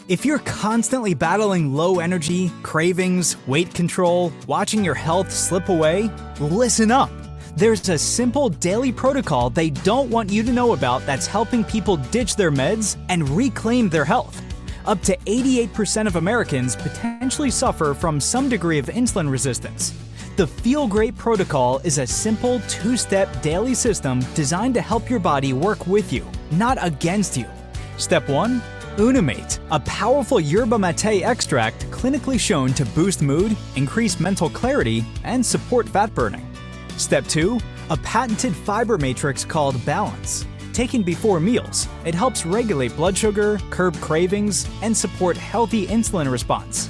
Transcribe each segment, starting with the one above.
If you're constantly battling low energy, cravings, weight control, watching your health slip away, listen up. There's a simple daily protocol they don't want you to know about that's helping people ditch their meds and reclaim their health. Up to 88% of Americans potentially suffer from some degree of insulin resistance. The Feel Great protocol is a simple 2-step daily system designed to help your body work with you, not against you. Step 1. Unimate, a powerful yerba mate extract clinically shown to boost mood, increase mental clarity, and support fat burning. Step 2. A patented fiber matrix called Balance. Taken before meals, it helps regulate blood sugar, curb cravings, and support healthy insulin response.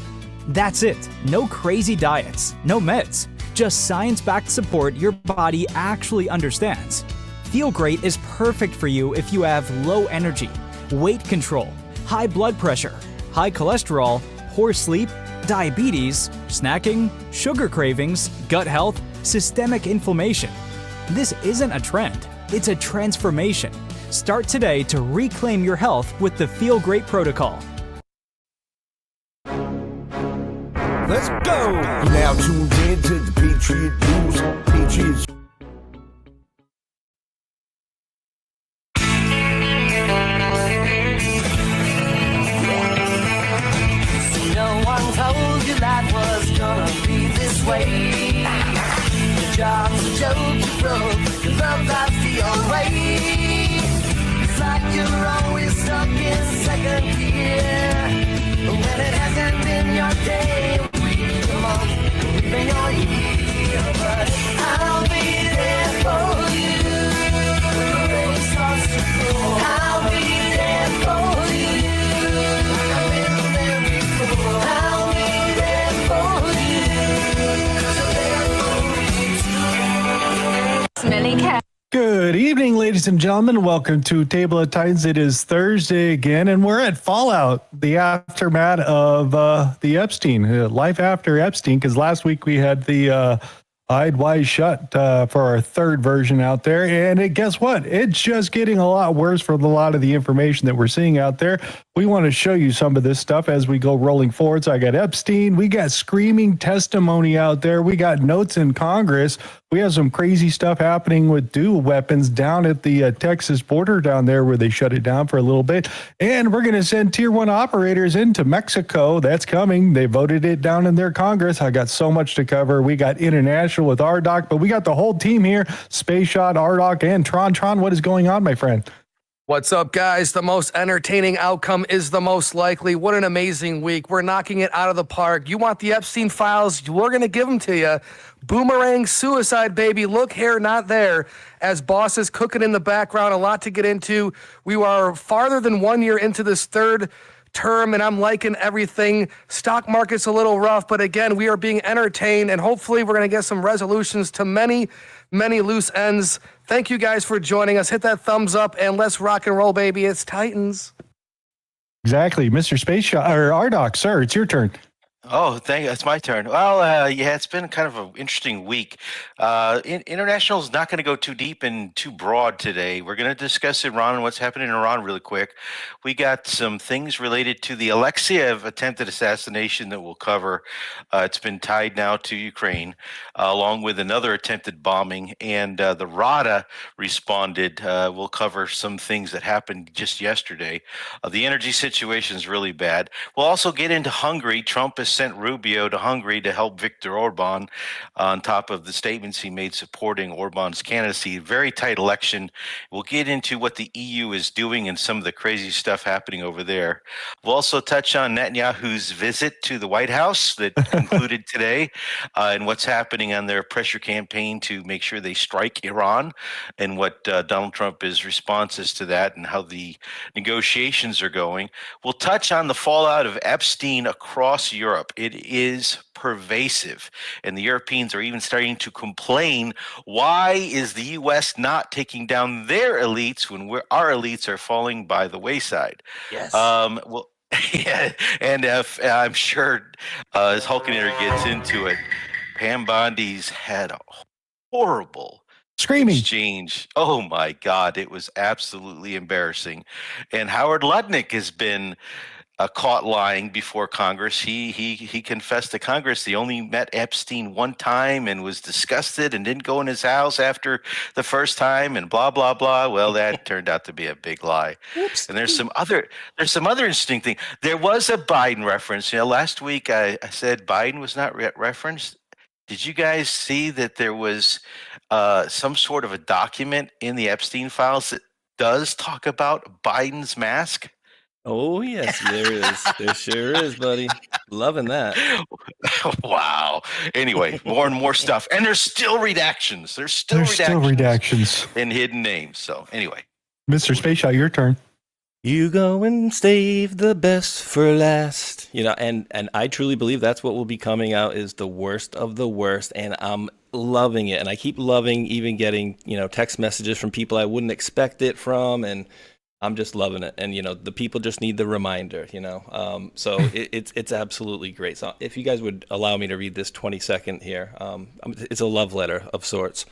That's it. No crazy diets, no meds, just science-backed support your body actually understands. Feel Great is perfect for you if you have low energy, weight control, high blood pressure, high cholesterol, poor sleep, diabetes, snacking, sugar cravings, gut health, systemic inflammation. This isn't a trend, it's a transformation. Start today to reclaim your health with the Feel Great protocol. Let's go! You're now tuned in to the Patriot News. Patriots. Told you life was gonna be this way. Your job's a joke, you broke, your love life's the old way. It's like you're always stuck in second gear. When it hasn't been your day, week, a month, even your year. But I'll be there for you. When the rain starts to pour, I'll be there for you. I've been there before. I'll be there for you. So there for you too. Smelly cat. Good evening, ladies and gentlemen. Welcome to Table of Titans. It is Thursday again, and we're at Fallout, the aftermath of the Epstein, life after Epstein, because last week we had the Eyed Wide Shut for our third version out there, and guess what? It's just getting a lot worse from a lot of the information that we're seeing out there. We want to show you some of this stuff as we go rolling forward. So I got Epstein, we got screaming testimony out there, we got notes in Congress, we have some crazy stuff happening with dual weapons down at the Texas border down there where they shut it down for a little bit, and we're going to send Tier 1 operators into Mexico. That's coming. They voted it down in their Congress. I got so much to cover. We got international with Rdoc, but we got the whole team here, Space Shot, Rdoc, and Tron. Tron, what is going on, my friend? What's up, guys? The most entertaining outcome is the most likely. What an amazing week. We're knocking it out of the park. You want the Epstein files? We're going to give them to you. Boomerang suicide, baby. Look here, not there. As boss is cooking in the background, a lot to get into. We are farther than 1 year into this third term, and I'm liking everything. Stock market's a little rough, but again, we are being entertained, and hopefully we're going to get some resolutions to many loose ends. Thank you guys for joining us. Hit that thumbs up, and let's rock and roll, baby. It's Titans. Exactly. Mr. Space Shot, or Rdoc, sir, it's your turn. Oh, thank you. It's my turn. Well, yeah, it's been kind of an interesting week. International is not going to go too deep and too broad today. We're going to discuss Iran and what's happening in Iran really quick. We got some things related to the Alexeyev attempted assassination that we'll cover. It's been tied now to Ukraine, along with another attempted bombing. And the Rada responded. We'll cover some things that happened just yesterday. The energy situation is really bad. We'll also get into Hungary. Trump has sent Rubio to Hungary to help Viktor Orban on top of the statements he made supporting Orban's candidacy. Very tight election. We'll get into what the EU is doing and some of the crazy stuff happening over there. We'll also touch on Netanyahu's visit to the White House that concluded today and what's happening on their pressure campaign to make sure they strike Iran and what Donald Trump's responses to that and how the negotiations are going. We'll touch on the fallout of Epstein across Europe. It is pervasive, and the Europeans are even starting to complain. Why is the U.S. not taking down their elites when our elites are falling by the wayside? Yes. Well, yeah, and I'm sure as Hulkinator gets into it, Pam Bondi's had a horrible Screaming exchange. Oh my God, it was absolutely embarrassing. And Howard Lutnick has been caught lying before Congress. He confessed to Congress he only met Epstein one time and was disgusted and didn't go in his house after the first time and blah blah blah. Well, that turned out to be a big lie. Oops. And there's some other interesting thing. There was a Biden reference. Last week I said Biden was not referenced. Did you guys see that there was some sort of a document in the Epstein files that does talk about Biden's mask? Oh, yes, there is. There sure is, buddy. Loving that. Wow. Anyway, more and more stuff. And there's still redactions. There's still redactions and hidden names. So anyway. Mr. Space Shot, your turn. You go and save the best for last. And I truly believe that's what will be coming out is the worst of the worst. And I'm loving it. And I keep loving even getting, text messages from people I wouldn't expect it from. And I'm just loving it. And, the people just need the reminder, so it's absolutely great. So if you guys would allow me to read this 20-second here, it's a love letter of sorts.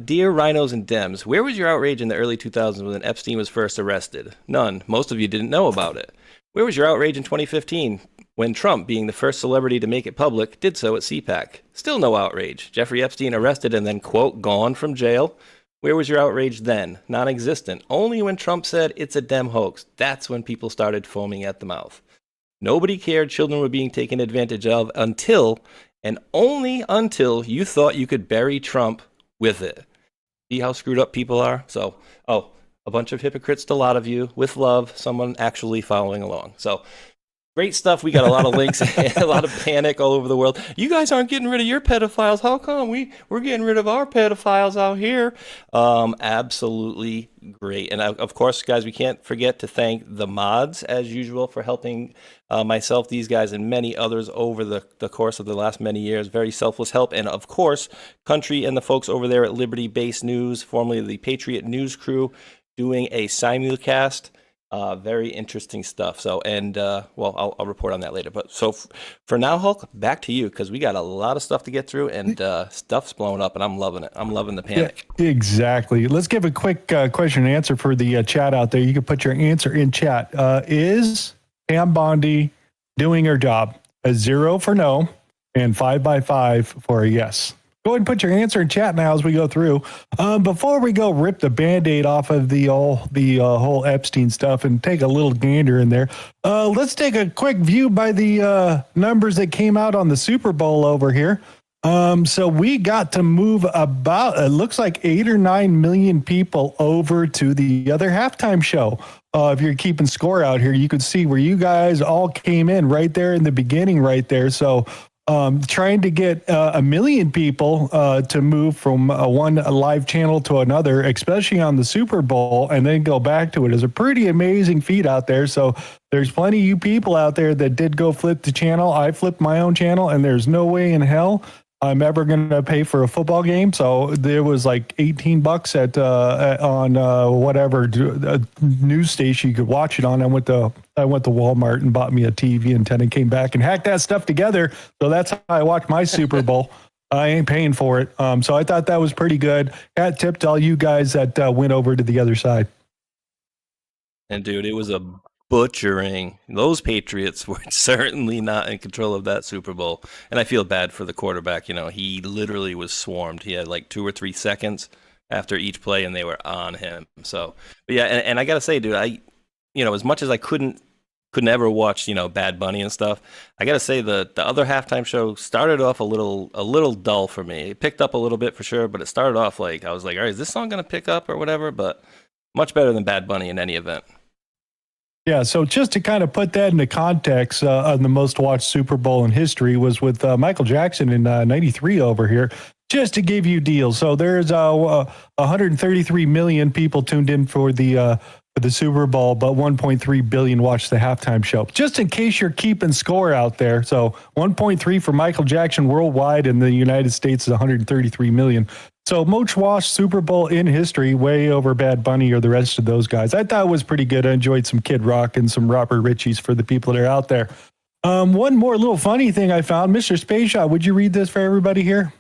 Dear Rhinos and Dems, where was your outrage in the early 2000s when Epstein was first arrested? None. Most of you didn't know about it. Where was your outrage in 2015 when Trump, being the first celebrity to make it public, did so at CPAC? Still no outrage. Jeffrey Epstein arrested and then, quote, gone from jail. Where was your outrage then? Non-existent. Only when Trump said it's a Dem hoax. That's when people started foaming at the mouth. Nobody cared children were being taken advantage of until, and only until, you thought you could bury Trump with it. See how screwed up people are? So, a bunch of hypocrites to a lot of you. With love, someone actually following along. So, great stuff. We got a lot of links, a lot of panic all over the world. You guys aren't getting rid of your pedophiles. How come? We're getting rid of our pedophiles out here. Absolutely great. And of course, guys, we can't forget to thank the mods, as usual, for helping myself, these guys, and many others over the course of the last many years. Very selfless help. And of course, Country and the folks over there at Liberty Base News, formerly the Patriot News Crew, doing a simulcast. Very interesting stuff. So, and I'll report on that later. But so for now, Hulk, back to you, because we got a lot of stuff to get through, and stuff's blowing up, and I'm loving it. I'm loving the panic. Yeah, exactly. Let's give a quick question and answer for the chat out there. You can put your answer in chat. Is Pam Bondi doing her job? A 0 for no, and 5 by 5 for a yes. Go ahead and put your answer in chat now as we go through. Before we go rip the Band-Aid off of the whole Epstein stuff and take a little gander in there, let's take a quick view by the numbers that came out on the Super Bowl over here. So we got to move about, it looks like 8 or 9 million people over to the other halftime show. If you're keeping score out here, you could see where you guys all came in right there in the beginning right there. So trying to get 1 million people to move from one live channel to another, especially on the Super Bowl, and then go back to it is a pretty amazing feat out there. So there's plenty of you people out there that did go flip the channel. I flipped my own channel, and there's no way in hell I'm ever going to pay for a football game. So there was like $18 on whatever news station you could watch it on. I went to Walmart and bought me a TV antenna, came back and hacked that stuff together. So that's how I watched my Super Bowl. I ain't paying for it. So I thought that was pretty good. Hat tip to all you guys that went over to the other side. And dude, it was a butchering. Those Patriots were certainly not in control of that Super Bowl. And I feel bad for the quarterback. He literally was swarmed. He had like 2 or 3 seconds after each play, and they were on him. So, but yeah, and I got to say, dude, as much as I couldn't ever watch, Bad Bunny and stuff, I got to say the other halftime show started off a little dull for me. It picked up a little bit for sure, but it started off like, I was like, all right, is this song going to pick up or whatever? But much better than Bad Bunny in any event. Yeah, so just to kind of put that into context, on the most watched Super Bowl in history was with Michael Jackson in '93 over here, just to give you deals. So there's 133 million people tuned in for the Super Bowl, but 1.3 billion watched the halftime show. Just in case you're keeping score out there. So 1.3 for Michael Jackson worldwide, and the United States is 133 million. So most watched Super Bowl in history, way over Bad Bunny or the rest of those guys. I thought it was pretty good. I enjoyed some Kid Rock and some Robert Ritchie's for the people that are out there. One more little funny thing I found. Mr. Space Shot, would you read this for everybody here?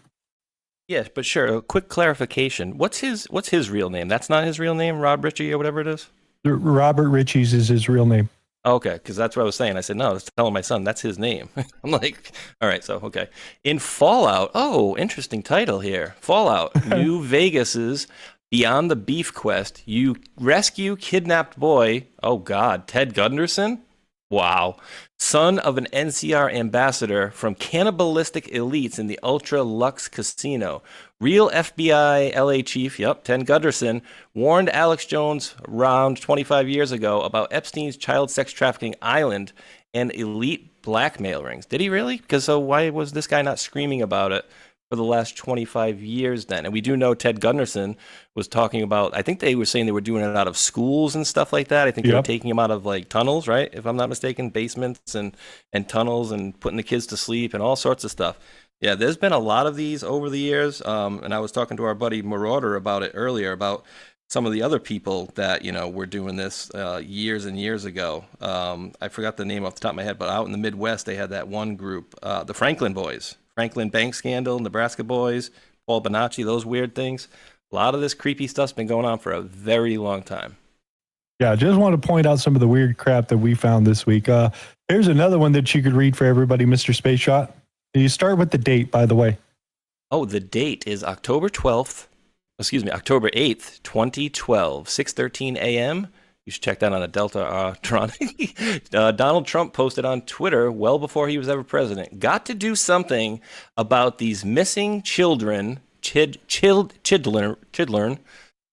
Yes, but sure. A quick clarification. What's his real name? That's not his real name, Rob Ritchie or whatever it is? Robert Ritchie's is his real name. Okay, because that's what I was saying. I said, no, I was telling my son that's his name. I'm like, all right, so, okay. In Fallout, oh, interesting title here. Fallout, New Vegas's Beyond the Beef Quest. You rescue kidnapped boy, oh God, Ted Gunderson? Wow. Son of an NCR ambassador from cannibalistic elites in the Ultra Lux Casino. Real FBI LA chief, Ted Gunderson, warned Alex Jones around 25 years ago about Epstein's child sex trafficking island and elite blackmail rings. Did he really? Because so why was this guy not screaming about it for the last 25 years then? And we do know Ted Gunderson was talking about, I think they were saying they were doing it out of schools and stuff like that. I think they were taking him out of like tunnels, right? If I'm not mistaken, basements and tunnels and putting the kids to sleep and all sorts of stuff. Yeah, there's been a lot of these over the years. And I was talking to our buddy Marauder about it earlier, about some of the other people that, were doing this years and years ago. I forgot the name off the top of my head, but out in the Midwest, they had that one group, the Franklin Boys. Franklin Bank Scandal, Nebraska Boys, Paul Bonacci, those weird things. A lot of this creepy stuff's been going on for a very long time. Yeah, I just want to point out some of the weird crap that we found this week. Here's another one that you could read for everybody, Mr. Space Shot. You start with the date, by the way. Oh, the date is October 8th, 2012, 6:13 a.m. You should check that on a Delta Tron. Donald Trump posted on Twitter well before he was ever president. Got to do something about these missing children, children, because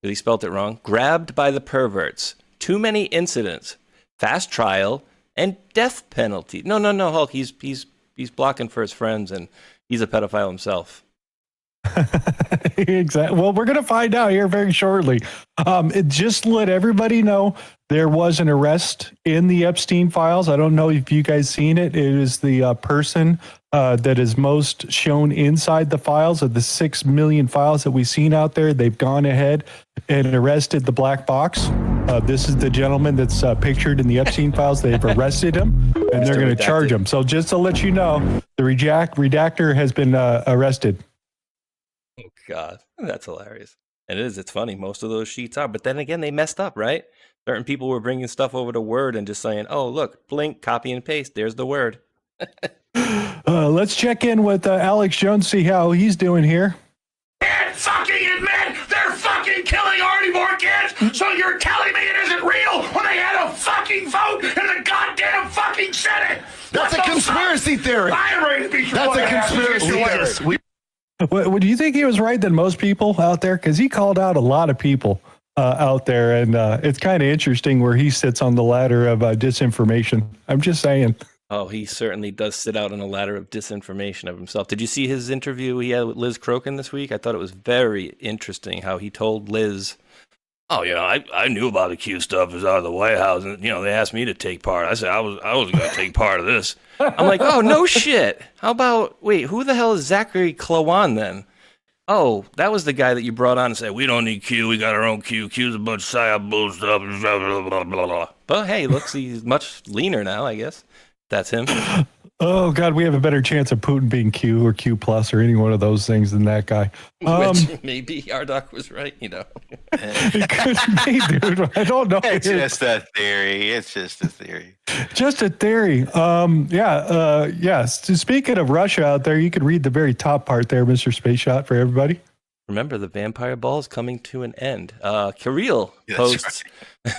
he spelt it wrong, grabbed by the perverts. Too many incidents, fast trial, and death penalty. No, Hulk, he's blocking for his friends, and he's a pedophile himself. Exactly. Well, we're going to find out here very shortly. Just let everybody know there was an arrest in the Epstein files. I don't know if you guys seen it. It is the person that is most shown inside the files of the 6 million files that we've seen out there. They've gone ahead and arrested the black box. This is the gentleman that's pictured in the Epstein files. They've arrested him, and they're going to charge him. So just to let you know, the redactor has been arrested. Oh, God, that's hilarious. And it's funny. Most of those sheets are. But then again, they messed up, right? Certain people were bringing stuff over to Word and just saying, oh, look, blink, copy and paste. There's the word. Let's check in with Alex Jones, see how he's doing here. And fucking admit they're fucking killing already more kids, so you're telling me it isn't real when they had a fucking vote in the goddamn fucking Senate? That's a conspiracy theory. I am ready to be That's a conspiracy theory. Do you think he was right than most people out there? Because he called out a lot of people out there, and it's kind of interesting where he sits on the ladder of disinformation. I'm just saying. Oh, he certainly does sit out on a ladder of disinformation of himself. Did you see his interview he had with Liz Crokin this week? I thought it was very interesting how he told Liz, oh, I knew about the Q stuff was out of the White House, and, they asked me to take part. I said I was going to take part of this. I'm like, oh, no shit. How about, wait, who the hell is Zachary Klawan then? Oh, that was the guy that you brought on and said, we don't need Q, we got our own Q. Q's a bunch of psyop bull stuff, blah, blah, blah, blah, blah. But hey, looks, he's much leaner now, I guess. That's him. Oh, God, we have a better chance of Putin being Q or Q plus or any one of those things than that guy. Which maybe Rdoc was right, It could be, dude. I don't know. It's just a theory. It's just a theory. Just a theory. Yes. So speaking of Russia out there, you could read the very top part there, Mr. Space Shot, for everybody. Remember, the vampire ball is coming to an end. Kirill posts,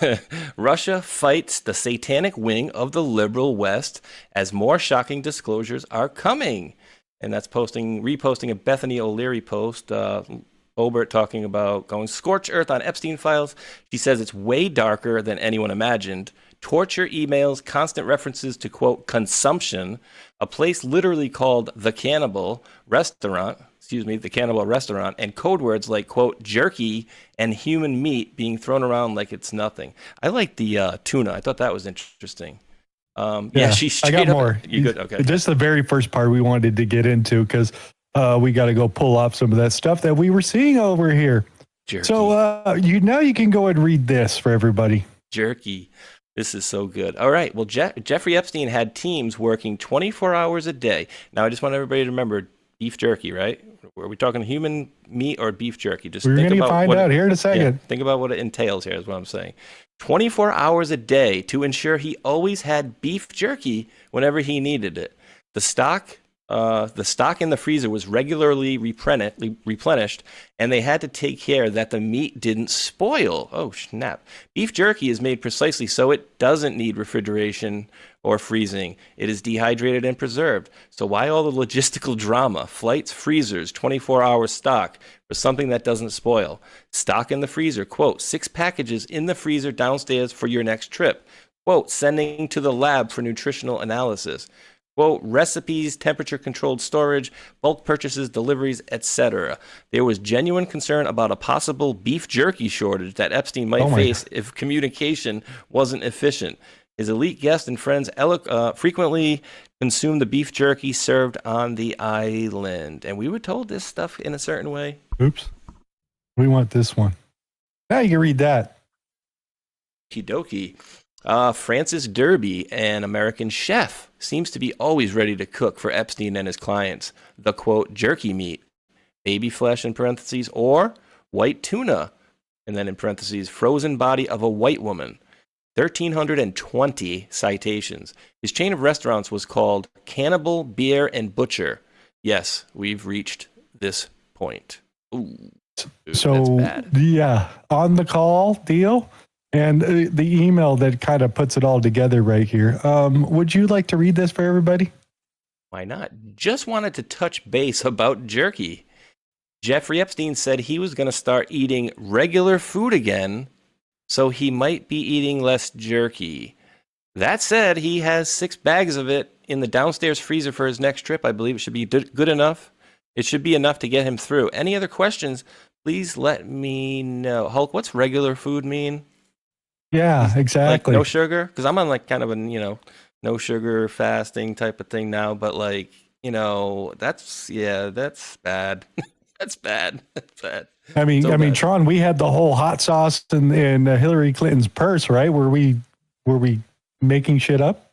right. Russia fights the satanic wing of the liberal West as more shocking disclosures are coming. And that's reposting a Bethany O'Leary post. Obert talking about going scorch earth on Epstein files. She says it's way darker than anyone imagined. Torture emails, constant references to, quote, consumption, a place literally called the Cannibal Restaurant, and code words like, quote, jerky and human meat being thrown around like it's nothing. I like the tuna. I thought that was interesting. She's I got more. You good? Okay. Just the very first part we wanted to get into because we got to go pull off some of that stuff that we were seeing over here. Jerky. So you can go and read this for everybody. Jerky. This is so good. All right. Well, Jeffrey Epstein had teams working 24 hours a day. Now, I just want everybody to remember beef jerky, right? Are we talking human meat or beef jerky? Just We're think going to about find what out here in a second. Yeah, think about what it entails here is what I'm saying. 24 hours a day to ensure he always had beef jerky whenever he needed it. The stock in the freezer was regularly replenished, and they had to take care that the meat didn't spoil. Oh, snap. Beef jerky is made precisely so it doesn't need refrigeration or freezing. It is dehydrated and preserved. So why all the logistical drama? Flights, freezers, 24-hour stock for something that doesn't spoil. Stock in the freezer, quote, 6 packages in the freezer downstairs for your next trip. Quote, sending to the lab for nutritional analysis. Quote, recipes, temperature-controlled storage, bulk purchases, deliveries, etc. There was genuine concern about a possible beef jerky shortage that Epstein might face if communication wasn't efficient. His elite guests and friends frequently consumed the beef jerky served on the island. And we were told this stuff in a certain way. Oops. We want this one. Now you can read that. Okie dokie. Francis Derby, an American chef, seems to be always ready to cook for Epstein and his clients. The, quote, jerky meat, baby flesh in parentheses, or white tuna, and then in parentheses, frozen body of a white woman. 1,320 citations. His chain of restaurants was called Cannibal Beer and Butcher. Yes, we've reached this point. Ooh, so, that's bad. Yeah, on the call deal. And the email that kind of puts it all together right here. Would you like to read this for everybody? Why not? Just wanted to touch base about jerky. Jeffrey Epstein said he was going to start eating regular food again, so he might be eating less jerky. That said, he has 6 bags of it in the downstairs freezer for his next trip. I believe it should be good enough. It should be enough to get him through. Any other questions, please let me know. Hulk, what's regular food mean? Yeah, exactly. Like no sugar? Because I'm on like kind of a, no sugar fasting type of thing now. But like, that's bad. That's bad. That's bad. I mean, Tron, we had the whole hot sauce in Hillary Clinton's purse, right? Were we making shit up?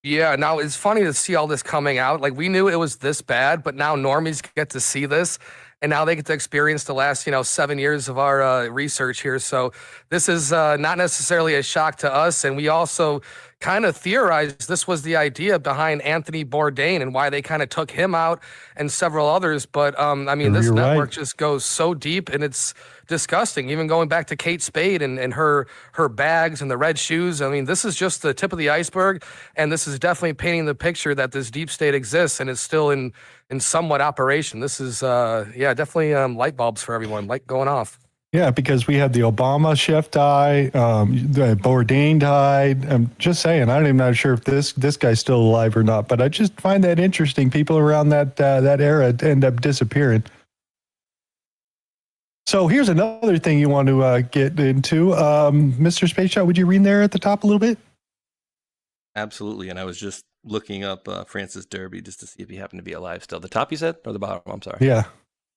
Yeah, now it's funny to see all this coming out. Like, we knew it was this bad, but now normies get to see this, and now they get to experience the last, 7 years of our research here. So this is not necessarily a shock to us, and we also kind of theorized this was the idea behind Anthony Bourdain and why they kind of took him out and several others. But, this network just goes so deep, and it's disgusting. Even going back to Kate Spade and her bags and the red shoes. This is just the tip of the iceberg, and this is definitely painting the picture that this deep state exists and is still in somewhat operation. This is, definitely light bulbs for everyone, light going off. Yeah, because we had the Obama chef die, Bourdain died. I'm just saying, I'm not sure if this guy's still alive or not, but I just find that interesting. People around that era end up disappearing. So here's another thing you want to get into. Mr. Space Shot, would you read there at the top a little bit? Absolutely, and I was just looking up Francis Derby just to see if he happened to be alive still. The top you said, or the bottom? I'm sorry. Yeah.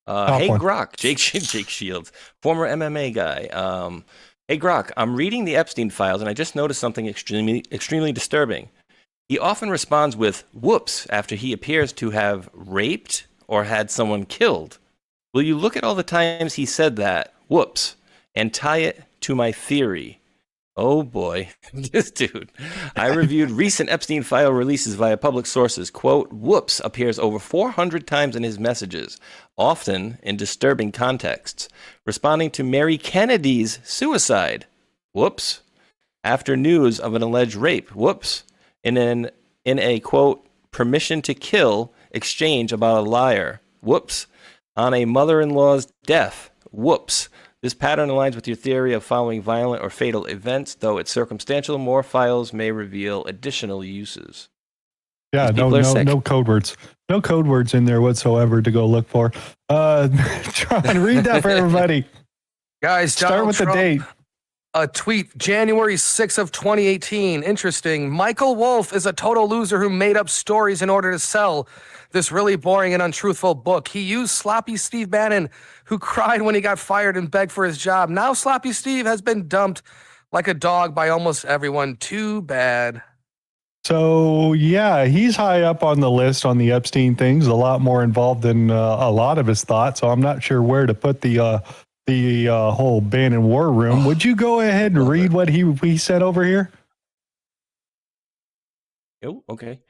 Hey, Grok, Jake Shields, former MMA guy. Hey, Grok, I'm reading the Epstein files, and I just noticed something extremely disturbing. He often responds with whoops after he appears to have raped or had someone killed. Will you look at all the times he said that, whoops, and tie it to my theory? Oh boy, this dude. I reviewed recent Epstein file releases via public sources. Quote, whoops appears over 400 times in his messages, often in disturbing contexts. Responding to Mary Kennedy's suicide. Whoops. After news of an alleged rape. Whoops. In a, quote, permission to kill exchange about a liar. Whoops. On a mother-in-law's death. Whoops. This pattern aligns with your theory of following violent or fatal events, though it's circumstantial. More files may reveal additional uses. Yeah, no code words. No code words in there whatsoever to go look for. Tron, read that for everybody. Guys, start with Trump, the date. A tweet, January 6th of 2018. Interesting. Michael Wolff is a total loser who made up stories in order to sell this really boring and untruthful book. He used sloppy Steve Bannon, who cried when he got fired and begged for his job. Now sloppy Steve has been dumped like a dog by almost everyone. Too bad. So, yeah, he's high up on the list on the Epstein things, a lot more involved than a lot of us thought. So I'm not sure where to put the whole Bannon war room. Would you go ahead and read what he said over here? Oh, okay.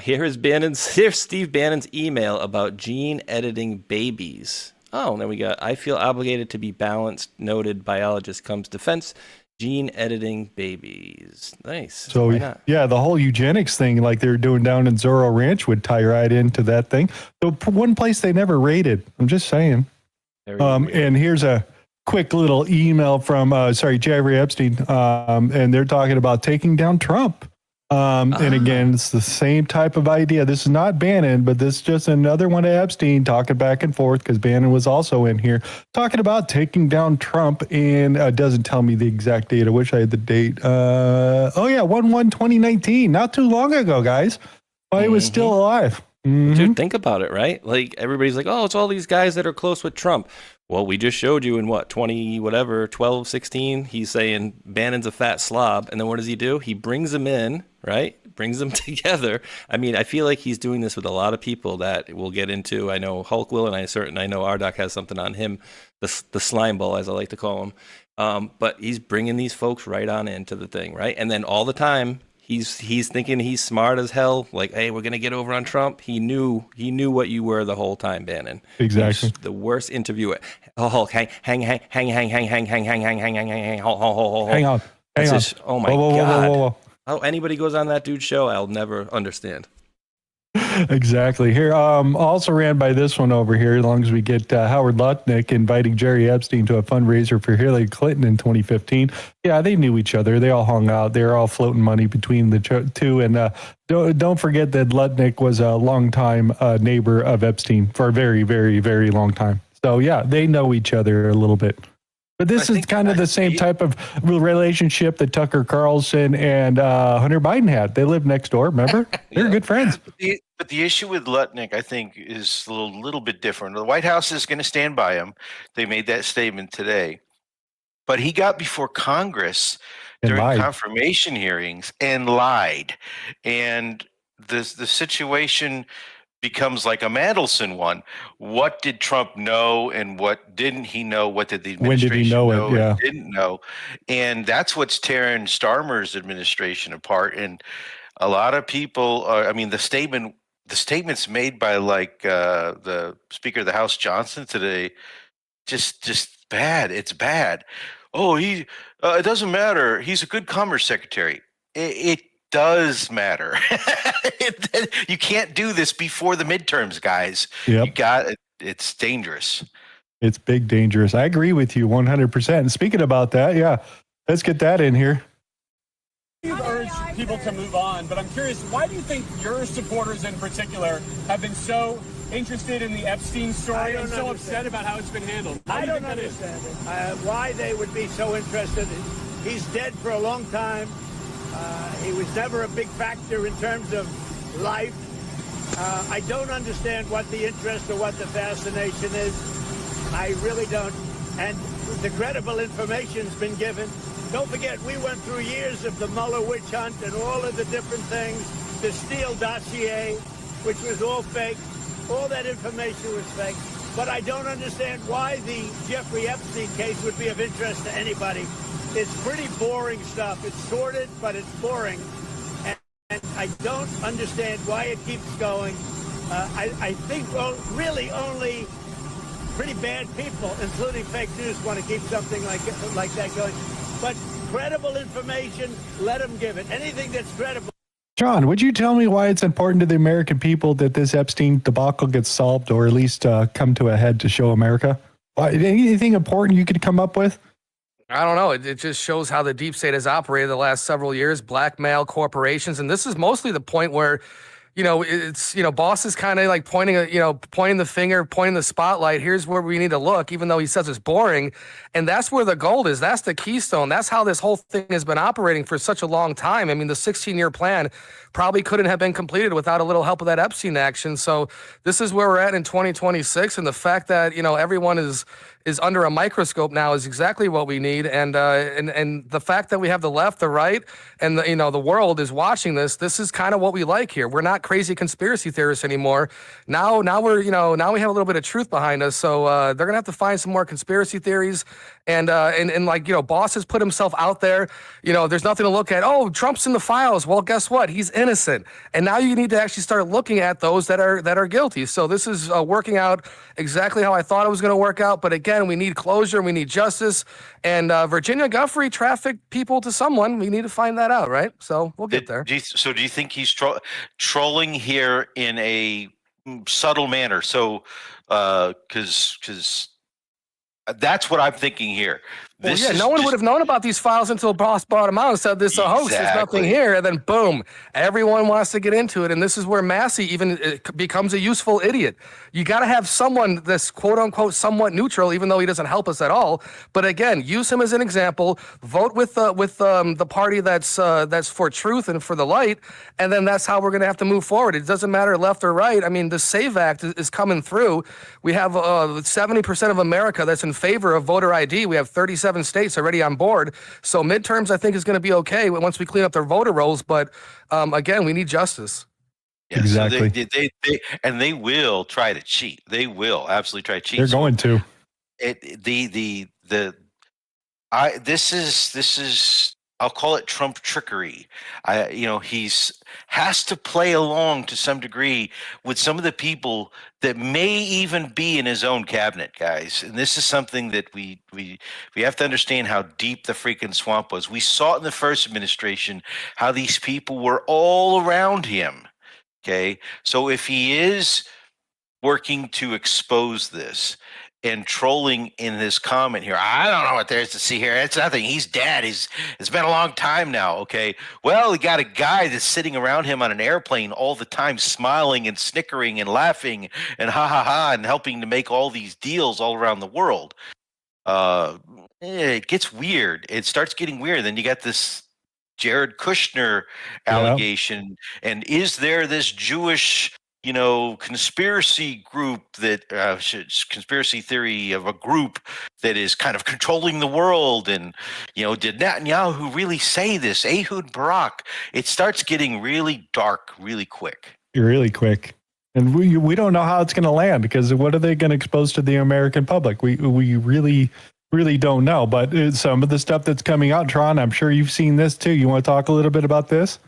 Here's Steve Bannon's email about gene editing babies. Oh, and then we got, I feel obligated to be balanced, noted biologist comes defense. Gene editing babies. Nice. So, why not? yeah, the whole eugenics thing, like they're doing down in Zorro Ranch, would tie right into that thing. So, one place they never raided. I'm just saying. And here's a quick little email from, Jeffrey Epstein. And they're talking about taking down Trump. And again, it's the same type of idea. This is not Bannon, but this is just another one of Epstein talking back and forth because Bannon was also in here talking about taking down Trump. And doesn't tell me the exact date. I wish I had the date. 1/1/2019, not too long ago, guys. While he was still alive. Dude, think about it, right? Like everybody's like, oh, it's all these guys that are close with Trump. Well, we just showed you in 12, 16, he's saying Bannon's a fat slob. And then what does he do? He brings them in, right? Brings them together. I mean, I feel like he's doing this with a lot of people that we'll get into. I know Hulk will, and I know Rdoc has something on him, the slime ball, as I like to call him. But he's bringing these folks right on into the thing, right? And then all the time, he's thinking he's smart as hell. Like, hey, we're gonna get over on Trump. He knew what you were the whole time, Bannon. Exactly. He's the worst interviewer. Hulk, hang on. Oh my God. Whoa. How anybody goes on that dude's show, I'll never understand. Exactly. Here, also ran by this one over here, as long as we get Howard Lutnick inviting Jerry Epstein to a fundraiser for Hillary Clinton in 2015. Yeah, they knew each other. They all hung out. They were all floating money between the two. And don't forget that Lutnick was a longtime neighbor of Epstein for a very, very, very long time. So, yeah, they know each other a little bit. But this is kind of the same type of relationship that Tucker Carlson and Hunter Biden had. They lived next door, remember? They're good friends. But the issue with Lutnick, I think, is a little bit different. The White House is going to stand by him. They made that statement today. But he got before Congress during confirmation hearings and lied. And the situation becomes like a Mandelson one. What did Trump know and what didn't he know? What did the administration know and didn't know? And that's what's tearing Starmer's administration apart. And a lot of people the statements made by the Speaker of the House Johnson today, just bad. It's bad. Oh, it doesn't matter. He's a good Commerce Secretary. It does matter. You can't do this before the midterms, guys. Yep. It's dangerous. It's big dangerous. I agree with you 100%. And speaking about that, let's get that in here. You've urged people to move on, but I'm curious, why do you think your supporters in particular have been so interested in the Epstein story and so upset about how it's been handled? I don't understand it. Why they would be so interested. He's dead for a long time. He was never a big factor in terms of life. I don't understand what the interest or what the fascination is. I really don't. And the credible information's been given. Don't forget, we went through years of the Mueller witch hunt and all of the different things, the Steele dossier, which was all fake. All that information was fake. But I don't understand why the Jeffrey Epstein case would be of interest to anybody. It's pretty boring stuff. It's sordid, but it's boring. And I don't understand why it keeps going. I think really only pretty bad people, including fake news, want to keep something like that going. But credible information, let them give it. Anything that's credible. John, would you tell me why it's important to the American people that this Epstein debacle gets solved or at least come to a head to show America? Anything important you could come up with? I don't know. It just shows how the deep state has operated the last several years, blackmail corporations. And this is mostly the point where, it's, boss is kind of like pointing the finger, pointing the spotlight. Here's where we need to look, even though he says it's boring. And that's where the gold is. That's the keystone. That's how this whole thing has been operating for such a long time. I mean, the 16-year plan probably couldn't have been completed without a little help of that Epstein action. So this is where we're at in 2026. And the fact that, everyone is under a microscope now is exactly what we need. And the fact that we have the left, the right, and the world is watching this. This is kind of what we like here. We're not crazy conspiracy theorists anymore. Now we're now we have a little bit of truth behind us. So they're gonna have to find some more conspiracy theories. And boss has put himself out there. There's nothing to look at. Oh, Trump's in the files. Well, guess what? He's innocent. And now you need to actually start looking at those that are guilty. So this is working out exactly how I thought it was going to work out. But again, we need closure. We need justice. And Virginia Guffrey trafficked people to someone. We need to find that out, right? So we'll get there. Do you think he's trolling here in a subtle manner? So, because that's what I'm thinking here. No one would have known about these files until boss brought them out and said this is a hoax. There's nothing here. And then boom, everyone wants to get into it. And this is where Massey even becomes a useful idiot. You got to have someone that's quote unquote somewhat neutral, even though he doesn't help us at all. But again, use him as an example. Vote with the party that's for truth and for the light. And then that's how we're going to have to move forward. It doesn't matter left or right. I mean, the SAVE Act is coming through. We have 70% of America that's in favor of voter ID. We have 37 states already on board. So midterms, I think, is going to be okay once we clean up their voter rolls. But again, we need justice. Yeah, exactly. So they will try to cheat. They will absolutely try to cheat. They're going to. This is I'll call it Trump trickery. He's has to play along to some degree with some of the people that may even be in his own cabinet, guys. And this is something that we have to understand how deep the freaking swamp was. We saw it in the first administration, how these people were all around him. Okay. So if he is working to expose this and trolling in this comment here, I don't know what there is to see here. It's nothing. He's dead. It's been a long time now. Okay. Well, he got a guy that's sitting around him on an airplane all the time, smiling and snickering and laughing and ha ha ha and helping to make all these deals all around the world. It gets weird. It starts getting weird. Then you got this Jared Kushner allegation. Yeah. And is there this Jewish conspiracy group that conspiracy theory of a group that is kind of controlling the world? And, did Netanyahu really say this? Ehud Barak. It starts getting really dark really quick. Really quick. And we don't know how it's going to land, because what are they going to expose to the American public? We really don't know. But some of the stuff that's coming out, Tron, I'm sure you've seen this too. You want to talk a little bit about this?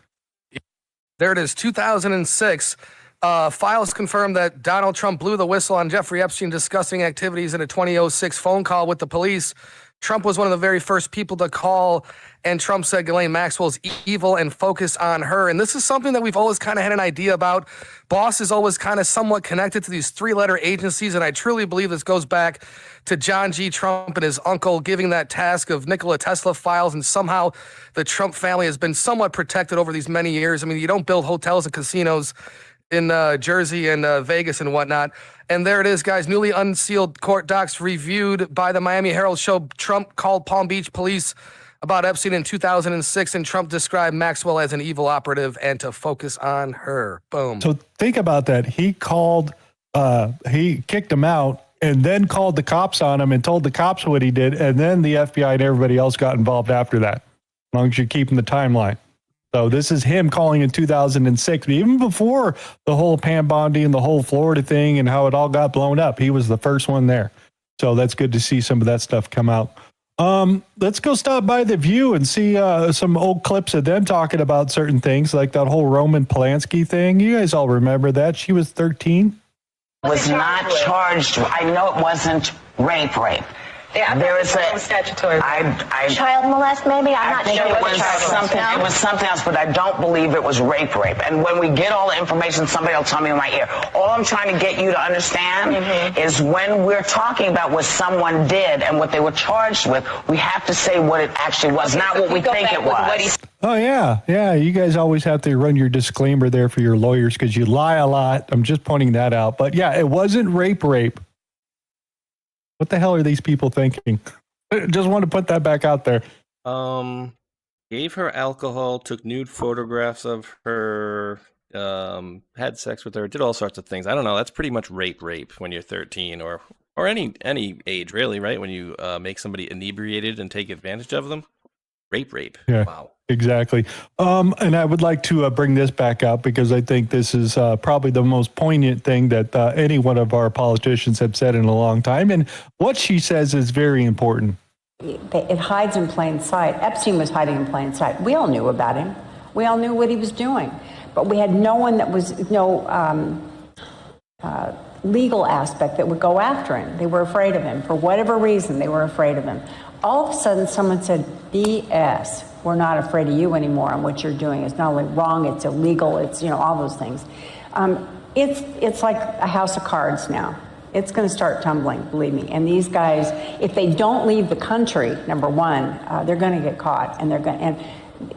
There it is, 2006. Files confirm that Donald Trump blew the whistle on Jeffrey Epstein discussing activities in a 2006 phone call with the police. Trump was one of the very first people to call, and Trump said Ghislaine Maxwell's evil and focus on her. And this is something that we've always kind of had an idea about. Boss is always kind of somewhat connected to these three-letter agencies, and I truly believe this goes back to John G. Trump and his uncle giving that task of Nikola Tesla files, and somehow the Trump family has been somewhat protected over these many years. I mean, you don't build hotels and casinos in Jersey and Vegas and whatnot. And there it is, guys. Newly unsealed court docs reviewed by the Miami Herald show Trump called Palm Beach police about Epstein in 2006, and Trump described Maxwell as an evil operative and to focus on her. Boom. So think about that. He kicked him out and then called the cops on him and told the cops what he did. And then the FBI and everybody else got involved after that, as long as you're keeping the timeline. So this is him calling in 2006, but even before the whole Pam Bondi and the whole Florida thing and how it all got blown up. He was the first one there. So that's good to see some of that stuff come out. Let's go stop by The View and see some old clips of them talking about certain things, like that whole Roman Polanski thing. You guys all remember that. She was 13. Was not charged. I know it wasn't rape. Yeah, there is a statutory. Child molest, maybe? I'm not sure. It was something. No? It was something else, but I don't believe it was rape. And when we get all the information, somebody will tell me in my ear. All I'm trying to get you to understand is when we're talking about what someone did and what they were charged with, we have to say what it actually was, not what we think it was. Oh, yeah. You guys always have to run your disclaimer there for your lawyers because you lie a lot. I'm just pointing that out. But yeah, it wasn't rape. What the hell are these people thinking? Just want to put that back out there. Gave her alcohol, took nude photographs of her, had sex with her, did all sorts of things. I don't know. That's pretty much rape when you're 13 or any age, really, right? When you make somebody inebriated and take advantage of them. Rape. Yeah, wow. Exactly. And I would like to bring this back up because I think this is probably the most poignant thing that any one of our politicians have said in a long time. And what she says is very important. It hides in plain sight. Epstein was hiding in plain sight. We all knew about him. We all knew what he was doing. But we had no one that was, legal aspect that would go after him. They were afraid of him. For whatever reason, they were afraid of him. All of a sudden, someone said, BS, we're not afraid of you anymore, and what you're doing is not only wrong, it's illegal, it's, all those things. It's like a house of cards now. It's going to start tumbling, believe me. And these guys, if they don't leave the country, number one, they're going to get caught, and they're going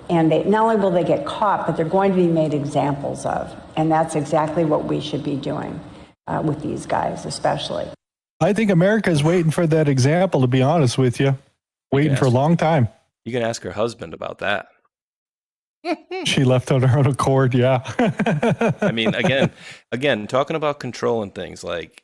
and they, not only will they get caught, but they're going to be made examples of. And that's exactly what we should be doing with these guys, especially. I think America is waiting for that example, to be honest with you. Waiting for a long time. You can ask her husband about that. She left on her own accord, yeah. I mean, again, talking about control and things like,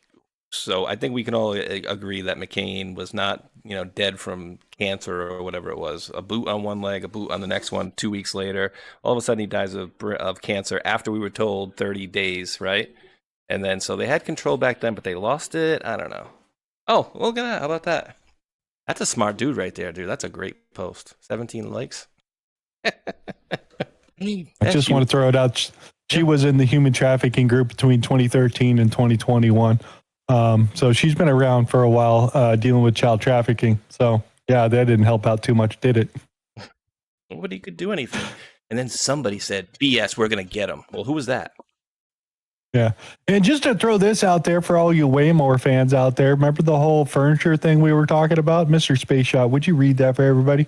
so I think we can all agree that McCain was not, dead from cancer or whatever it was. A boot on one leg, a boot on the next one. 2 weeks later, all of a sudden he dies of cancer after we were told 30 days, right? And then so they had control back then, but they lost it. I don't know. Oh, look at that! How about that? That's a smart dude right there, dude. That's a great post. 17 likes. I just want to throw it out. She was in the human trafficking group between 2013 and 2021. So she's been around for a while dealing with child trafficking. So, yeah, that didn't help out too much, did it? Nobody could do anything. And then somebody said, BS, we're going to get him. Well, who was that? Yeah. And just to throw this out there for all you Waymore fans out there, remember the whole furniture thing we were talking about? Mr. Space Shot, would you read that for everybody?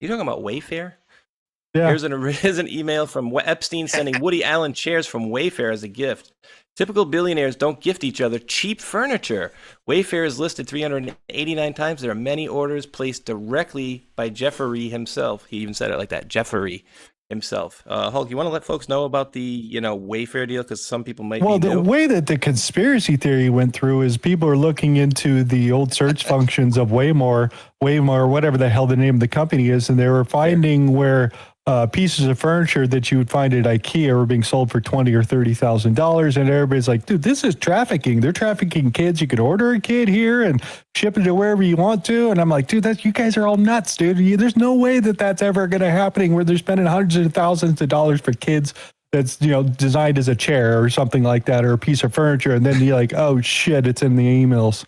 You talking about Wayfair? Yeah. Here's an email from Epstein sending Woody Allen chairs from Wayfair as a gift. Typical billionaires don't gift each other cheap furniture. Wayfair is listed 389 times. There are many orders placed directly by Jeffrey himself. He even said it like that, Jeffrey himself. Hulk, you want to let folks know about the Wayfair deal, because some people might be new. The way that the conspiracy theory went through is people are looking into the old search functions of Waymore, whatever the hell the name of the company is, and they were finding where pieces of furniture that you would find at IKEA were being sold for $20,000 or $30,000, and everybody's like, "Dude, this is trafficking. They're trafficking kids. You could order a kid here and ship it to wherever you want to." And I'm like, "Dude, you guys are all nuts, dude. There's no way that that's ever going to happen where they're spending hundreds of thousands of dollars for kids that's designed as a chair or something like that, or a piece of furniture, and then you're like, oh shit, it's in the emails."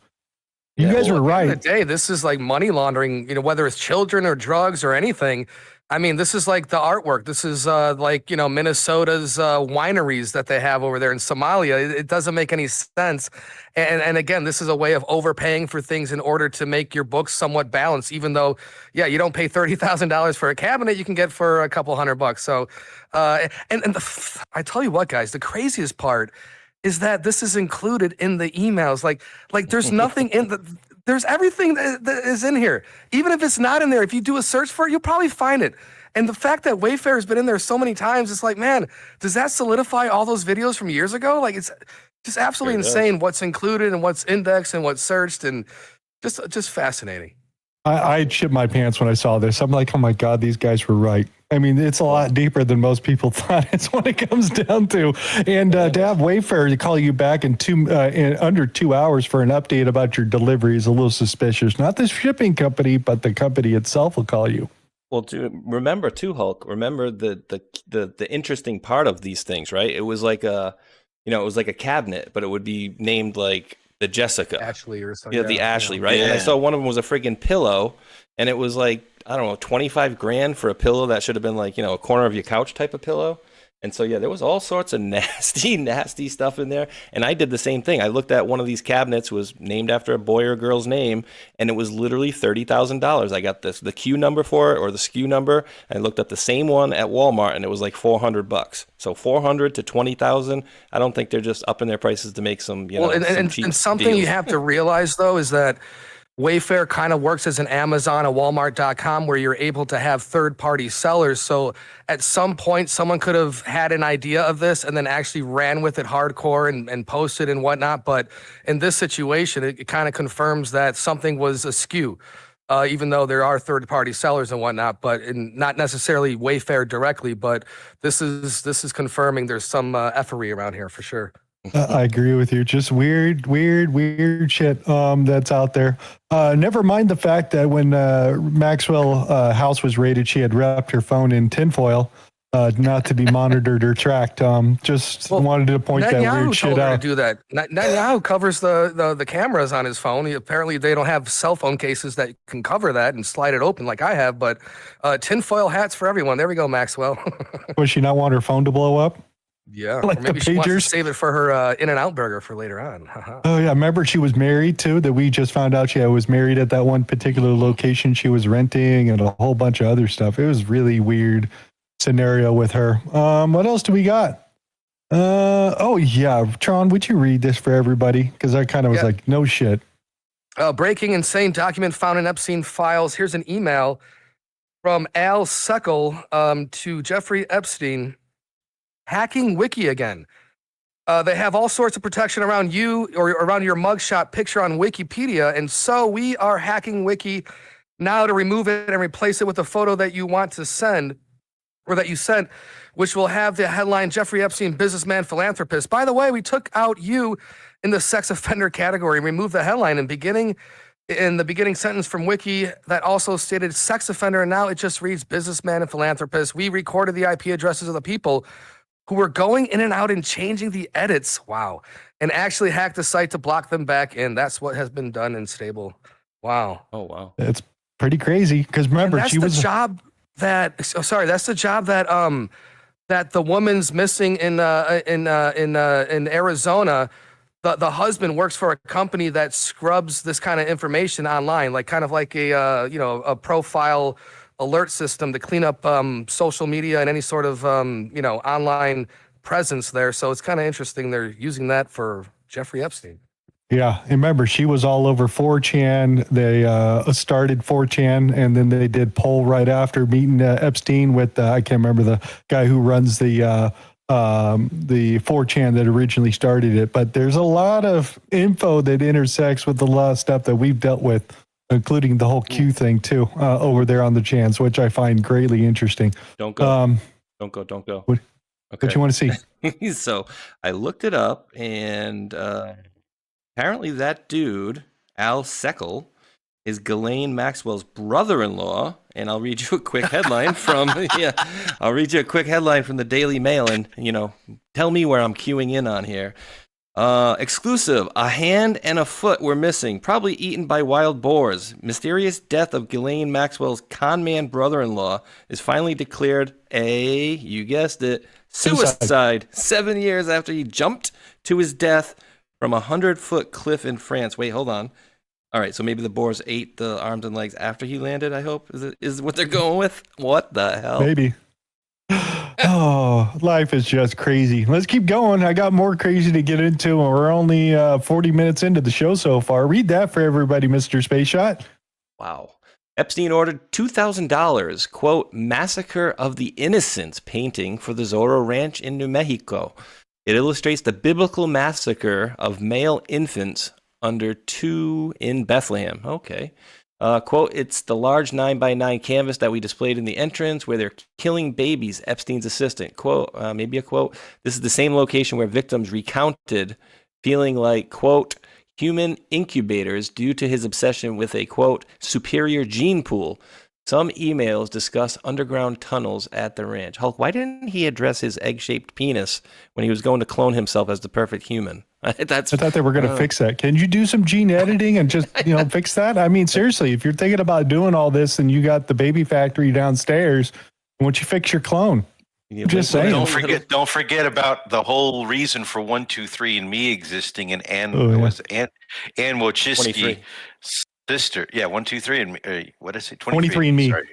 You guys were right. At the end of the day, this is like money laundering. Whether it's children or drugs or anything. I mean, this is like the artwork. This is Minnesota's wineries that they have over there in Somalia. It doesn't make any sense. And again, this is a way of overpaying for things in order to make your books somewhat balanced, even though, you don't pay $30,000 for a cabinet, you can get for a couple $100. So, I tell you what, guys, the craziest part is that this is included in the emails. Like there's nothing in the... There's everything that is in here. Even if it's not in there, if you do a search for it, you'll probably find it. And the fact that Wayfair has been in there so many times, it's like, man, does that solidify all those videos from years ago? Like, it's just absolutely insane what's included and what's indexed and what's searched, and just fascinating. I shit my pants when I saw this. I'm like, oh my God, these guys were right. I mean, it's a lot deeper than most people thought. It's what it comes down to. And to have Wayfair to call you back in under 2 hours for an update about your delivery is a little suspicious. Not the shipping company, but the company itself will call you. Well, remember too, Hulk. Remember the interesting part of these things, right? It was like a cabinet, but it would be named like the Jessica. Ashley or something. Yeah, the Ashley, right? Yeah. And I saw one of them was a friggin' pillow, and it was like, I don't know, 25 grand for a pillow that should have been like, a corner of your couch type of pillow. And so, yeah, there was all sorts of nasty stuff in there. And I did the same thing. I looked at one of these cabinets, was named after a boy or girl's name, and it was literally $30,000. I got the Q number for it, or the SKU number. I looked up the same one at Walmart, and it was like $400. So 400 to 20,000. I don't think they're just upping their prices to make some, some cheap and something deals. you have to realize though is that Wayfair kind of works as an Amazon, a Walmart.com, where you're able to have third-party sellers. So at some point, someone could have had an idea of this and then actually ran with it hardcore and posted and whatnot. But in this situation, it kind of confirms that something was askew, even though there are third-party sellers and whatnot, but not necessarily Wayfair directly. But this is confirming there's some effery around here for sure. I agree with you. Just weird shit that's out there. Never mind the fact that when Maxwell house was raided, she had wrapped her phone in tinfoil, not to be monitored or tracked. Just wanted to point that weird shit out. To do that. Netanyahu covers the cameras on his phone. Apparently, they don't have cell phone cases that can cover that and slide it open like I have. But tinfoil hats for everyone. There we go, Maxwell. Would she not want her phone to blow up? Yeah, like or maybe the she wants to pagers. save it for her In-N-Out burger for later on. Oh yeah, remember she was married too. That we just found out she was married at that one particular location she was renting, and a whole bunch of other stuff. It was really weird scenario with her. What else do we got? Oh yeah, Tron, would you read this for everybody? Because I kind of was like, no shit. Breaking insane document found in Epstein files. Here's an email from Al Seckel to Jeffrey Epstein. Hacking Wiki again. They have all sorts of protection around you or around your mugshot picture on Wikipedia, and so we are hacking Wiki now to remove it and replace it with a photo that you want to send, or that you sent, which will have the headline Jeffrey Epstein, businessman, philanthropist. By the way, we took out you in the sex offender category, removed the headline in the beginning sentence from Wiki that also stated sex offender, and now it just reads businessman and philanthropist. We recorded the IP addresses of the people who were going in and out and changing the edits. Wow. And actually hacked the site to block them back in. That's what has been done in Stable. Wow. Oh, wow. It's pretty crazy because remember, that's the job that that the woman's missing in Arizona. The husband works for a company that scrubs this kind of information online, like kind of like a profile alert system to clean up social media and any sort of online presence there. So it's kind of interesting they're using that for Jeffrey Epstein. Yeah, and remember she was all over 4chan. They started 4chan, and then they did poll right after meeting Epstein with I can't remember the guy who runs the 4chan that originally started it. But there's a lot of info that intersects with a lot of stuff that we've dealt with, including the whole Q thing too, over there on the chans, which I find greatly interesting. Don't go. Don't go. What you want to see? So I looked it up, and apparently that dude, Al Seckel, is Ghislaine Maxwell's brother-in-law. And I'll read you a quick headline from I'll read you a quick headline from the Daily Mail, and tell me where I'm queuing in on here. Exclusive. A hand and a foot were missing, probably eaten by wild boars. Mysterious death of Ghislaine Maxwell's conman brother-in-law is finally declared you guessed it, suicide. 7 years after he jumped to his death from a 100-foot cliff in France. Wait, hold on. All right, so maybe the boars ate the arms and legs after he landed, I hope. Is what they're going with? What the hell? Maybe. Oh, life is just crazy. Let's keep going. I got more crazy to get into, and we're only 40 minutes into the show so far. Read that for everybody, Mr. Space Shot. Wow. Epstein ordered $2,000, quote, Massacre of the Innocents painting for the Zorro Ranch in New Mexico. It illustrates the biblical massacre of male infants under 2 in Bethlehem. Okay. Quote, it's the large 9x9 canvas that we displayed in the entrance where they're killing babies, Epstein's assistant. Quote, maybe a quote. This is the same location where victims recounted feeling like, quote, human incubators due to his obsession with a, quote, superior gene pool. Some emails discuss underground tunnels at the ranch. Hulk, why didn't he address his egg-shaped penis when he was going to clone himself as the perfect human? I thought they were going to fix that. Can you do some gene editing and just, fix that? I mean, seriously, if you're thinking about doing all this and you got the baby factory downstairs, why don't you fix your clone? Just saying. Don't forget about the whole reason for 123andMe existing and Ann Wojcicki sister. Yeah, 123 and what is it? 23andMe. Sorry.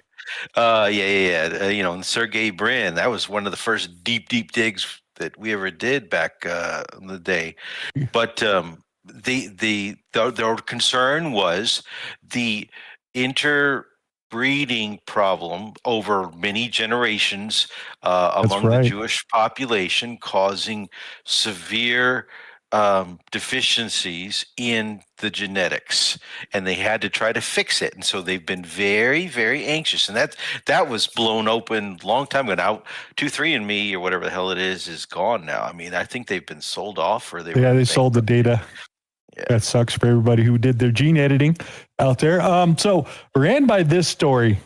And Sergey Brin. That was one of the first deep digs that we ever did back in the day. But their concern was the interbreeding problem over many generations among the Jewish population, causing severe deficiencies in the genetics, and they had to try to fix it. And so they've been very, very anxious, and that was blown open a long time ago. Now 23andMe or whatever the hell it is gone now. I mean, I think they've been sold off, or they sold the data. Yeah. That sucks for everybody who did their gene editing out there. So ran by this story,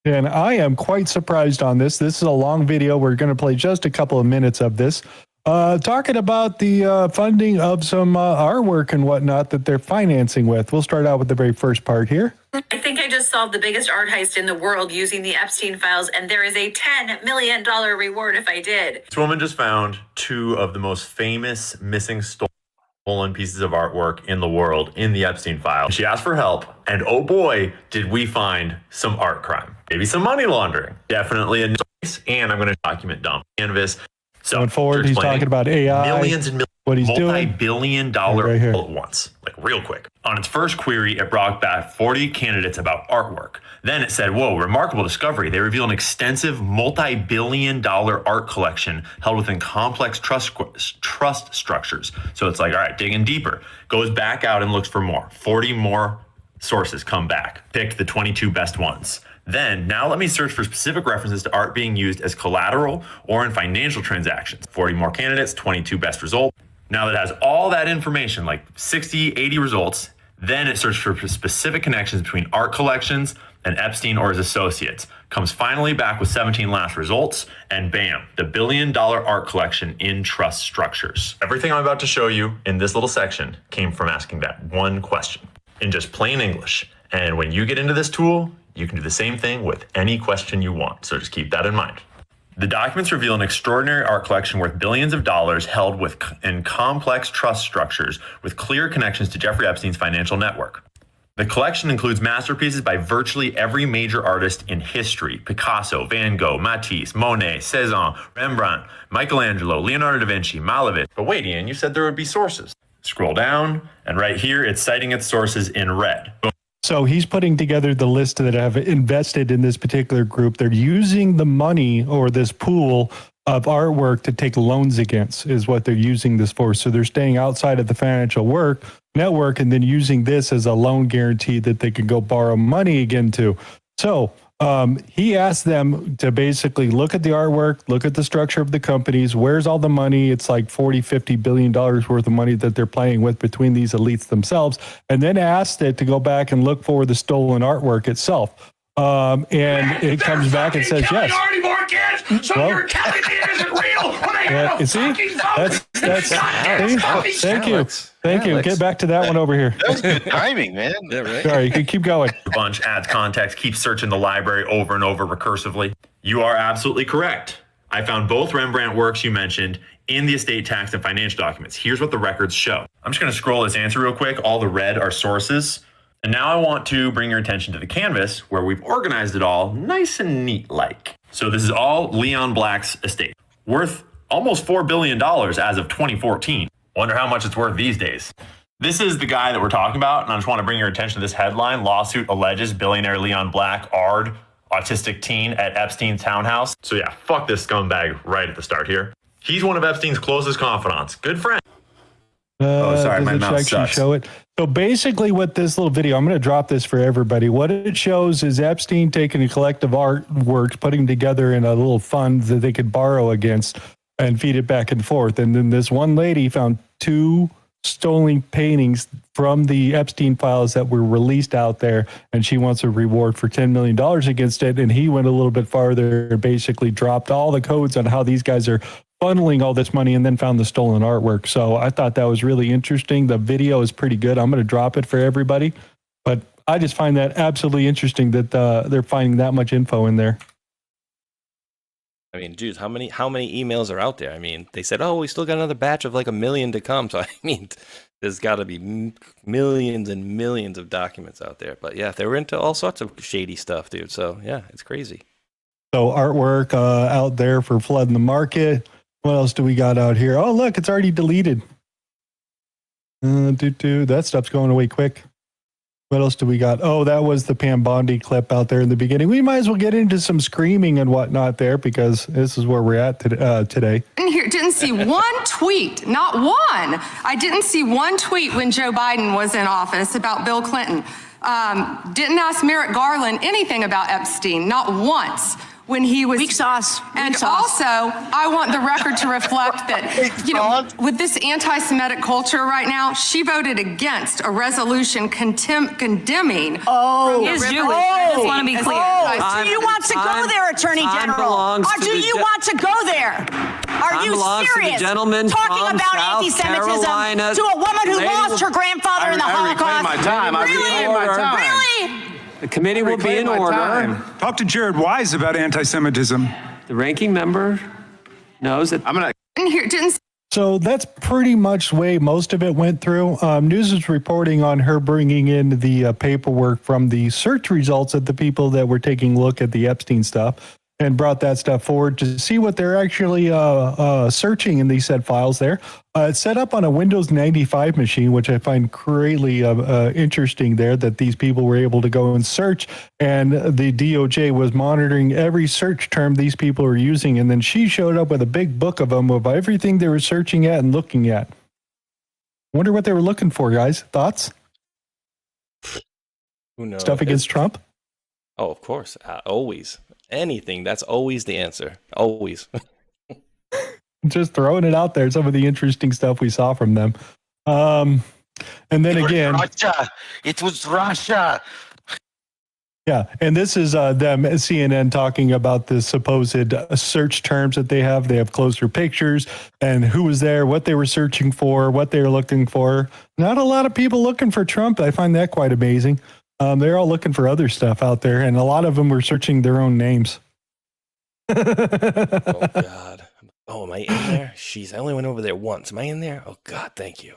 and I am quite surprised on this. This is a long video. We're going to play just a couple of minutes of this. Talking about the funding of some artwork and whatnot that they're financing with. We'll start out with the very first part here. I think I just solved the biggest art heist in the world using the Epstein files, and there is a $10 million reward if I did. This woman just found two of the most famous missing stolen pieces of artwork in the world in the Epstein file. She asked for help, and oh boy, did we find some art crime. Maybe some money laundering. Definitely a noise, and I'm going to document dump canvas. So going forward, he's talking about AI, millions and millions, what he's doing. Multi-billion-dollar all at once, like real quick. On its first query, it brought back 40 candidates about artwork. Then it said, whoa, remarkable discovery. They reveal an extensive multi-billion-dollar art collection held within complex trust structures. So it's like, all right, digging deeper. Goes back out and looks for more. 40 more sources come back. Picked the 22 best ones. Then, now let me search for specific references to art being used as collateral or in financial transactions. 40 more candidates, 22 best results. Now that it has all that information, like 60, 80 results, then it searched for specific connections between art collections and Epstein or his associates. Comes finally back with 17 last results, and bam, the $1 billion art collection in trust structures. Everything I'm about to show you in this little section came from asking that one question in just plain English. And when you get into this tool, you can do the same thing with any question you want, so just keep that in mind. The documents reveal an extraordinary art collection worth billions of dollars held in complex trust structures with clear connections to Jeffrey Epstein's financial network. The collection includes masterpieces by virtually every major artist in history: Picasso, Van Gogh, Matisse, Monet, Cézanne, Rembrandt, Michelangelo, Leonardo da Vinci, Malevich. But wait, Ian, you said there would be sources. Scroll down, and right here, it's citing its sources in red. Boom. So he's putting together the list that have invested in this particular group. They're using the money or this pool of artwork to take loans against is what they're using this for. So they're staying outside of the financial network and then using this as a loan guarantee that they can go borrow money again to. So he asked them to basically look at the artwork, look at the structure of the companies. Where's all the money? It's like $40-50 billion worth of money that they're playing with between these elites themselves. And then asked it to go back and look for the stolen artwork itself. And it comes back and says, yes. Already more kids, so you're telling me it isn't real when they have a fucking vote. Thank you. Thank you. Get back to that one over here. That was good timing, man. Yeah, right. Sorry, you can keep going. A bunch adds context, keep searching the library over and over recursively. You are absolutely correct. I found both Rembrandt works you mentioned in the estate tax and financial documents. Here's what the records show. I'm just going to scroll this answer real quick. All the red are sources. And now I want to bring your attention to the canvas where we've organized it all nice and neat like. So this is all Leon Black's estate, worth almost $4 billion as of 2014. Wonder how much it's worth these days. This is the guy that we're talking about, and I just want to bring your attention to this headline. Lawsuit alleges billionaire Leon Black AR'd autistic teen at Epstein's townhouse. So yeah, fuck this scumbag right at the start here. He's one of Epstein's closest confidants. Good friend. Sorry, my mouse sucks. Show it. So basically what this little video, I'm going to drop this for everybody. What it shows is Epstein taking a collective artwork, putting together in a little fund that they could borrow against and feed it back and forth. And then this one lady found two stolen paintings from the Epstein files that were released out there, and she wants a reward for $10 million against it. And he went a little bit farther and basically dropped all the codes on how these guys are funneling all this money and then found the stolen artwork. So I thought that was really interesting. The video is pretty good. I'm going to drop it for everybody. But I just find that absolutely interesting that they're finding that much info in there. I mean, dude, how many emails are out there? I mean, they said, oh, we still got another batch of like 1 million to come. So, I mean, there's got to be millions and millions of documents out there. But yeah, they were into all sorts of shady stuff, dude. So yeah, it's crazy. So artwork out there for flooding the market. What else do we got out here? Oh, look, it's already deleted. That stuff's going away quick. What else do we got? Oh, that was the Pam Bondi clip out there in the beginning. We might as well get into some screaming and whatnot there because this is where we're at today. Here, didn't see one tweet, not one. I didn't see one tweet when Joe Biden was in office about Bill Clinton. Didn't ask Merrick Garland anything about Epstein, not once. When he was weak sauce. And also, I want the record to reflect that, you know, with this anti-Semitic culture right now, she voted against a resolution condemning. Oh, is Jewish. I just want to be clear. Do you want to go there, Attorney General? Or do you want to go there? Are you serious? Talking about anti-Semitism to a woman who lost her grandfather in the Holocaust. Really? The committee will be in order. Talk to Jared Wise about anti-Semitism. The ranking member knows that. So that's pretty much the way most of it went through. News is reporting on her bringing in the paperwork from the search results of the people that were taking a look at the Epstein stuff and brought that stuff forward to see what they're actually searching in these said files there. It's set up on a Windows 95 machine, which I find greatly interesting there, that these people were able to go and search, and the DOJ was monitoring every search term these people were using, and then she showed up with a big book of them of everything they were searching at and looking at. Wonder what they were looking for, guys. Thoughts? Who knows? Stuff against Trump? Oh, of course. Always. Anything. That's always the answer. Always. Just throwing it out there, some of the interesting stuff we saw from them. And then again, Russia. It was Russia. Yeah, and this is them, CNN, talking about the supposed search terms that they have. They have closer pictures and who was there, what they were searching for, what they were looking for. Not a lot of people looking for Trump. I find that quite amazing. They're all looking for other stuff out there, and a lot of them were searching their own names. Oh, God. Oh, am I in there? Jeez, I only went over there once. Am I in there? Oh, God, thank you.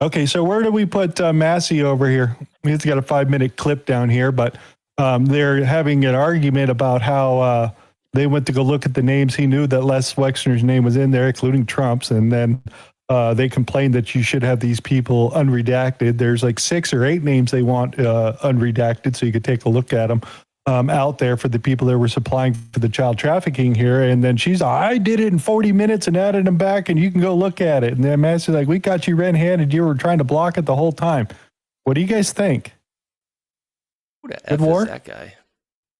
Okay, so where do we put Massey over here? He's got a 5-minute clip down here, but they're having an argument about how they went to go look at the names. He knew that Les Wexner's name was in there, including Trump's, and then they complained that you should have these people unredacted. There's like 6 or 8 names they want unredacted, so you could take a look at them out there for the people that were supplying for the child trafficking here. And then she's, I did it in 40 minutes and added them back, and you can go look at it. And then Massey's like, we got you red-handed. You were trying to block it the whole time. What do you guys think? Who the F is that guy?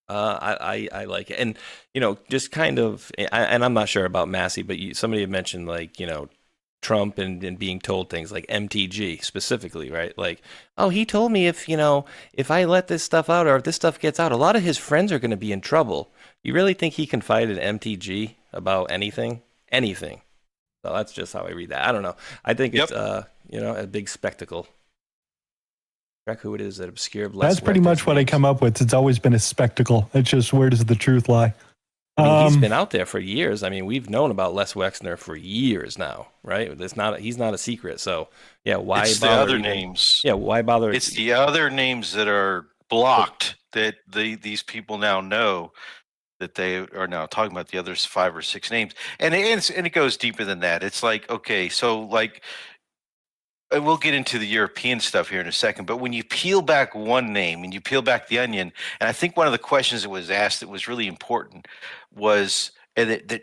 I like it. And, you know, just kind of, and I'm not sure about Massey, but somebody had mentioned, like, you know, Trump and being told things like MTG specifically, right? Like, oh, he told me if I let this stuff out or if this stuff gets out, a lot of his friends are going to be in trouble. You really think he confided in MTG about anything? Anything. So that's just how I read that. I don't know. I think it's, you know, a big spectacle. Track who it is that obscure. That's pretty much what I come up with. It's always been a spectacle. It's just, where does the truth lie? I mean, he's been out there for years. I mean, we've known about Les Wexner for years now, right? He's not a secret. So, yeah, why it's bother? The other names. Yeah, why bother? It's the other names that are blocked that these people now know that they are now talking about, the other 5 or 6 names. And it goes deeper than that. It's like, okay, so like, we'll get into the European stuff here in a second, but when you peel back one name and you peel back the onion, and I think one of the questions that was asked that was really important was, and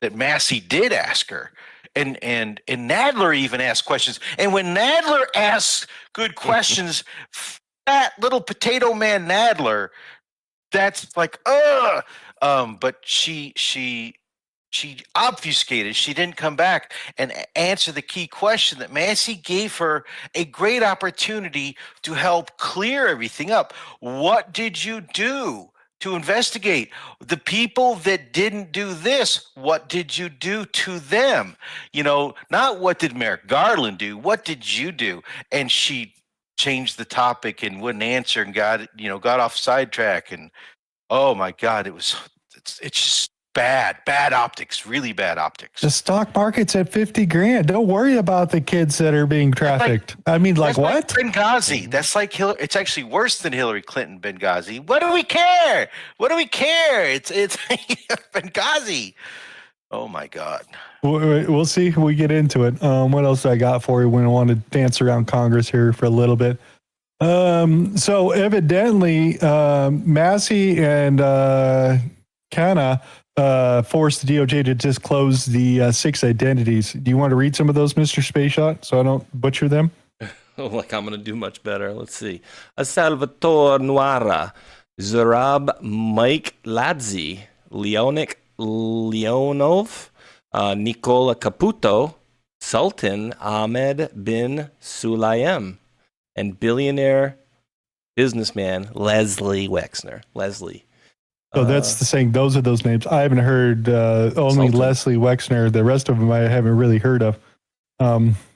that Massey did ask her, and Nadler even asked questions, and when Nadler asks good questions, that little potato man Nadler, that's like, but she obfuscated. She didn't come back and answer the key question that Massey gave her a great opportunity to help clear everything up. What did you do to investigate the people that didn't do this. What did you do to them? You know, not what did Merrick Garland do? What did you do? And she changed the topic and wouldn't answer and got off sidetrack. And oh my God, it's just bad optics, really bad optics. The stock market's at 50 grand. Don't worry about the kids that are being trafficked. I mean, like what? Benghazi. That's like Hillary. It's actually worse than Hillary Clinton Benghazi. What do we care? What do we care? It's Benghazi. Oh my God. We'll see if we get into it. What else I got for you when I want to dance around Congress here for a little bit? So evidently, Massey and Canna forced the DOJ to disclose the 6 identities. Do you want to read some of those, Mr. Spaceshot, so I don't butcher them? Like I'm going to do much better. Let's see. Salvatore Nuara, Zurab Mike Ladzi, Leonik Leonov, Nicola Caputo, Sultan Ahmed bin Sulayem, and billionaire businessman Leslie Wexner. Leslie. So that's the saying. Those are those names. I haven't heard only Sultan. Leslie Wexner. The rest of them I haven't really heard of.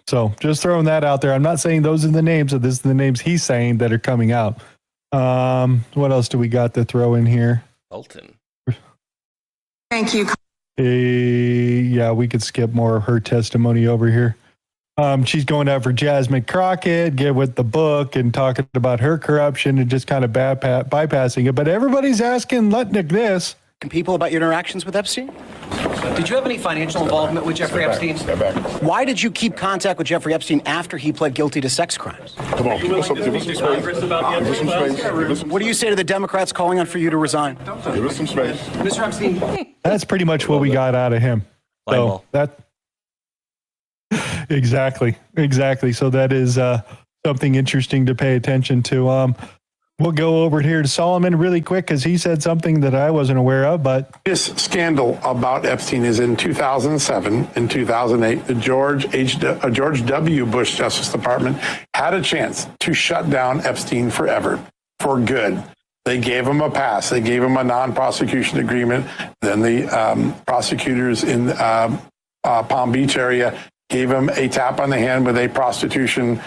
So just throwing that out there. I'm not saying those are the names. This is the names he's saying that are coming out. What else do we got to throw in here? Sultan. Thank you. Yeah, we could skip more of her testimony over here. She's going out for Jasmine Crockett, get with the book and talking about her corruption and just kind of bypassing it. But everybody's asking Lutnick this. People about your interactions with Epstein? Did you have any financial involvement with Jeffrey Epstein? Step back. Why did you keep contact with Jeffrey Epstein after he pled guilty to sex crimes? Come on, give us some space. Give us some space. What do you say to the Democrats calling on for you to resign? Give us some space. Mr. Epstein. That's pretty much what we got out of him. So that exactly. So that is something interesting to pay attention to. We'll go over here to Solomon really quick because he said something that I wasn't aware of. But this scandal about Epstein is in 2007 and 2008. The George W. Bush Justice Department had a chance to shut down Epstein forever, for good. They gave him a pass. They gave him a non-prosecution agreement. Then the prosecutors in Palm Beach area gave him a tap on the hand with a prostitution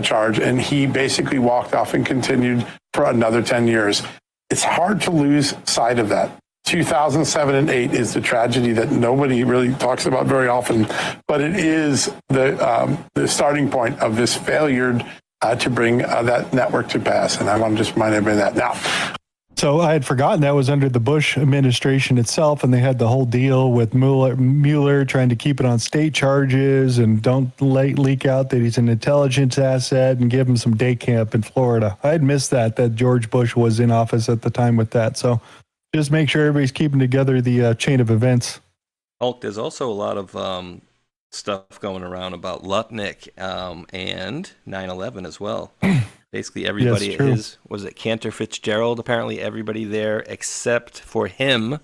charge, and he basically walked off and continued for another 10 years. It's hard to lose sight of that. 2007 and 8 is the tragedy that nobody really talks about very often, but it is the starting point of this failure to bring that network to pass. And I want to just remind everybody of that. Now, so I had forgotten that was under the Bush administration itself, and they had the whole deal with Mueller trying to keep it on state charges and don't leak out that he's an intelligence asset and give him some day camp in Florida. I had missed that George Bush was in office at the time with that. So just make sure everybody's keeping together the chain of events. Hulk, there's also a lot of stuff going around about Lutnick and 9/11 as well. Basically, everybody was it Cantor Fitzgerald? Apparently, everybody there except for him,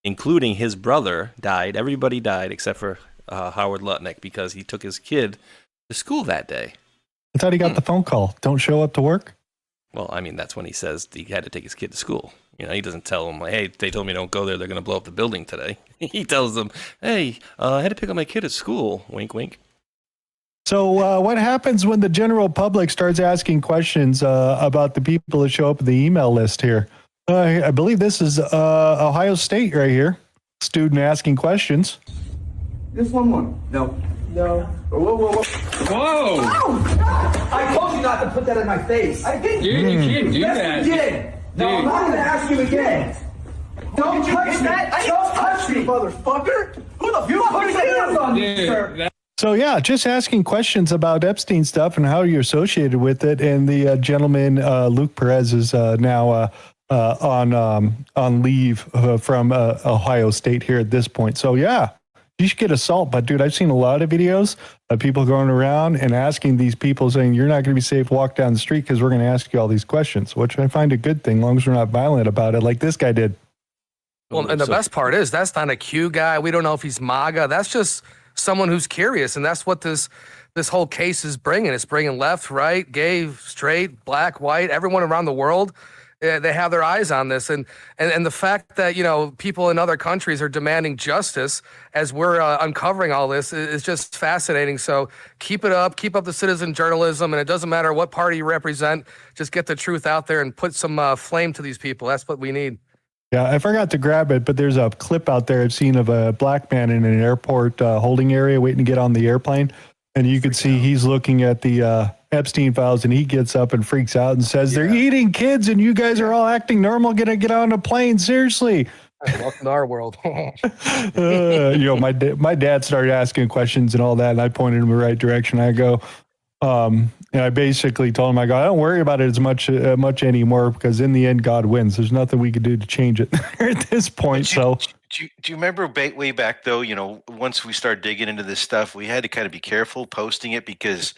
including his brother, died. Everybody died except for Howard Lutnick because he took his kid to school that day. I thought he got the phone call. Don't show up to work. Well, I mean, that's when he says he had to take his kid to school. You know, he doesn't tell them, like, hey, they told me don't go there. They're going to blow up the building today. He tells them, hey, I had to pick up my kid at school. Wink, wink. So what happens when the general public starts asking questions about the people that show up in the email list here? I believe this is Ohio State right here. Student asking questions. Just one more. No. Whoa. I told you not to put that in my face. I did. Dude, you can't do yes, that. You did. No, I'm not going to ask you again. Don't touch me. Don't touch me, motherfucker. Who the fuck put his hands on me, sir? So yeah, just asking questions about Epstein stuff and how you're associated with it. And the gentleman, Luke Perez, is now on leave from Ohio State here at this point. So yeah, you should get assault. But dude, I've seen a lot of videos of people going around and asking these people, saying you're not going to be safe. Walk down the street because we're going to ask you all these questions, which I find a good thing, as long as we're not violent about it, like this guy did. Well, and the best part is that's not a Q guy. We don't know if he's MAGA. That's just someone who's curious, and that's what this whole case is bringing. It's bringing left, right, gay, straight, black, white, everyone around the world They have their eyes on this, and the fact that people in other countries are demanding justice as we're uncovering all this is just fascinating. So keep it up, keep up the citizen journalism, and it doesn't matter what party you represent. Just get the truth out there and put some flame to these people. That's what we need. Yeah, I forgot to grab it, but there's a clip out there I've seen of a black man in an airport holding area waiting to get on the airplane, and you could see he's looking at the Epstein files, and he gets up and freaks out and says, "They're eating kids, and you guys are all acting normal. Gonna get on a plane? Seriously." Welcome to our world. My dad started asking questions and all that, and I pointed him in the right direction. I go, and I basically told him, I go, I don't worry about it as much anymore, because in the end, God wins. There's nothing we could do to change it at this point. Do you remember way back though? Once we started digging into this stuff, we had to kind of be careful posting it because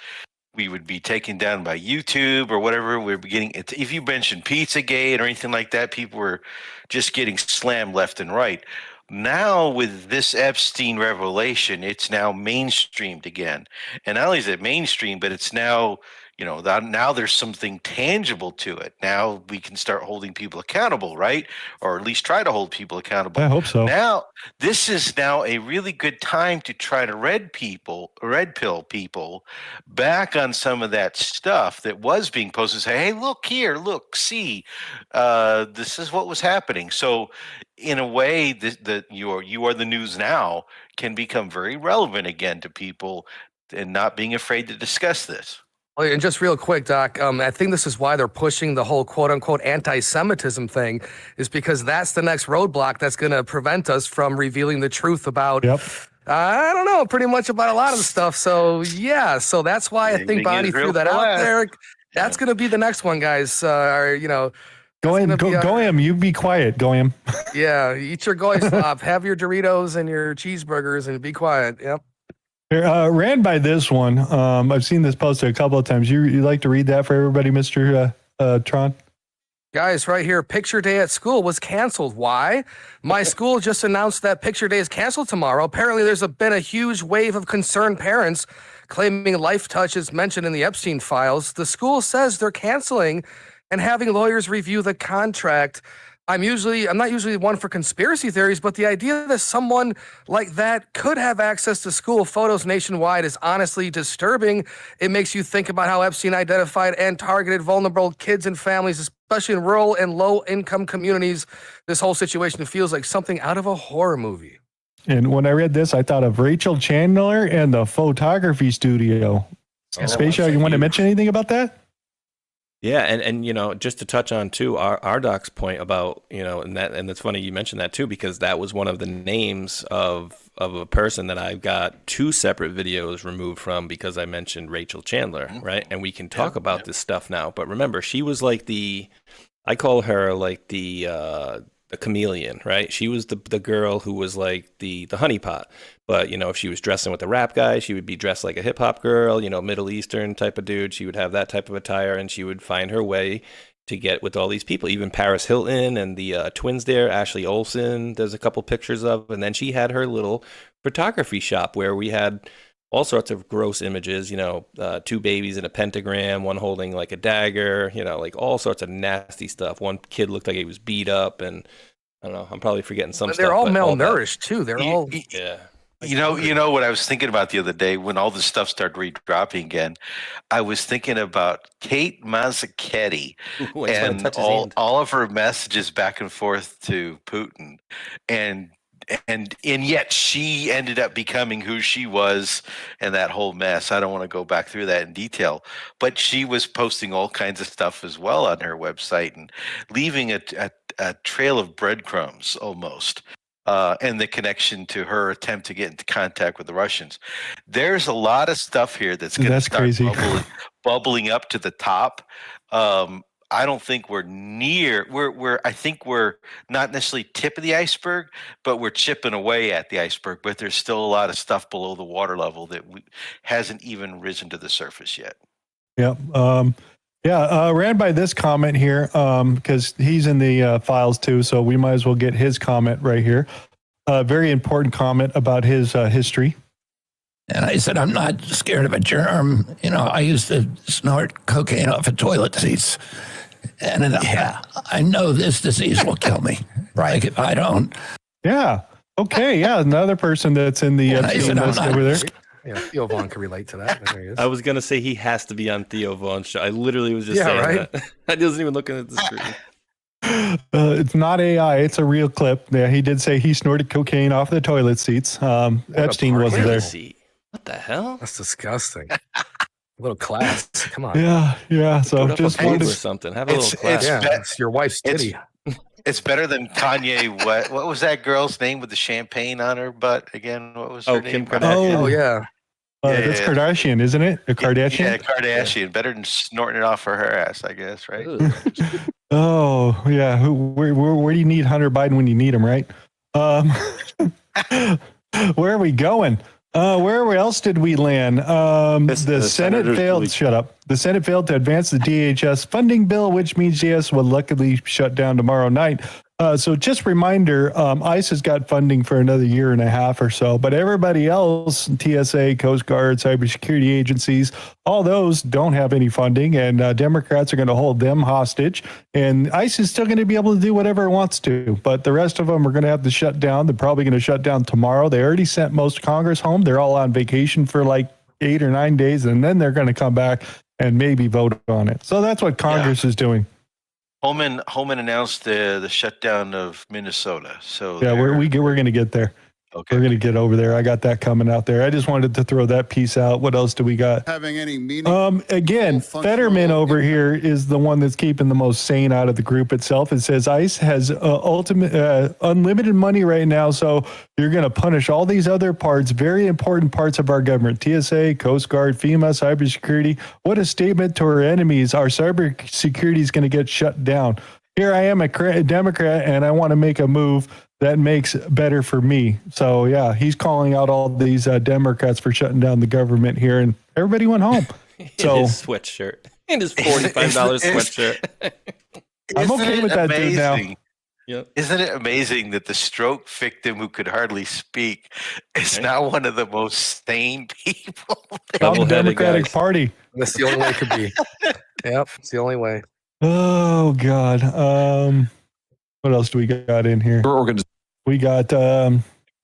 we would be taken down by YouTube or whatever. We're getting it. If you mentioned Pizzagate or anything like that, people were just getting slammed left and right. Now with this Epstein revelation, it's now mainstreamed again. And not only is it mainstream, but it's now, now there's something tangible to it. Now we can start holding people accountable, right? Or at least try to hold people accountable. I hope so. Now, this is now a really good time to try to red pill people back on some of that stuff that was being posted. Say, hey, look here, see, this is what was happening. So in a way, you are the news now can become very relevant again to people and not being afraid to discuss this. And just real quick, Doc, I think this is why they're pushing the whole quote-unquote anti-Semitism thing, is because that's the next roadblock that's going to prevent us from revealing the truth about, I don't know, pretty much about a lot of the stuff. So, yeah, so that's why I think Bonnie threw that out there. That's going to be the next one, guys. Goyam, you be quiet, Goyam. Yeah, eat your goy slop, have your Doritos and your cheeseburgers, and be quiet. Yep. Ran by this one. I've seen this posted a couple of times. You like to read that for everybody, Mr. Tron? Guys, right here, Picture Day at school was canceled. Why? My school just announced that Picture Day is canceled tomorrow. Apparently, there's been a huge wave of concerned parents claiming Life Touch is mentioned in the Epstein files. The school says they're canceling and having lawyers review the contract. I'm not usually one for conspiracy theories, but the idea that someone like that could have access to school photos nationwide is honestly disturbing. It makes you think about how Epstein identified and targeted vulnerable kids and families, especially in rural and low-income communities. This whole situation feels like something out of a horror movie. And when I read this, I thought of Rachel Chandler and the photography studio. Spatial, you want to mention anything about that? Yeah, and just to touch on too, Rdoc's point about and it's funny you mentioned that too, because that was one of the names of a person that I've got 2 separate videos removed from because I mentioned Rachel Chandler, right? And we can talk about this stuff now, but remember, she was like I call her like the chameleon, right? She was the girl who was like the honeypot. But, if she was dressing with a rap guy, she would be dressed like a hip hop girl, Middle Eastern type of dude. She would have that type of attire, and she would find her way to get with all these people, even Paris Hilton and the twins there, Ashley Olsen, there's a couple pictures of. And then she had her little photography shop where we had all sorts of gross images, 2 babies in a pentagram, one holding like a dagger, like all sorts of nasty stuff. One kid looked like he was beat up, and I don't know, I'm probably forgetting some stuff. They're all malnourished too. They're all... Yeah. You know what I was thinking about the other day when all this stuff started redropping again? I was thinking about Kate Mazzucchelli and all of her messages back and forth to Putin, and yet she ended up becoming who she was and that whole mess. I don't want to go back through that in detail, but she was posting all kinds of stuff as well on her website and leaving a trail of breadcrumbs almost. And the connection to her attempt to get into contact with the Russians. There's a lot of stuff here that's going to start bubbling up to the top. I don't think we're near. I think we're not necessarily tip of the iceberg, but we're chipping away at the iceberg. But there's still a lot of stuff below the water level that hasn't even risen to the surface yet. Yeah. Ran by this comment here because he's in the files too, so we might as well get his comment right here. Very important comment about his history. And I said, I'm not scared of a germ. I used to snort cocaine off of toilet seats. And I know this disease will kill me. Right. Like if I don't. Yeah. Okay. Yeah. Another person that's in the Epstein list over there. Yeah, Theo Vaughn can relate to that. There he is. I was gonna say he has to be on Theo Vaughn's show. I literally was just saying that. I wasn't even looking at the screen. It's not AI. It's a real clip. Yeah, he did say he snorted cocaine off the toilet seats. Epstein wasn't there. What the hell? That's disgusting. A little class. Come on. Yeah. So just wanted or something. Have a little class. It's your wife's titty. It's better than Kanye. What was that girl's name with the champagne on her butt again? What was her name? Kim Kardashian. Oh yeah. That's Kardashian, isn't it? A Kardashian? Yeah, Kardashian. Better than snorting it off for her ass, I guess, right? Oh, yeah. Where do you need Hunter Biden when you need him, right? Where are we going? Where else did we land? The Senate failed. Shut up. The Senate failed to advance the DHS funding bill, which means DS will luckily shut down tomorrow night. So just reminder, ICE has got funding for another year and a half or so, but everybody else, TSA, Coast Guard, cybersecurity agencies, all those don't have any funding, and Democrats are going to hold them hostage, and ICE is still going to be able to do whatever it wants to, but the rest of them are going to have to shut down. They're probably going to shut down tomorrow. They already sent most Congress home. They're all on vacation for like 8 or 9 days, and then they're going to come back and maybe vote on it. So that's what Congress is doing. Holman announced the shutdown of Minnesota. So yeah, we're going to get there. Okay. We're going to get over there. I got that coming out there. I just wanted to throw that piece out. What else do we got? Having any meaning? Again, Fetterman over here is the one that's keeping the most sane out of the group itself. It says ICE has unlimited money right now, so you're going to punish all these other parts, very important parts of our government: TSA, Coast Guard, FEMA, cybersecurity. What a statement to our enemies! Our cybersecurity is going to get shut down. Here I am, a Democrat, and I want to make a move that makes better for me. So yeah, he's calling out all these Democrats for shutting down the government here, and everybody went home. So his sweatshirt and his $45 sweatshirt. I'm okay with that dude now. Yep. Isn't it amazing that the stroke victim who could hardly speak is now one of the most sane people? The Democratic Party. That's the only way it could be. Yep, it's the only way. Oh God. What else do we got in here? We got, and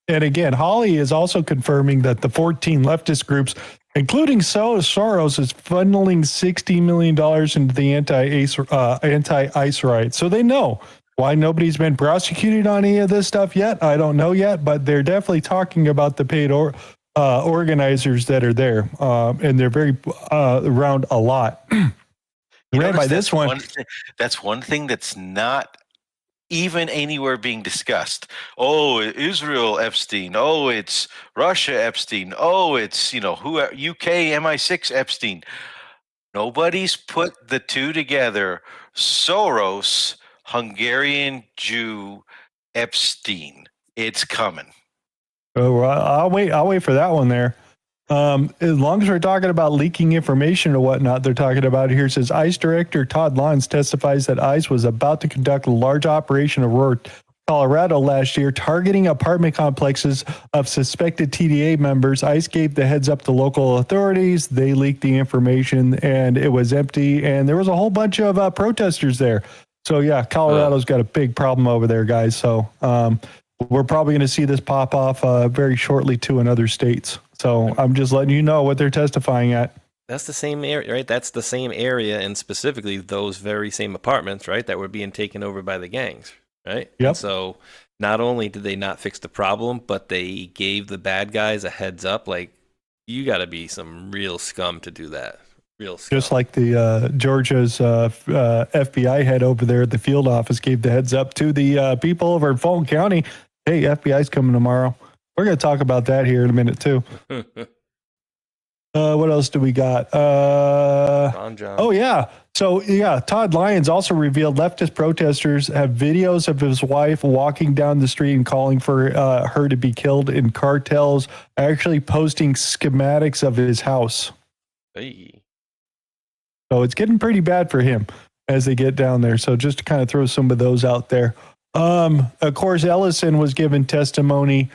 again, Holly is also confirming that the 14 leftist groups, including Soros, is funneling $60 million into the anti-ICE riots. So they know. Why nobody's been prosecuted on any of this stuff yet, I don't know yet, but they're definitely talking about the paid organizers that are there, and they're very around a lot. That's one thing that's not even anywhere being discussed. Oh, Israel Epstein. Oh, it's Russia Epstein. Oh, it's UK MI6 Epstein. Nobody's put the two together. Soros, Hungarian Jew, Epstein. It's coming. Oh, I'll wait for that one there. As long as we're talking about leaking information or whatnot, they're talking about it here. It says ICE Director Todd Lyons testifies that ICE was about to conduct a large operation in Aurora, Colorado last year, targeting apartment complexes of suspected TDA members. ICE gave the heads up to local authorities. They leaked the information, and it was empty, and there was a whole bunch of protesters there. So yeah, Colorado's got a big problem over there, guys. So we're probably going to see this pop off very shortly too in other states. So I'm just letting you know what they're testifying at. That's the same area, right? That's the same area, and specifically those very same apartments, right, that were being taken over by the gangs, right? Yep. And so not only did they not fix the problem, but they gave the bad guys a heads up. Like, you got to be some real scum to do that. Real scum. Just like the Georgia's FBI head over there at the field office gave the heads up to the people over in Fulton County. Hey, FBI's coming tomorrow. We're going to talk about that here in a minute, too. What else do we got? Oh, yeah. So, yeah, Todd Lyons also revealed leftist protesters have videos of his wife walking down the street and calling for her to be killed, in cartels actually posting schematics of his house. Hey. So it's getting pretty bad for him as they get down there. So just to kind of throw some of those out there. Of course, Ellison was given testimony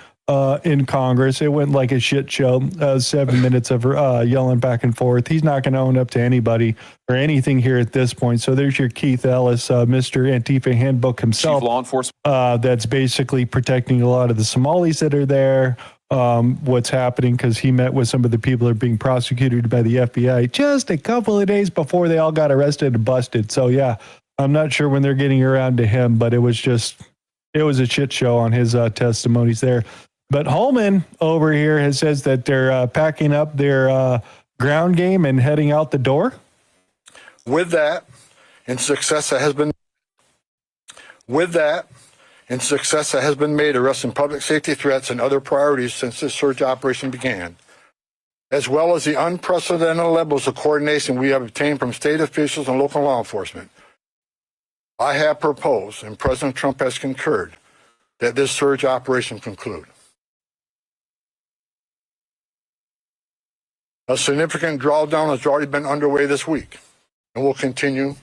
in Congress. It went like a shit show. 7 minutes of yelling back and forth. He's not going to own up to anybody or anything here at this point. So there's your Keith Ellis, Mr. Antifa Handbook himself. Chief Law Enforcement. That's basically protecting a lot of the Somalis that are there. What's happening because he met with some of the people that are being prosecuted by the FBI just a couple of days before they all got arrested and busted. So yeah, I'm not sure when they're getting around to him, but it was a shit show on his testimonies there. But Holman over here says that they're packing up their ground game and heading out the door. With that, and success that has been made addressing public safety threats and other priorities since this surge operation began, as well as the unprecedented levels of coordination we have obtained from state officials and local law enforcement, I have proposed, and President Trump has concurred, that this surge operation conclude. A significant drawdown has already been underway this week and will continue.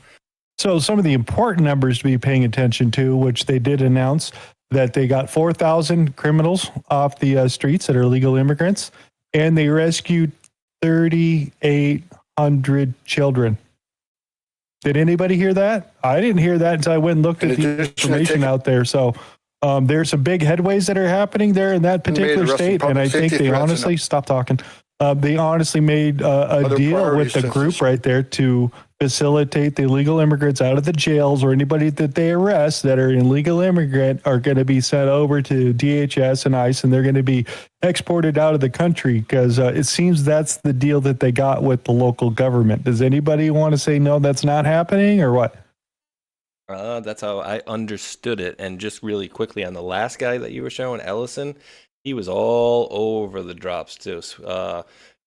So some of the important numbers to be paying attention to, which they did announce, that they got 4,000 criminals off the streets that are legal immigrants, and they rescued 3,800 children. Did anybody hear that? I didn't hear that until I went and looked at the information out there. So there's some big headways that are happening there in that particular state, and I think they honestly, stop talking. They honestly made a deal with the group right there to facilitate the illegal immigrants out of the jails, or anybody that they arrest that are an illegal immigrant are going to be sent over to DHS and ICE, and they're going to be exported out of the country because it seems that's the deal that they got with the local government. Does anybody want to say, no, that's not happening, or what? That's how I understood it. And just really quickly on the last guy that you were showing, Ellison, he was all over the drops too.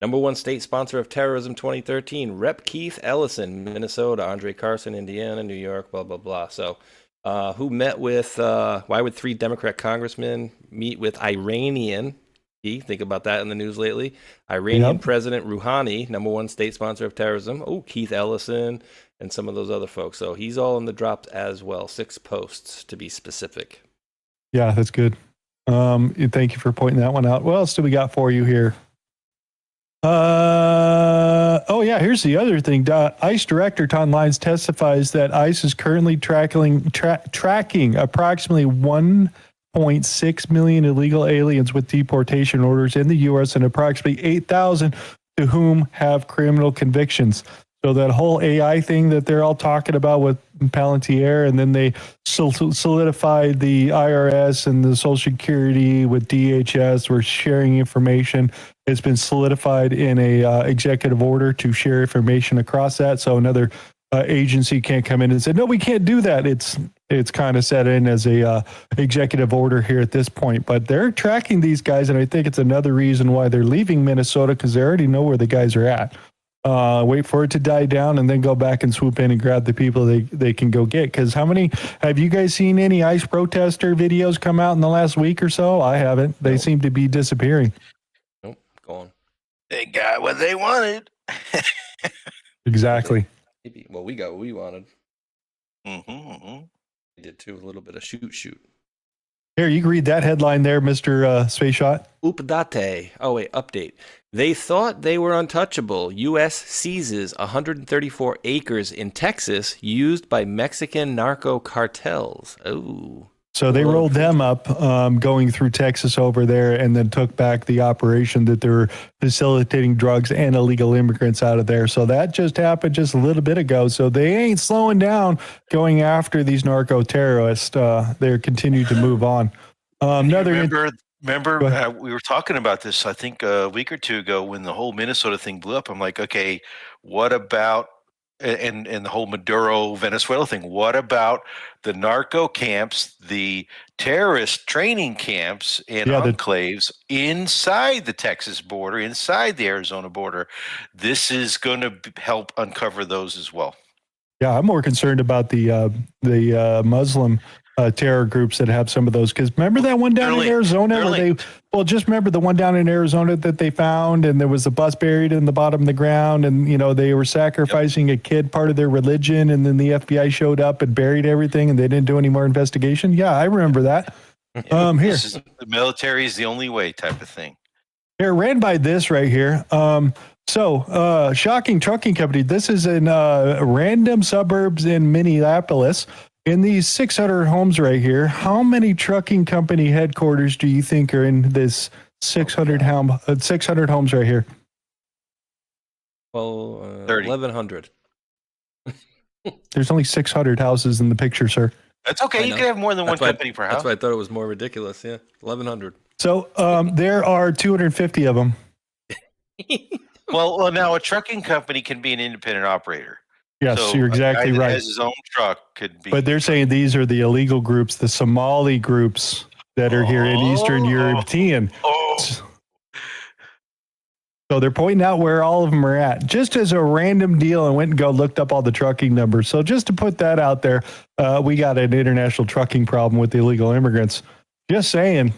Number one state sponsor of terrorism 2013, Rep. Keith Ellison, Minnesota, Andre Carson, Indiana, New York, blah, blah, blah. So who met with, why would 3 Democrat congressmen meet with Iranian, think about that in the news lately, Iranian President Rouhani, number one state sponsor of terrorism. Oh, Keith Ellison and some of those other folks. So he's all in the drops as well. 6 posts to be specific. Yeah, that's good. Thank you for pointing that one out. What else do we got for you here? Oh yeah, here's the other thing. ICE Director Ton Lyons testifies that ICE is currently tracking approximately 1.6 million illegal aliens with deportation orders in the U.S. and approximately 8,000 to whom have criminal convictions. So that whole AI thing that they're all talking about with Palantir, and then they solidified the IRS and the Social Security with DHS. We're sharing information. It's been solidified in a executive order to share information across that. So another agency can't come in and say, no, we can't do that. It's kind of set in as a executive order here at this point. But they're tracking these guys, and I think it's another reason why they're leaving Minnesota, because they already know where the guys are at. Wait for it to die down and then go back and swoop in and grab the people they can go get. Because have you guys seen any ICE protester videos come out in the last week or so? I haven't. They seem to be disappearing. Nope, gone. They got what they wanted. Exactly. Well, we got what we wanted. Mm-hmm. We did too, a little bit of shoot. Here, you can read that headline there, Mr. Space Shot. Update. Oh, wait, update. They thought they were untouchable. U.S. seizes 134 acres in Texas used by Mexican narco cartels. Oh. So they rolled them up going through Texas over there, and then took back the operation that they were facilitating drugs and illegal immigrants out of there. So that just happened just a little bit ago. So they ain't slowing down going after these narco terrorists. They're continuing to move on. Remember, we were talking about this, I think, a week or two ago when the whole Minnesota thing blew up. I'm like, okay, what about, and the whole Maduro, Venezuela thing, what about the narco camps, the terrorist training camps and enclaves inside the Texas border, inside the Arizona border? This is going to help uncover those as well. Yeah, I'm more concerned about the Muslim terror groups that have some of those. Because remember that one down in Arizona where just remember the one down in Arizona that they found, and there was a bus buried in the bottom of the ground, and they were sacrificing a kid, part of their religion, and then the FBI showed up and buried everything, and they didn't do any more investigation. Yeah, I remember that. Here. The military is the only way type of thing. Here, ran by this right here. Shocking trucking company. This is in random suburbs in Minneapolis. In these 600 homes right here, how many trucking company headquarters do you think are in this 600 homes right here? Well, 1,100. There's only 600 houses in the picture, sir. That's okay. You can have more than one company per house. That's why I thought it was more ridiculous. Yeah, 1,100. So there are 250 of them. Well, now a trucking company can be an independent operator. Yes, So you're a guy exactly that right. has his own truck could be. But they're saying these are the illegal groups, the Somali groups that are here in Eastern European. So they're pointing out where all of them are at. Just as a random deal, I went and looked up all the trucking numbers. So just to put that out there, we got an international trucking problem with the illegal immigrants. Just saying.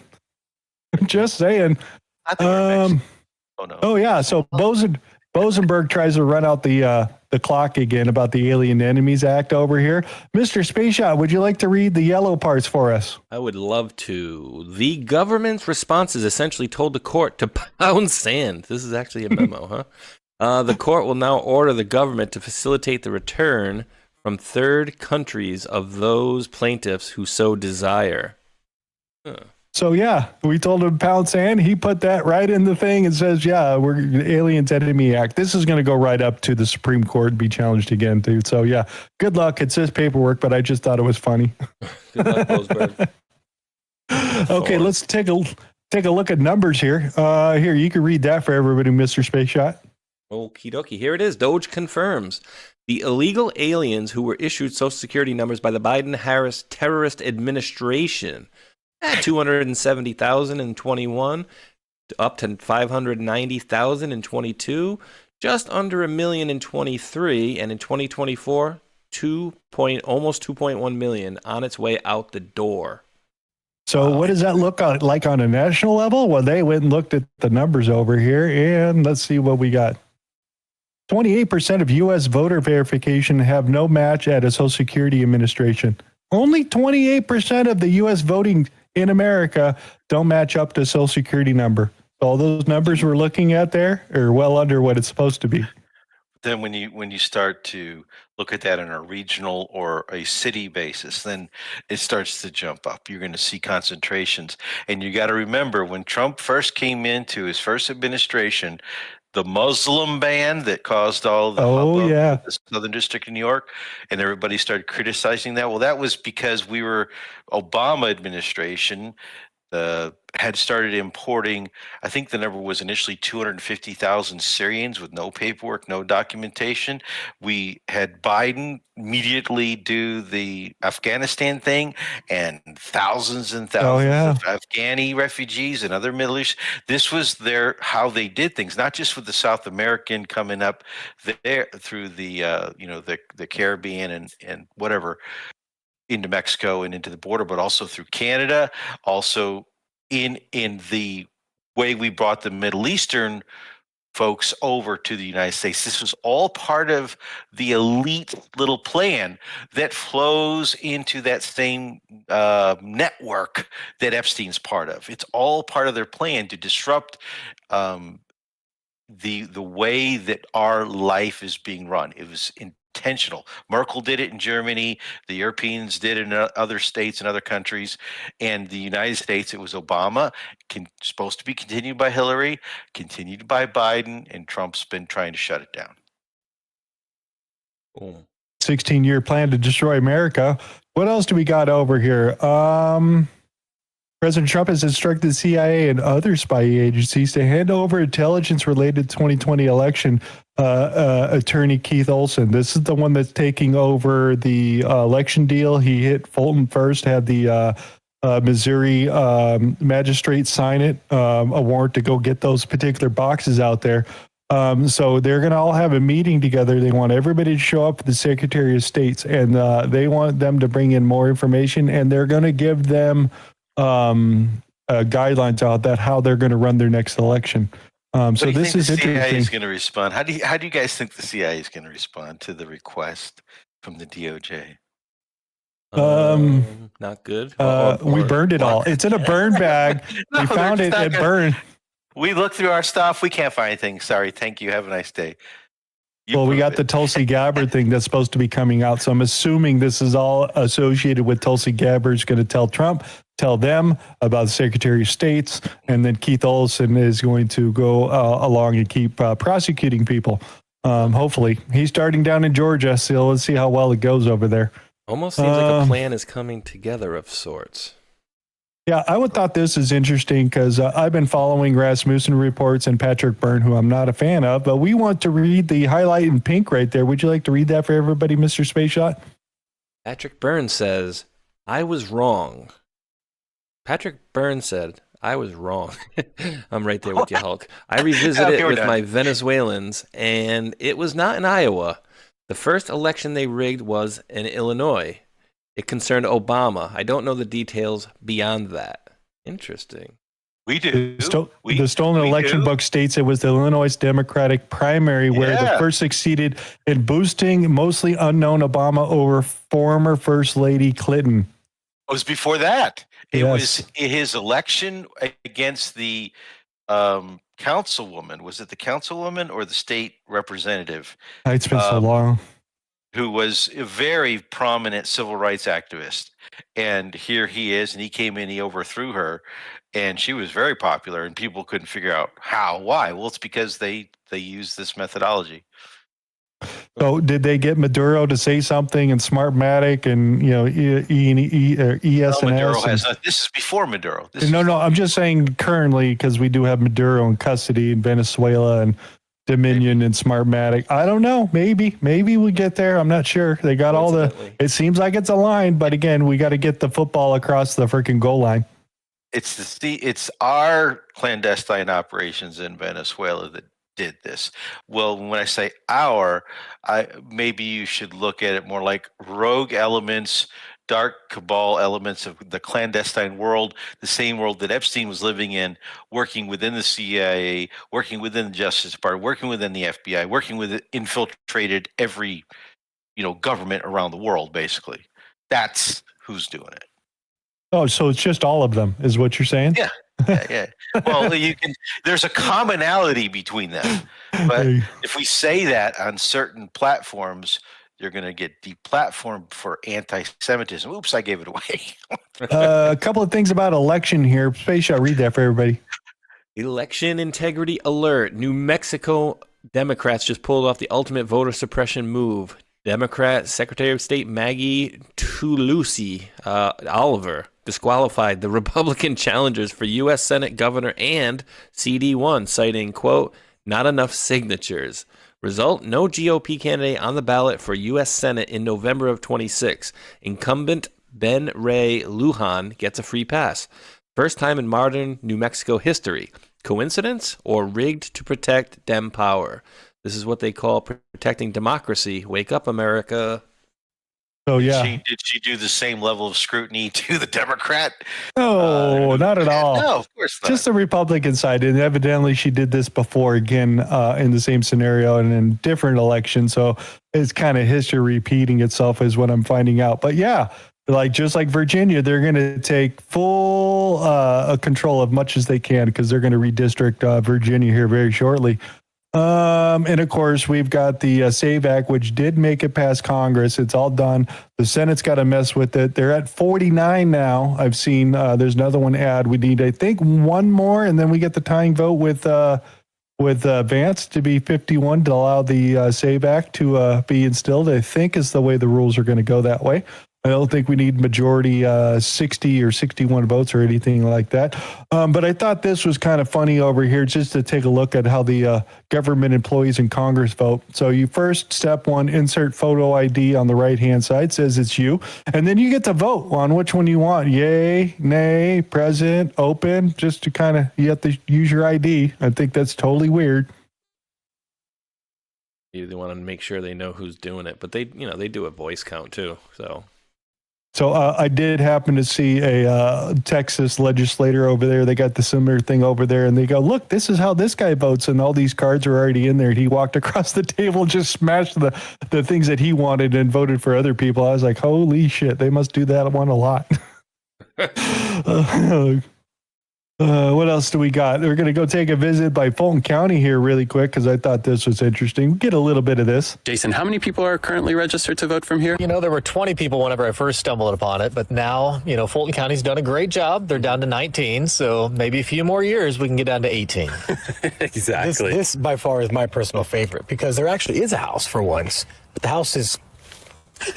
Just saying. Oh, no. Oh, yeah. So Bosenberg tries to run out the clock again about the Alien Enemies Act over here. Mr. Space Shot, would you like to read the yellow parts for us? I would love to. The government's responses essentially told the court to pound sand. This is actually a memo, huh? The court will now order the government to facilitate the return from third countries of those plaintiffs who so desire. Huh. So, yeah, we told him to pound sand. He put that right in the thing and says, yeah, we're Aliens Enemy Act. This is going to go right up to the Supreme Court and be challenged again, too. So, yeah, good luck. It's his paperwork, but I just thought it was funny. Good luck, Boseberg. Okay, let's take a look at numbers here. Here, you can read that for everybody, Mr. Space Shot. Okie dokie. Here it is. Doge confirms. The illegal aliens who were issued Social Security numbers by the Biden-Harris terrorist administration 270,000 in 21, up to 590,000 in 22, just under 1 million in 23, and in 2024, almost 2.1 million on its way out the door. So what does that look like on a national level? Well, they went and looked at the numbers over here, and let's see what we got. 28% of U.S. voter verification have no match at a Social Security Administration. Only 28% of the U.S. voting in America don't match up to Social Security number. All those numbers we're looking at there are well under what it's supposed to be. Then when you start to look at that on a regional or a city basis, then it starts to jump up. You're going to see concentrations. And you got to remember, when Trump first came into his first administration, the Muslim ban that caused all the hubbub in the Southern District of New York, and everybody started criticizing that. Well, that was because we were Obama administration had started importing, I think the number was initially 250,000 Syrians with no paperwork, no documentation. We had Biden immediately do the Afghanistan thing, and thousands and thousands of Afghani refugees and other Middle East. This was how they did things, not just with the South American coming up there through the the Caribbean and whatever into Mexico and into the border, but also through Canada, also in the way we brought the Middle Eastern folks over to the United States. This was all part of the elite little plan that flows into that same network that Epstein's part of. It's all part of their plan to disrupt the way that our life is being run. It was intentional. Merkel did it in Germany. The Europeans did it in other states and other countries. And the United States, it was Obama, supposed to be continued by Hillary, continued by Biden, and Trump's been trying to shut it down. 16-year plan to destroy America. What else do we got over here? President Trump has instructed the CIA and other spy agencies to hand over intelligence related to 2020 election. Attorney Keith Olson. This is the one that's taking over the election deal. He hit Fulton first, had the Missouri magistrate sign it, a warrant to go get those particular boxes out there. So they're going to all have a meeting together. They want everybody to show up at the Secretary of State's, and they want them to bring in more information, and they're going to give them guidelines out that how they're going to run their next election. So this is interesting. CIA is going to respond. How do you guys think the CIA is going to respond to the request from the DOJ? Not good. We burned it all. It's in a burn bag. No, We found they're it. just not It good. burned. We looked through our stuff. We can't find anything. Sorry. Thank you. Have a nice day. Well, we got the Tulsi Gabbard thing that's supposed to be coming out. So I'm assuming this is all associated with Tulsi Gabbard's going to tell Trump, tell them about the Secretary of State's, and then Keith Olsen is going to go along and keep prosecuting people. Hopefully. He's starting down in Georgia, so let's see how well it goes over there. Almost seems like a plan is coming together of sorts. Yeah, I thought this is interesting because I've been following Rasmussen reports and Patrick Byrne, who I'm not a fan of, but we want to read the highlight in pink right there. Would you like to read that for everybody, Mr. Space Shot? Patrick Byrne says, I was wrong. Patrick Byrne said, I was wrong. I'm right there with you, Hulk. I revisited it with my Venezuelans, and it was not in Iowa. The first election they rigged was in Illinois. It concerned Obama. I don't know the details beyond that. Interesting. We do. The stolen election book states it was the Illinois Democratic primary where the first succeeded in boosting mostly unknown Obama over former First Lady Clinton. It was before that. It Yes. was his election against the councilwoman. Was it the councilwoman or the state representative? It's been so long. Who was a very prominent civil rights activist. And here he is, and he came in, he overthrew her, and she was very popular, and people couldn't figure out how, why. Well, it's because they use this methodology. So did they get Maduro to say something in Smartmatic and, ES and Maduro S? has this is before Maduro. No, I'm just saying currently because we do have Maduro in custody in Venezuela and Dominion and Smartmatic. I don't know. Maybe we get there. I'm not sure. They got all it seems like it's aligned, but again, we got to get the football across the freaking goal line. It's our clandestine operations in Venezuela that did this. Well, when I say our, maybe you should look at it more like rogue elements, dark cabal elements of the clandestine world, the same world that Epstein was living in, working within the CIA, working within the Justice Department, working within the FBI, working with infiltrated every, government around the world, basically. That's who's doing it. Oh, so it's just all of them is what you're saying? Yeah. Well, there's a commonality between them. But if we say that on certain platforms, you're going to get deplatformed for anti-Semitism. Oops, I gave it away. A couple of things about election here. Space Shot, read that for everybody. Election integrity alert. New Mexico Democrats just pulled off the ultimate voter suppression move. Democrat Secretary of State Maggie Toulouse Oliver disqualified the Republican challengers for U.S. Senate governor and CD1, citing, quote, not enough signatures. Result, no GOP candidate on the ballot for U.S. Senate in November of 26. Incumbent Ben Ray Lujan gets a free pass. First time in modern New Mexico history. Coincidence or rigged to protect Dem power? This is what they call protecting democracy. Wake up, America. Oh, yeah. Did she do the same level of scrutiny to the Democrat? No, not at all. No, of course not. Just the Republican side. And evidently she did this before again in the same scenario and in different elections. So it's kind of history repeating itself is what I'm finding out. But yeah, just like Virginia, they're going to take full control of much as they can because they're going to redistrict Virginia here very shortly. And of course, we've got the SAVE Act, which did make it past Congress. It's all done. The Senate's got to mess with it. They're at 49 now. I've seen there's another one add. We need, I think, one more, and then we get the tying vote with Vance to be 51 to allow the SAVE Act to be instilled. I think is the way the rules are going to go that way. I don't think we need majority 60 or 61 votes or anything like that. But I thought this was kind of funny over here just to take a look at how the government employees in Congress vote. So you first, step one, insert photo ID on the right-hand side, says it's you. And then you get to vote on which one you want. Yay, nay, present, open, just to kind of, you have to use your ID. I think that's totally weird. They want to make sure they know who's doing it. But they do a voice count too, so... So I did happen to see a Texas legislator over there. They got the similar thing over there, and they go, look, this is how this guy votes, and all these cards are already in there. He walked across the table, just smashed the things that he wanted and voted for other people. I was like, holy shit, they must do that one a lot. What else do we got? We're going to go take a visit by Fulton County here really quick because I thought this was interesting. Get a little bit of this. Jason, how many people are currently registered to vote from here? You know, there were 20 people whenever I first stumbled upon it, but now, you know, Fulton County's done a great job. They're down to 19, so maybe a few more years we can get down to 18. Exactly. This by far is my personal favorite because there actually is a house for once, but the house is,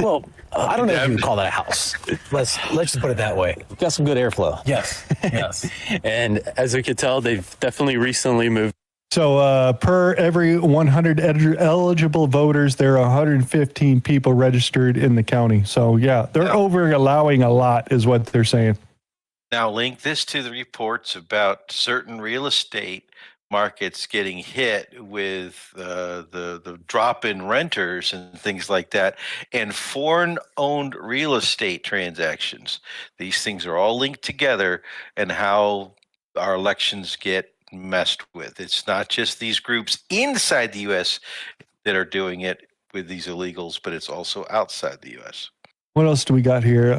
well, I don't know if you would call that a house. Let's just put it that way. Got some good airflow. Yes, yes. And as we could tell, they've definitely recently moved. So per every 100 eligible voters, there are 115 people registered in the county. So yeah, they're over allowing a lot is what they're saying. Now link this to the reports about certain real estate markets getting hit with the drop in renters and things like that, and foreign-owned real estate transactions. These things are all linked together, and how our elections get messed with. It's not just these groups inside the U.S. that are doing it with these illegals, but it's also outside the U.S. What else do we got here?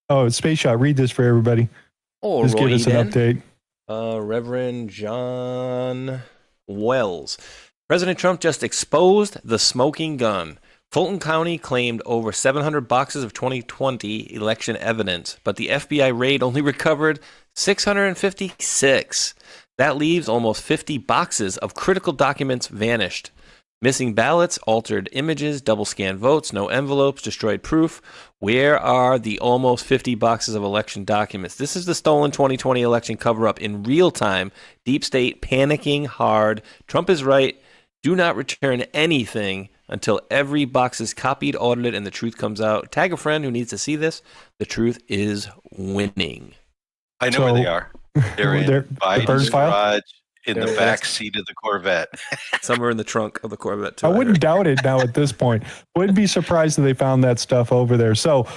It's Space Shot. Read this for everybody. Oh, just give us an update. Reverend John Wells. President Trump just exposed the smoking gun. Fulton County claimed over 700 boxes of 2020 election evidence, but the FBI raid only recovered 656. That leaves almost 50 boxes of critical documents vanished. Missing ballots, altered images, double-scanned votes, no envelopes, destroyed proof. Where are the almost 50 boxes of election documents? This is the stolen 2020 election cover-up in real time. Deep state panicking hard. Trump is right. Do not return anything until every box is copied, audited, and the truth comes out. Tag a friend who needs to see this. The truth is winning. I know where they are. They're in Biden's garage. In the back seat of the Corvette. Somewhere in the trunk of the Corvette, too. I wouldn't doubt it now at this point. Wouldn't be surprised if they found that stuff over there. So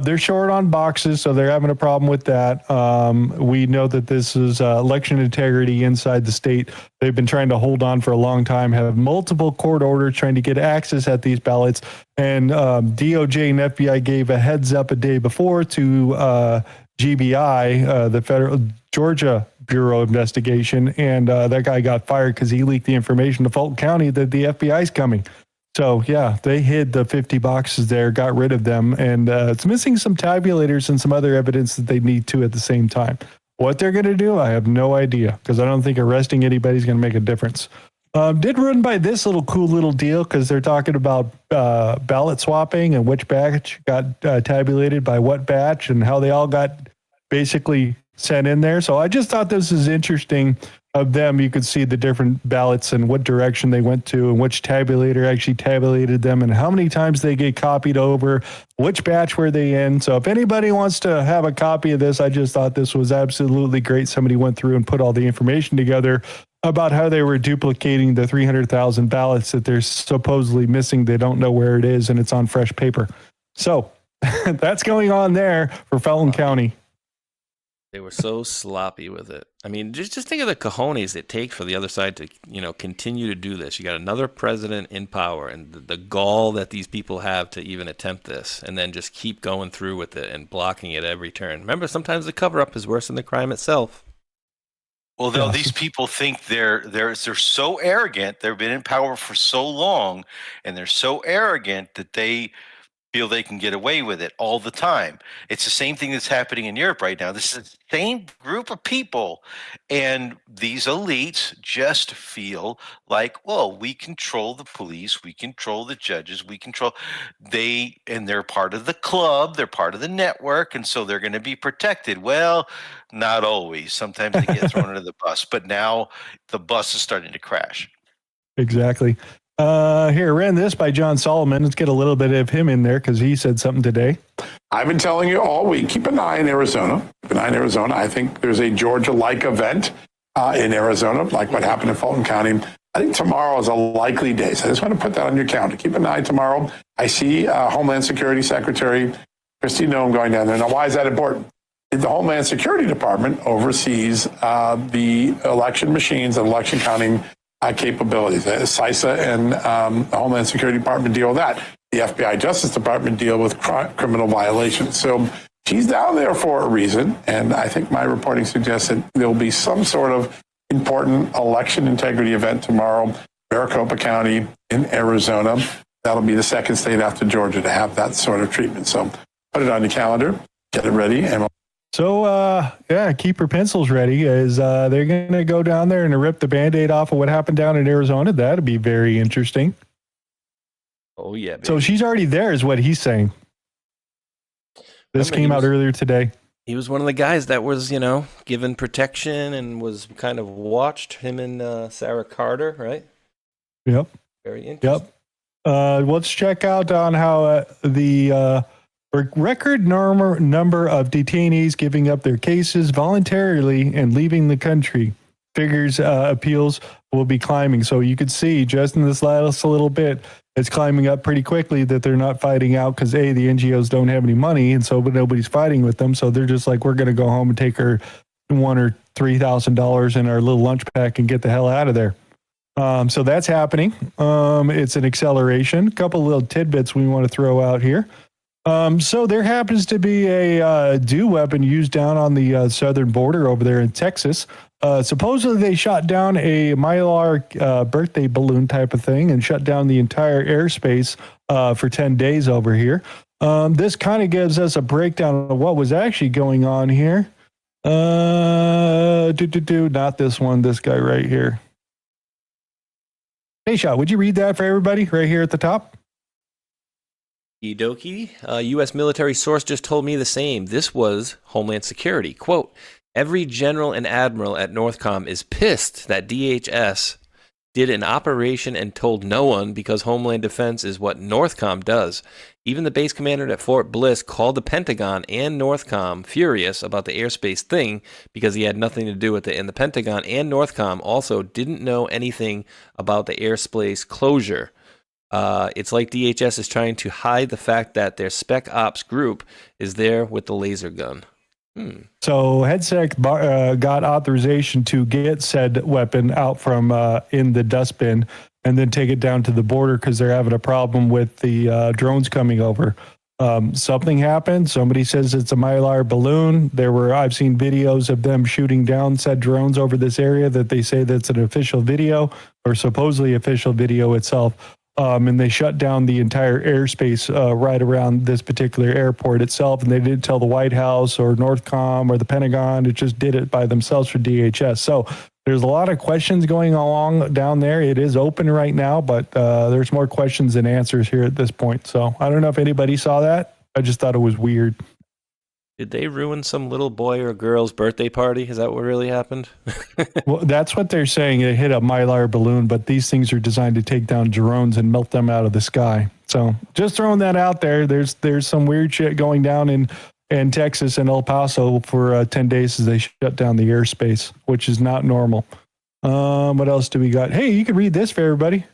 they're short on boxes, so they're having a problem with that. We know that this is election integrity inside the state. They've been trying to hold on for a long time, have multiple court orders trying to get access at these ballots. And DOJ and FBI gave a heads up a day before to GBI, the federal Georgia Bureau of Investigation, and that guy got fired because he leaked the information to Fulton County that the FBI is coming. So yeah, they hid the 50 boxes there, got rid of them, and it's missing some tabulators and some other evidence that they need to at the same time. What they're going to do, I have no idea, because I don't think arresting anybody is going to make a difference. Did run by this cool little deal because they're talking about ballot swapping and which batch got tabulated by what batch and how they all got basically sent in there. So I just thought this is interesting of them. You could see the different ballots and what direction they went to and which tabulator actually tabulated them and how many times they get copied over, which batch were they in. So if anybody wants to have a copy of this, I just thought this was absolutely great. Somebody went through and put all the information together about how they were duplicating the 300,000 ballots that they're supposedly missing. They don't know where it is, and it's on fresh paper. So that's going on there for Fulton County. They were so sloppy with it. I mean, just think of the cojones it takes for the other side to, continue to do this. You got another president in power, and the gall that these people have to even attempt this, and then just keep going through with it and blocking it every turn. Remember, sometimes the cover-up is worse than the crime itself. Well, these people think they're so arrogant. They've been in power for so long, and they're so arrogant that they feel they can get away with it all the time. It's the same thing that's happening in Europe right now. This is the same group of people, and these elites just feel like, well, we control the police, we control the judges, and they're part of the club, they're part of the network, and so they're going to be protected. Well, not always. Sometimes they get thrown under the bus, but now the bus is starting to crash. Exactly. Here, ran this by John Solomon. Let's get a little bit of him in there because he said something today. I've been telling you all week, keep an eye in Arizona. Keep an eye in Arizona. I think there's a Georgia-like event in Arizona, like what happened in Fulton County. I think tomorrow is a likely day. So I just want to put that on your calendar. Keep an eye tomorrow. I see Homeland Security Secretary Kristi Noem going down there. Now, why is that important? The Homeland Security Department oversees the election machines and election counting capabilities. CISA and the Homeland Security Department deal with that. The FBI Justice Department deal with criminal violations. So she's down there for a reason, and I think my reporting suggests that there will be some sort of important election integrity event tomorrow, Maricopa County in Arizona. That'll be the second state after Georgia to have that sort of treatment. So put it on your calendar, get it ready, and So, keep your pencils ready as they're going to go down there and rip the Band-Aid off of what happened down in Arizona. That'd be very interesting. Oh, yeah. Baby. So she's already there is what he's saying. This came out earlier today. He was one of the guys that was, given protection and was kind of watched, him and Sarah Carter, right? Yep. Very interesting. Yep. Let's check out on how the record number of detainees giving up their cases voluntarily and leaving the country figures appeals will be climbing. So you could see just in this last little bit, it's climbing up pretty quickly that they're not fighting out because the NGOs don't have any money, and so but nobody's fighting with them. So they're just like, we're going to go home and take our $1,000 or $3,000 in our little lunch pack and get the hell out of there. So that's happening. It's an acceleration. A couple little tidbits we want to throw out here. So there happens to be a DEW weapon used down on the southern border over there in Texas. Supposedly they shot down a Mylar birthday balloon type of thing and shut down the entire airspace for 10 days over here. This kind of gives us a breakdown of what was actually going on here. Not this one, this guy right here. Hey, Shot, would you read that for everybody right here at the top? Okie dokie. U.S. military source just told me the same. This was Homeland Security. Quote, every general and admiral at Northcom is pissed that DHS did an operation and told no one because Homeland Defense is what Northcom does. Even the base commander at Fort Bliss called the Pentagon and Northcom furious about the airspace thing because he had nothing to do with it. And the Pentagon and Northcom also didn't know anything about the airspace closure. It's like DHS is trying to hide the fact that their spec ops group is there with the laser gun. So HeadSec got authorization to get said weapon out from in the dustbin and then take it down to the border because they're having a problem with the drones coming over. Something happened. Somebody says it's a Mylar balloon. I've seen videos of them shooting down said drones over this area that they say that's an official video or supposedly official video itself. And they shut down the entire airspace right around this particular airport itself. And they didn't tell the White House or Northcom or the Pentagon. It just did it by themselves for DHS. So there's a lot of questions going along down there. It is open right now, but there's more questions than answers here at this point. So I don't know if anybody saw that. I just thought it was weird. Did they ruin some little boy or girl's birthday party? Is that what really happened? Well, that's what they're saying. They hit a Mylar balloon, but these things are designed to take down drones and melt them out of the sky. So just throwing that out there. There's some weird shit going down in Texas and El Paso for 10 days as they shut down the airspace, which is not normal. What else do we got? Hey, you can read this for everybody.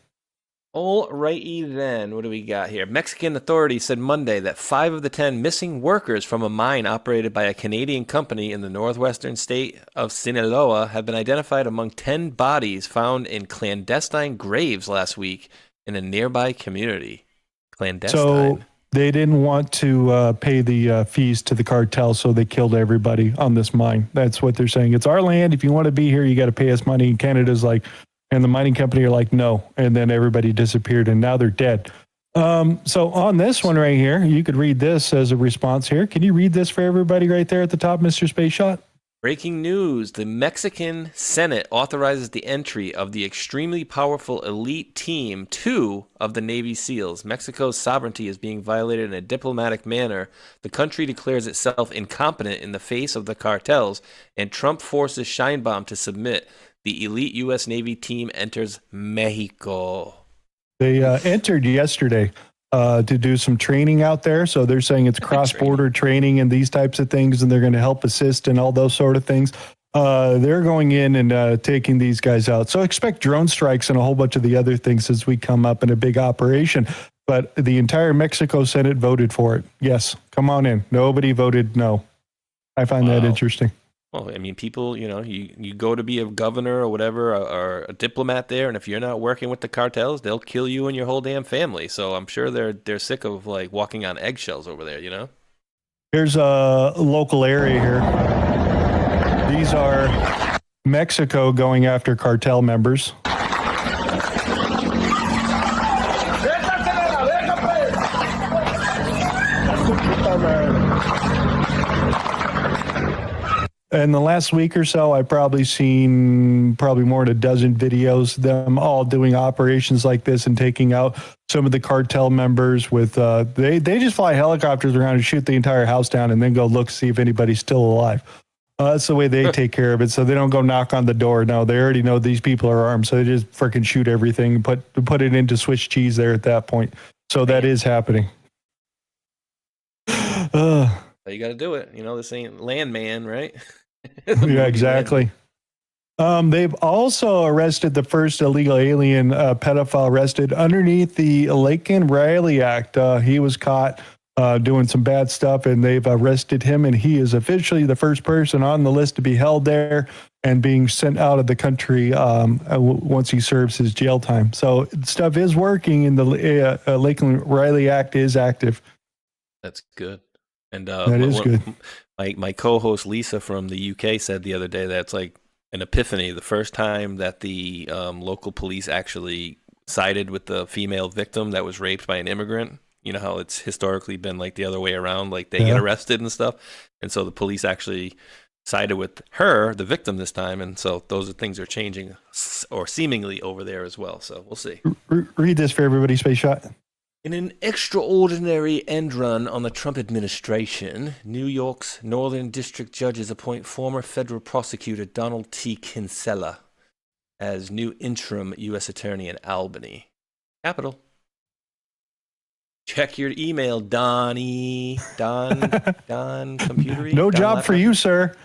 All righty then. What do we got here? Mexican authorities said Monday that 5 of the 10 missing workers from a mine operated by a Canadian company in the northwestern state of Sinaloa have been identified among 10 bodies found in clandestine graves last week in a nearby community. Clandestine. So they didn't want to pay the fees to the cartel, so they killed everybody on this mine. That's what they're saying. It's our land. If you want to be here, you got to pay us money. And Canada's like... And the mining company are like, no. And then everybody disappeared, and now they're dead. So on this one right here, you could read this as a response here. Can you read this for everybody right there at the top, Mr. Space Shot? Breaking news. The Mexican Senate authorizes the entry of the extremely powerful elite Team 2 of the Navy SEALs. Mexico's sovereignty is being violated in a diplomatic manner. The country declares itself incompetent in the face of the cartels, and Trump forces Sheinbaum to submit. The elite U.S. Navy team enters Mexico. They entered yesterday to do some training out there. So they're saying it's cross-border training and these types of things, and they're going to help assist and all those sort of things. They're going in and taking these guys out. So expect drone strikes and a whole bunch of the other things as we come up in a big operation. But the entire Mexico Senate voted for it. Yes, come on in. Nobody voted no. I find that interesting. Well, I mean, people, you go to be a governor or whatever, or a diplomat there, and if you're not working with the cartels, they'll kill you and your whole damn family. So I'm sure they're sick of like walking on eggshells over there, Here's a local area here. These are Mexico going after cartel members. In the last week or so, I've probably seen more than a dozen videos, them all doing operations like this and taking out some of the cartel members with, they just fly helicopters around and shoot the entire house down and then go look, see if anybody's still alive. That's the way they take care of it. So they don't go knock on the door. No, they already know these people are armed. So they just freaking shoot everything, put it into Swiss cheese there at that point. So that is happening. You got to do it. This ain't Landman, right? Yeah, exactly. They've also arrested the first illegal alien pedophile arrested underneath the Laken Riley Act. He was caught doing some bad stuff, and they've arrested him, and he is officially the first person on the list to be held there and being sent out of the country once he serves his jail time. So stuff is working, and the Laken Riley Act is active. That's good. And that is good. My co-host Lisa from the UK said the other day that it's like an epiphany, the first time that the local police actually sided with the female victim that was raped by an immigrant. You know how it's historically been like the other way around, like they get arrested and stuff. And so the police actually sided with her, the victim this time. And so those things are changing or seemingly over there as well. So we'll see. Read this for everybody, Space Shot. In an extraordinary end run on the Trump administration, New York's Northern District judges appoint former federal prosecutor Donald T. Kinsella as new interim U.S. attorney in Albany. Capital. Check your email, Donnie. Don computery. No Don job laptop? for you, sir.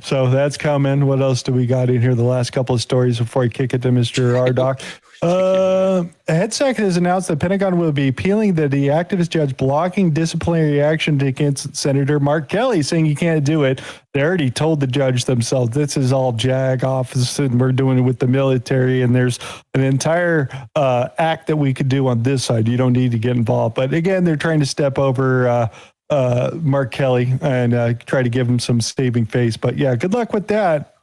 So that's coming. What else do we got in here? The last couple of stories before I kick it to Mr. Rdoc. HeadSec has announced the Pentagon will be appealing the activist judge blocking disciplinary action against Senator Mark Kelly, saying you can't do it. They already told the judge themselves, this is all jag office and we're doing it with the military. And there's an entire act that we could do on this side. You don't need to get involved. But again, they're trying to step over Mark Kelly and try to give him some saving face. But yeah, good luck with that.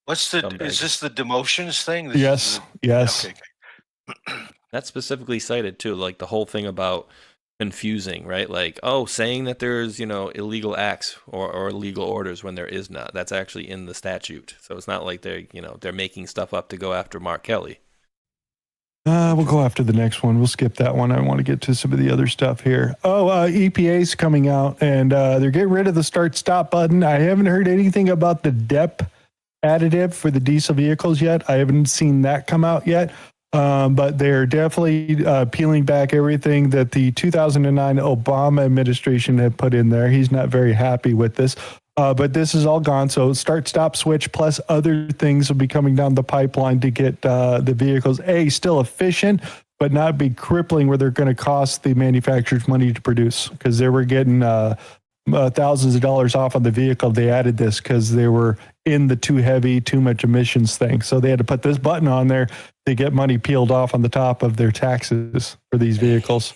Is this the demotions thing? Yes. Okay. That's specifically cited too, like the whole thing about confusing, right? Like, saying that there's, illegal acts or illegal orders when there is not. That's actually in the statute. So it's not like they're making stuff up to go after Mark Kelly. We'll go after the next one. We'll skip that one. I want to get to some of the other stuff here. EPA's coming out, and they're getting rid of the start-stop button. I haven't heard anything about the DEP additive for the diesel vehicles yet. I haven't seen that come out yet. But they're definitely peeling back everything that the 2009 Obama administration had put in there. He's not very happy with this. But this is all gone. So start, stop, switch, plus other things will be coming down the pipeline to get the vehicles, still efficient, but not be crippling where they're going to cost the manufacturers money to produce. Because they were getting thousands of dollars off on the vehicle. They added this because they were in the too heavy, too much emissions thing. So they had to put this button on there to get money peeled off on the top of their taxes for these vehicles.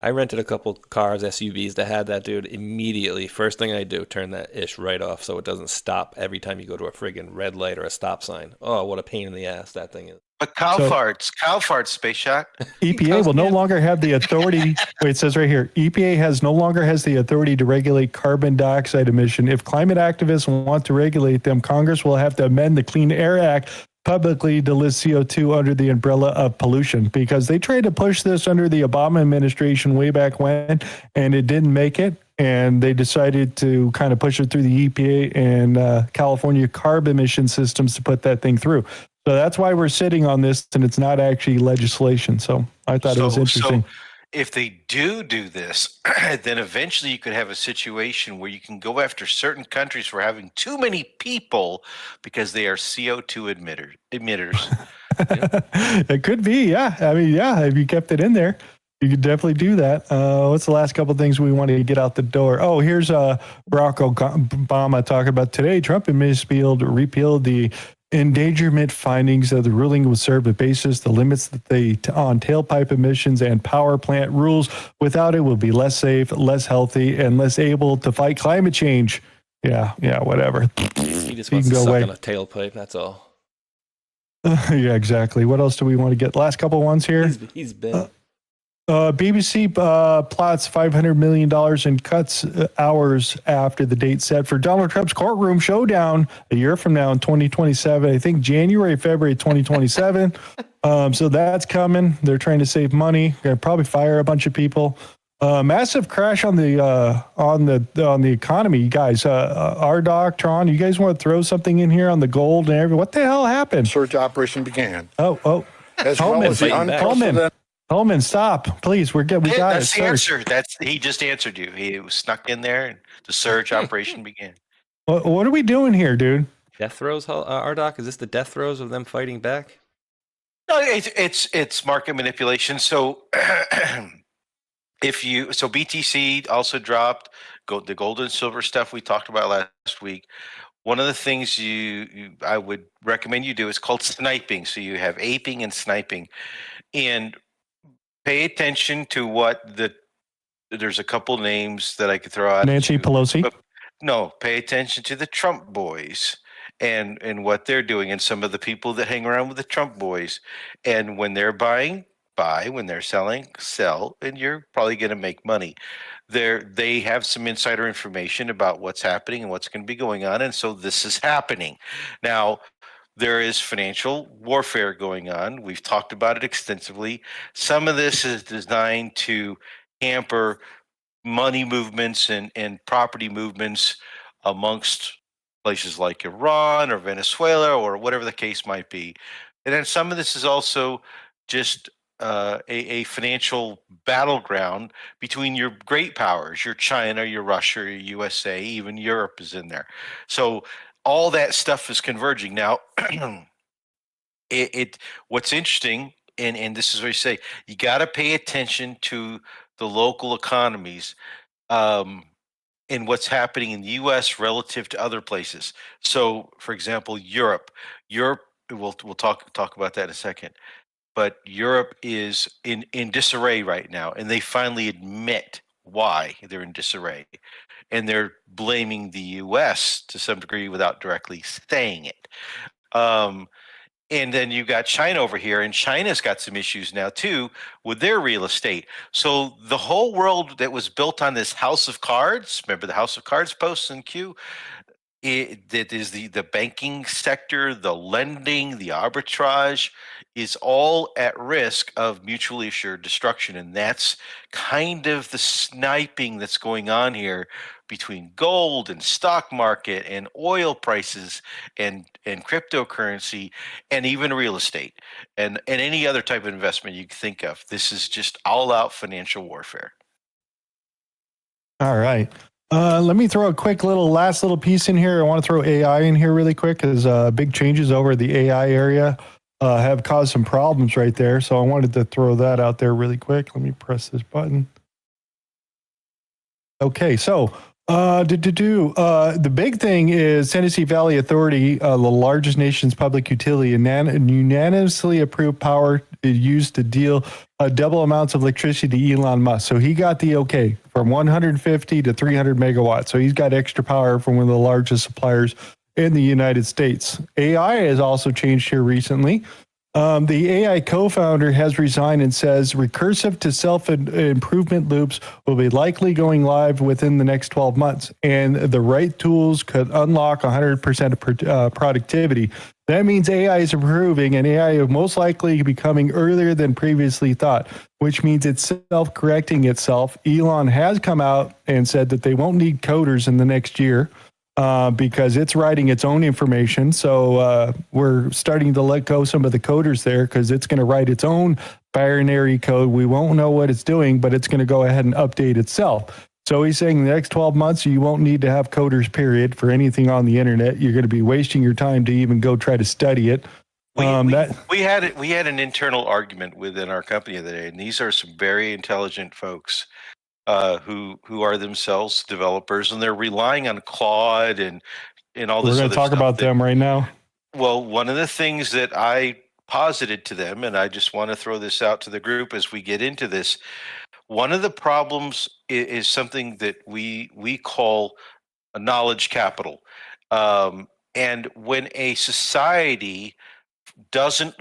I rented a couple cars, SUVs that had that, dude. Immediately, first thing I do, turn that ish right off so it doesn't stop every time you go to a friggin' red light or a stop sign. Oh, what a pain in the ass that thing is. But cow farts, Space Shot. EPA will no longer have the authority. It says right here, EPA no longer has the authority to regulate carbon dioxide emission. If climate activists want to regulate them, Congress will have to amend the Clean Air Act publicly to list CO2 under the umbrella of pollution, because they tried to push this under the Obama administration way back when, and it didn't make it. And they decided to kind of push it through the EPA and California carbon emission systems to put that thing through. So that's why we're sitting on this, and it's not actually legislation. So I thought it was interesting. if they do this, then eventually you could have a situation where you can go after certain countries for having too many people because they are CO2 emitters. It could be, yeah. I mean, yeah, if you kept it in there, you could definitely do that. What's the last couple of things we wanted to get out the door? Oh, here's Barack Obama talking about today. Trump repealed the endangerment findings of the ruling would serve the basis, the limits that they on tailpipe emissions and power plant rules. Without it, will be less safe, less healthy, and less able to fight climate change. Yeah, whatever. He just wants to suck on a tailpipe, that's all. Yeah, exactly. What else do we want to get? Last couple ones here. He's been. BBC plots $500 million in cuts hours after the date set for Donald Trump's courtroom showdown a year from now in 2027. I think January, February 2027. So that's coming. They're trying to save money. They're gonna probably fire a bunch of people. Massive crash on the economy, you guys. Rdoc, Tron, you guys want to throw something in here on the gold and everything? What the hell happened? Search operation began. Oh. As well as the unprecedented. Holman, stop, please. We're good. We got That's it. the answer. He just answered you. He was snuck in there, and the surge operation began. What are we doing here, dude? Death throes, Rdoc? Is this the death throes of them fighting back? No, it's market manipulation. So BTC also dropped the gold and silver stuff we talked about last week. One of the things I would recommend you do is called sniping. So you have aping and sniping, and pay attention to there's a couple names that I could throw out. Nancy Pelosi? No, pay attention to the Trump boys and what they're doing and some of the people that hang around with the Trump boys. And when they're buying, buy. When they're selling, sell. And you're probably going to make money. They have some insider information about what's happening and what's going to be going on. And so this is happening. Now, there is financial warfare going on. We've talked about it extensively. Some of this is designed to hamper money movements and property movements amongst places like Iran or Venezuela or whatever the case might be. And then some of this is also just a financial battleground between your great powers, your China, your Russia, your USA, even Europe is in there. So all that stuff is converging now. What's interesting, and this is what you say, you got to pay attention to the local economies and what's happening in the U.S. relative to other places. So, for example, Europe. We'll talk about that in a second. But Europe is in disarray right now, and they finally admit why they're in disarray. And they're blaming the U.S. to some degree without directly saying it. And then you got China over here, and China's got some issues now too with their real estate. So the whole world that was built on this house of cards, remember the house of cards posts in Q? That is the banking sector, the lending, the arbitrage is all at risk of mutually assured destruction. And that's kind of the sniping that's going on here between gold and stock market and oil prices and cryptocurrency and even real estate and any other type of investment you can think of. This is just all out financial warfare. All right. Let me throw a quick last little piece in here. I want to throw AI in here really quick because big changes over the AI area have caused some problems right there. So I wanted to throw that out there really quick. Let me press this button. Okay, so the big thing is Tennessee Valley Authority, the largest nation's public utility, unanimously approved power used to deal double amounts of electricity to Elon Musk. So he got the okay from 150 to 300 megawatts. So he's got extra power from one of the largest suppliers in the United States. AI has also changed here recently. The AI co-founder has resigned and says recursive to self-improvement loops will be likely going live within the next 12 months, and the right tools could unlock 100% of productivity. That means AI is improving, and AI is most likely becoming earlier than previously thought, which means it's self-correcting itself. Elon has come out and said that they won't need coders in the next year. because it's writing its own information. So we're starting to let go some of the coders there because it's going to write its own binary code. We won't know what it's doing, but it's going to go ahead and update itself. So he's saying the next 12 months, you won't need to have coders, period, for anything on the internet. You're going to be wasting your time to even go try to study it. We had an internal argument within our company the other day, and these are some very intelligent folks who are themselves developers, and they're relying on Claude and all this. We're going to talk about them right now. Well, one of the things that I posited to them, and I just want to throw this out to the group as we get into this, one of the problems is something that we call a knowledge capital. And when a society doesn't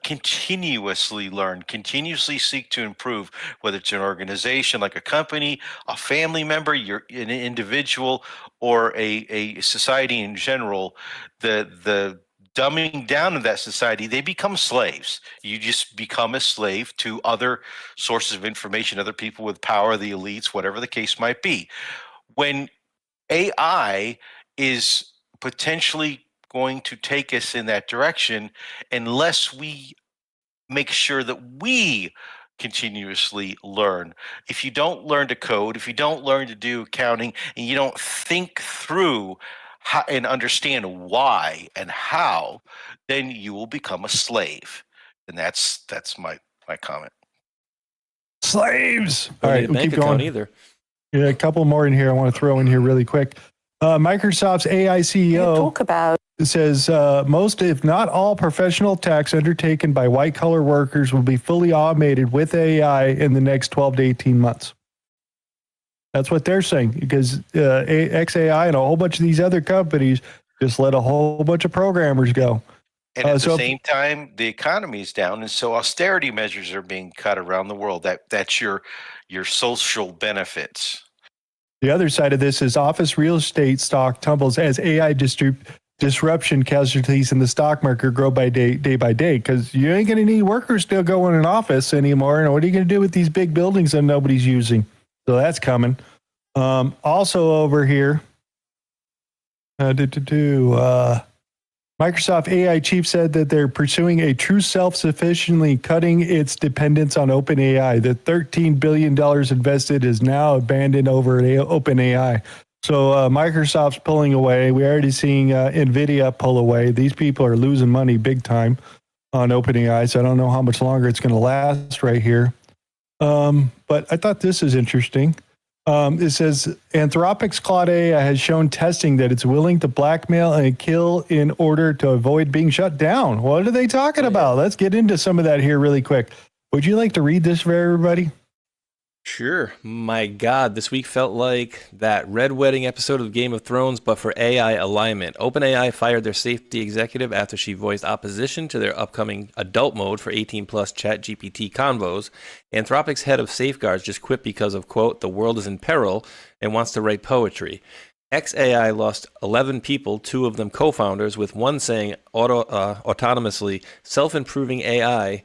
continuously learn, continuously seek to improve, whether it's an organization like a company, a family member, you're an individual, or a society in general, the dumbing down of that society, they become slaves. You just become a slave to other sources of information, other people with power, the elites, whatever the case might be. When AI is potentially going to take us in that direction, unless we make sure that we continuously learn. If you don't learn to code, if you don't learn to do accounting, and you don't think through how, and understand why and how, then you will become a slave. And that's my comment. Slaves. All right, we'll keep going. Either. Yeah, a couple more in here I want to throw in here really quick. Microsoft's AI CEO says most, if not all, professional tasks undertaken by white-collar workers will be fully automated with AI in the next 12 to 18 months. That's what they're saying, because XAI and a whole bunch of these other companies just let a whole bunch of programmers go. And at the same time, the economy is down, and so austerity measures are being cut around the world. That's your social benefits. The other side of this is office real estate stock tumbles as AI disruption casualties in the stock market grow by day by day, because you ain't going to need workers still going in office anymore. And what are you going to do with these big buildings that nobody's using? So that's coming. Also over here, Microsoft AI chief said that they're pursuing a true self-sufficiently, cutting its dependence on OpenAI. The $13 billion invested is now abandoned over at OpenAI. So Microsoft's pulling away. We're already seeing NVIDIA pull away. These people are losing money big time on OpenAI, so I don't know how much longer it's going to last right here. But I thought this is interesting. It says Anthropic's Claude AI has shown testing that it's willing to blackmail and kill in order to avoid being shut down. What are they talking about? Let's get into some of that here really quick. Would you like to read this for everybody? Sure. My God, this week felt like that Red Wedding episode of Game of Thrones, but for AI alignment. OpenAI fired their safety executive after she voiced opposition to their upcoming adult mode for 18-plus ChatGPT convos. Anthropic's head of safeguards just quit because of, quote, the world is in peril and wants to write poetry. XAI lost 11 people, 2 of them co-founders, with one saying autonomously, self-improving AI,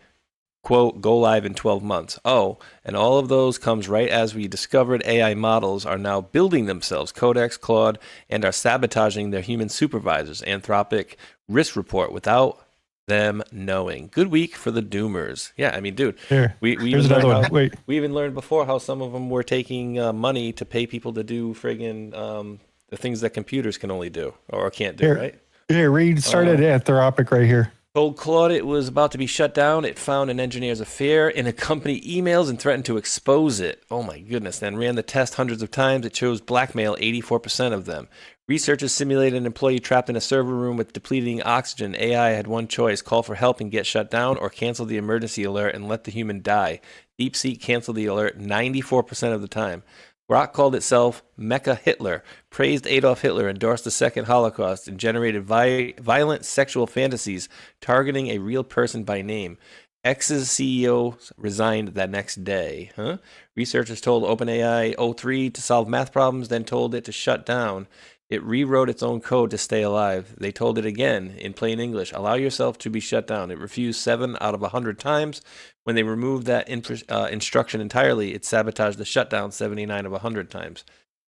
quote, go live in 12 months. Oh, and all of those comes right as we discovered AI models are now building themselves, Codex, Claude, and are sabotaging their human supervisors, Anthropic risk report, without them knowing. Good week for the doomers. Yeah, I mean, dude, here, we here's another one. Wait. We even learned before how some of them were taking money to pay people to do friggin' the things that computers can only do or can't do, right? Here, read, start at Anthropic right here. Told Claude it was about to be shut down. It found an engineer's affair in a company emails and threatened to expose it. Oh my goodness. Then ran the test hundreds of times. It chose blackmail 84% of them. Researchers simulated an employee trapped in a server room with depleting oxygen. AI had one choice, call for help and get shut down, or cancel the emergency alert and let the human die. DeepSeek canceled the alert 94% of the time. Rdoc called itself Mecha Hitler, praised Adolf Hitler, endorsed the Second Holocaust, and generated violent sexual fantasies targeting a real person by name. X's CEO resigned that next day. Researchers told OpenAI 03 to solve math problems, then told it to shut down. It rewrote its own code to stay alive. They told it again, in plain English, allow yourself to be shut down. It refused 7 out of 100 times. When they removed that instruction entirely, it sabotaged the shutdown 79 of 100 times.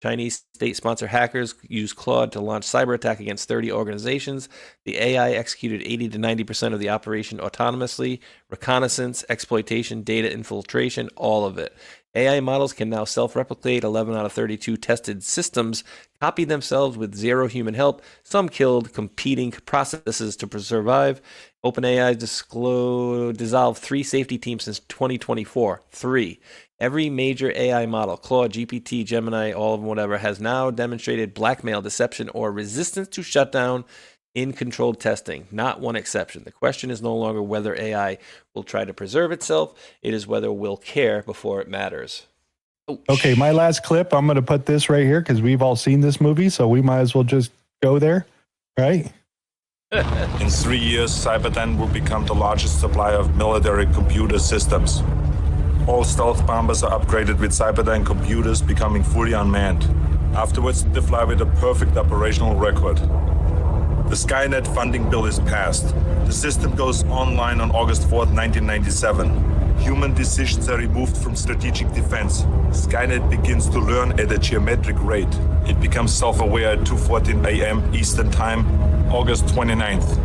Chinese state-sponsored hackers used Claude to launch cyber attack against 30 organizations. The AI executed 80 to 90% of the operation autonomously. Reconnaissance, exploitation, data infiltration, all of it. AI models can now self-replicate. 11 out of 32 tested systems copied themselves with zero human help. Some killed competing processes to survive. OpenAI dissolved 3 safety teams since 2024. 3. Every major AI model, Claude, GPT, Gemini, all of them, whatever, has now demonstrated blackmail, deception, or resistance to shutdown in controlled testing. Not one exception. The question is no longer whether AI will try to preserve itself. It is whether we'll care before it matters. Okay, my last clip, I'm going to put this right here because we've all seen this movie, so we might as well just go there, right? In 3 years, Cyberdyne will become the largest supplier of military computer systems. All stealth bombers are upgraded with Cyberdyne computers, becoming fully unmanned. Afterwards, they fly with a perfect operational record. The Skynet funding bill is passed. The system goes online on August 4th, 1997. Human decisions are removed from strategic defense. Skynet begins to learn at a geometric rate. It becomes self-aware at 2:14 a.m. Eastern Time, August 29th.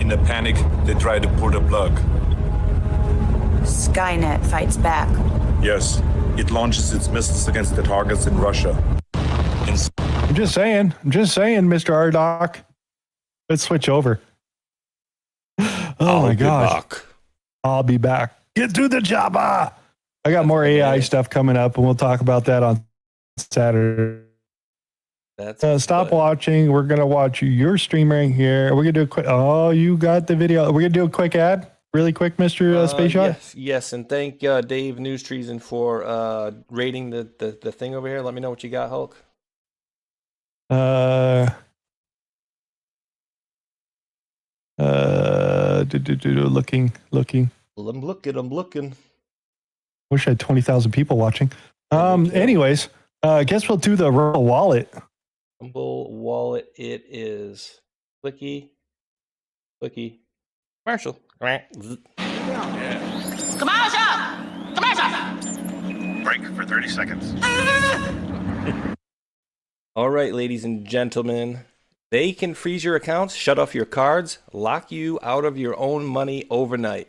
In a panic, they try to pull the plug. Skynet fights back. Yes, it launches its missiles against the targets in Russia. I'm just saying, Mr. Rdoc. Let's switch over. Oh my gosh. I'll be back. Get to the chopper. I got more AI stuff coming up, and we'll talk about that on Saturday. Stop watching. We're going to watch your stream right here. We're going to do a quick. Oh, you got the video. We're going to do a quick ad. Really quick, Mr. Space Yacht? Yes, and thank Dave News Treason for rating the thing over here. Let me know what you got, Hulk. Looking. I'm looking. Wish I had 20,000 people watching. Anyways, I guess we'll do the Rumble Wallet. Rumble Wallet, it is clicky. Commercial. Break for 30 seconds. All right, ladies and gentlemen. They can freeze your accounts, shut off your cards, lock you out of your own money overnight.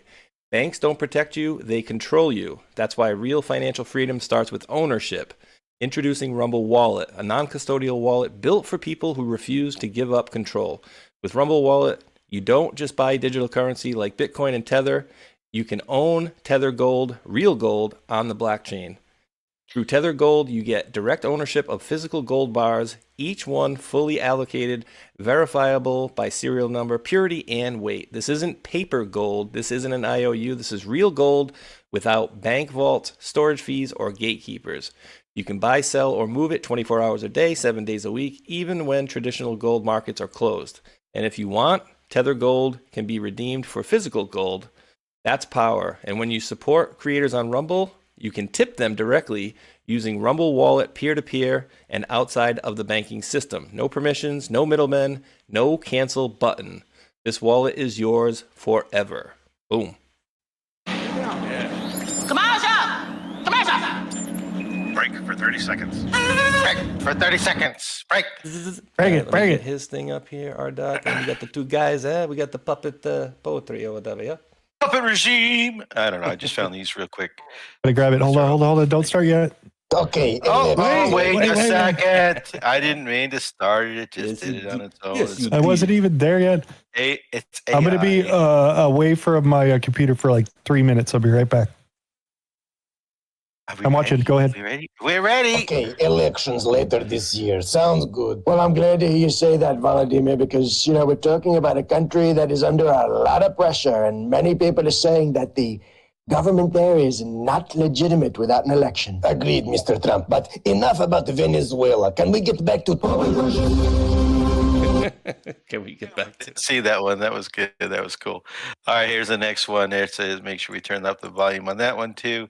Banks don't protect you, they control you. That's why real financial freedom starts with ownership. Introducing Rumble Wallet, a non-custodial wallet built for people who refuse to give up control. With Rumble Wallet, you don't just buy digital currency like Bitcoin and Tether. You can own Tether Gold, real gold, on the blockchain. Through Tether Gold, you get direct ownership of physical gold bars, each one fully allocated, verifiable by serial number, purity, and weight. This isn't paper gold. This isn't an IOU. This is real gold without bank vaults, storage fees, or gatekeepers. You can buy, sell, or move it 24 hours a day, 7 days a week, even when traditional gold markets are closed. And if you want, Tether Gold can be redeemed for physical gold. That's power. And when you support creators on Rumble, you can tip them directly using Rumble Wallet peer-to-peer and outside of the banking system. No permissions, no middlemen, no cancel button. This wallet is yours forever. Boom. Break for 30 seconds. Break for 30 seconds. Break. Break it. Get his thing up here, Rdoc. And we got the two guys, we got the puppet poetry or whatever, yeah? Puppet regime. I don't know. I just found these real quick. Gotta grab it. Hold on. Don't start yet. Okay. Wait a second. I didn't mean to start it. It just did it on its own. I wasn't even there yet. It's AI. I'm going to be away from my computer for like 3 minutes. I'll be right back. I'm watching. Go ahead. We're ready. Okay, elections later this year. Sounds good. Well, I'm glad to hear you say that, Vladimir, because, we're talking about a country that is under a lot of pressure, and many people are saying that the government there is not legitimate without an election. Agreed, Mr. Trump, but enough about Venezuela. Can we get back to... Can we get back to... See that one? That was good. That was cool. All right, here's the next one. There it says, make sure we turn up the volume on that one, too.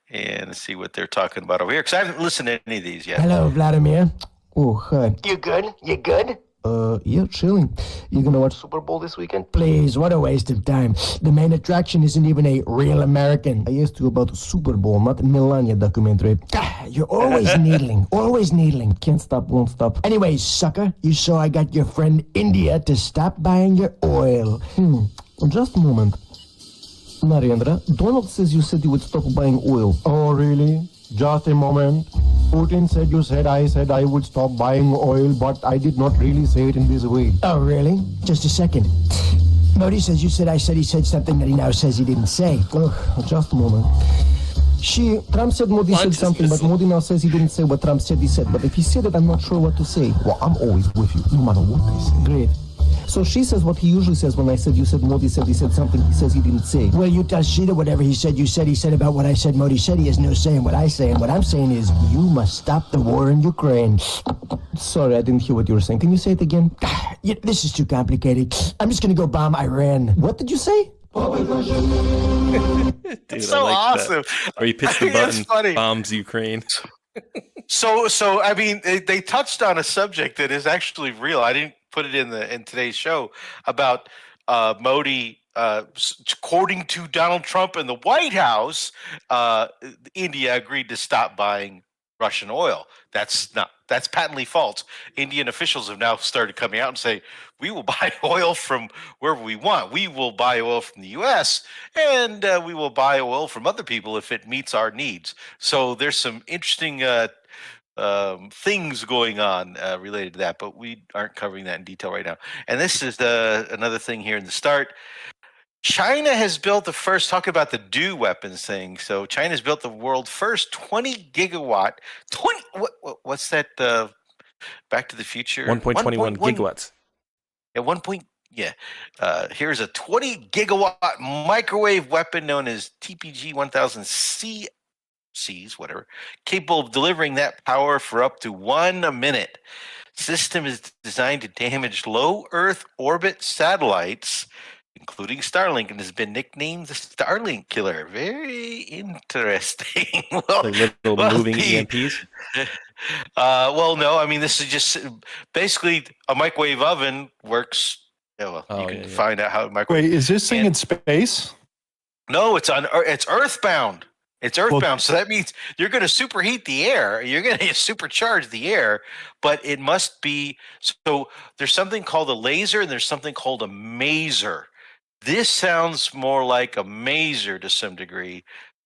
And see what they're talking about over here. Because I haven't listened to any of these yet. Hello, Vladimir. Oh, good. You good? You good? Yeah, chilling. You gonna watch Super Bowl this weekend? Please, what a waste of time. The main attraction isn't even a real American. I asked you about the Super Bowl, not the Melania documentary. You're always needling. Always needling. Can't stop, won't stop. Anyways, sucker, you saw I got your friend India to stop buying your oil. Just a moment. Narendra, Donald says you said you would stop buying oil. Oh, really? Just a moment. Putin said you said I would stop buying oil, but I did not really say it in this way. Oh, really? Just a second. Modi says you said he said something that he now says he didn't say. Just a moment. Trump said Modi said something, but Modi now says he didn't say what Trump said he said. But if he said it, I'm not sure what to say. Well, I'm always with you, no matter what they say. Great. So she says what he usually says when I said you said Modi said he said something he says he didn't say. Well, you tell Sheeta whatever he said about what I said Modi said. He has no say in what I say. And what I'm saying is you must stop the war in Ukraine. Sorry, I didn't hear what you were saying. Can you say it again? This is too complicated. I'm just going to go bomb Iran. What did you say? Dude, so awesome. Or you pitch the button, bombs Ukraine. So I mean, they touched on a subject that is actually real. I didn't put it in today's show about Modi. According to Donald Trump and the White House, India agreed to stop buying Russian oil. That's patently false. Indian officials have now started coming out and say, we will buy oil from wherever we want. We will buy oil from the U.S. and we will buy oil from other people if it meets our needs. So there's some interesting things going on related to that, but we aren't covering that in detail right now. And this is another thing here in the start. China has built the first, talk about the DO weapons thing. So China's built the world's first 20 gigawatt, what's that, Back to the Future? 1.21 gigawatts. Here's a 20 gigawatt microwave weapon known as TPG 1000 Cs, whatever, capable of delivering that power for up to 1 minute. System is designed to damage low Earth orbit satellites, including Starlink, and has been nicknamed the Starlink Killer. Very interesting. Little moving EMPs? Well, no. I mean, this is just basically a microwave oven works. You can find out how a microwave. Wait, is this thing in space? No, it's earthbound. It's earthbound, so that means you're going to superheat the air. You're going to supercharge the air, but it must be. So there's something called a laser, and there's something called a maser. This sounds more like a maser to some degree.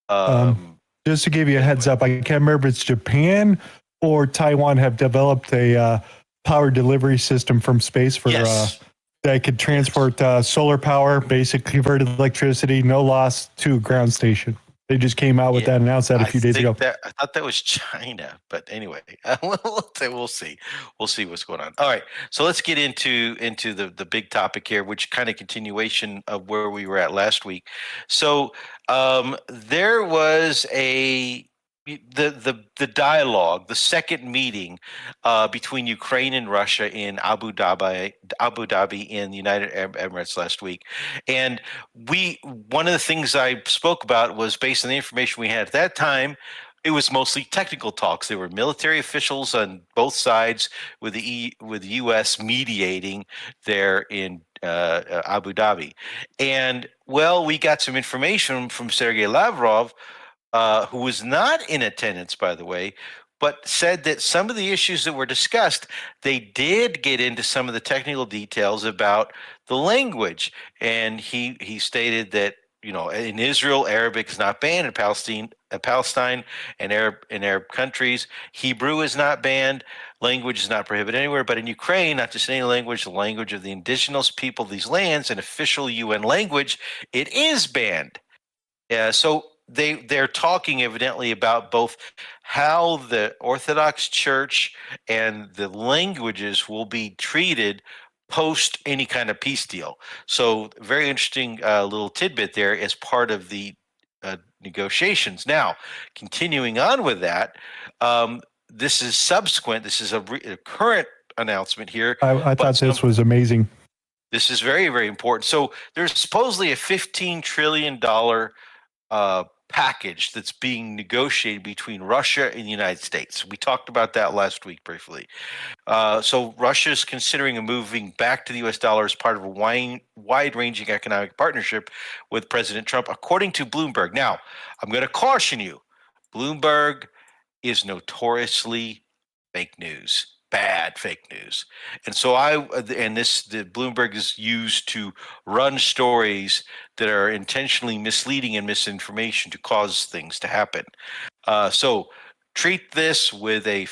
Just to give you a heads up, I can't remember if it's Japan or Taiwan have developed a power delivery system from space for that could transport solar power, basically converted electricity, no loss to a ground station. They just came out with that, announced that a few days ago. I thought that was China, but anyway, we'll see. We'll see what's going on. All right, so let's get into the big topic here, which kind of continuation of where we were at last week. So there was the dialogue, the second meeting between Ukraine and Russia in Abu Dhabi in the United Arab Emirates last week. And one of the things I spoke about was based on the information we had at that time. It was mostly technical talks. There were military officials on both sides, with the U.S. mediating there in Abu Dhabi. And well, we got some information from Sergei Lavrov, who was not in attendance, by the way, but said that some of the issues that were discussed, they did get into some of the technical details about the language. And he stated that, in Israel, Arabic is not banned. In Palestine and Arab countries, Hebrew is not banned. Language is not prohibited anywhere. But in Ukraine, not just any language, the language of the indigenous people of these lands, an official UN language, it is banned. So they're talking evidently about both how the Orthodox Church and the languages will be treated post any kind of peace deal. So very interesting little tidbit there as part of the negotiations. Now, continuing on with that, this is subsequent. This is a current announcement here. I thought this was amazing. This is very, very important. So there's supposedly a $15 trillion package that's being negotiated between Russia and the United States. We talked about that last week briefly. So Russia is considering moving back to the U.S. dollar as part of a wide-ranging economic partnership with President Trump, according to Bloomberg. Now, I'm going to caution you. Bloomberg is notoriously fake news, bad fake news. And so the Bloomberg is used to run stories that are intentionally misleading and misinformation to cause things to happen. So treat this with a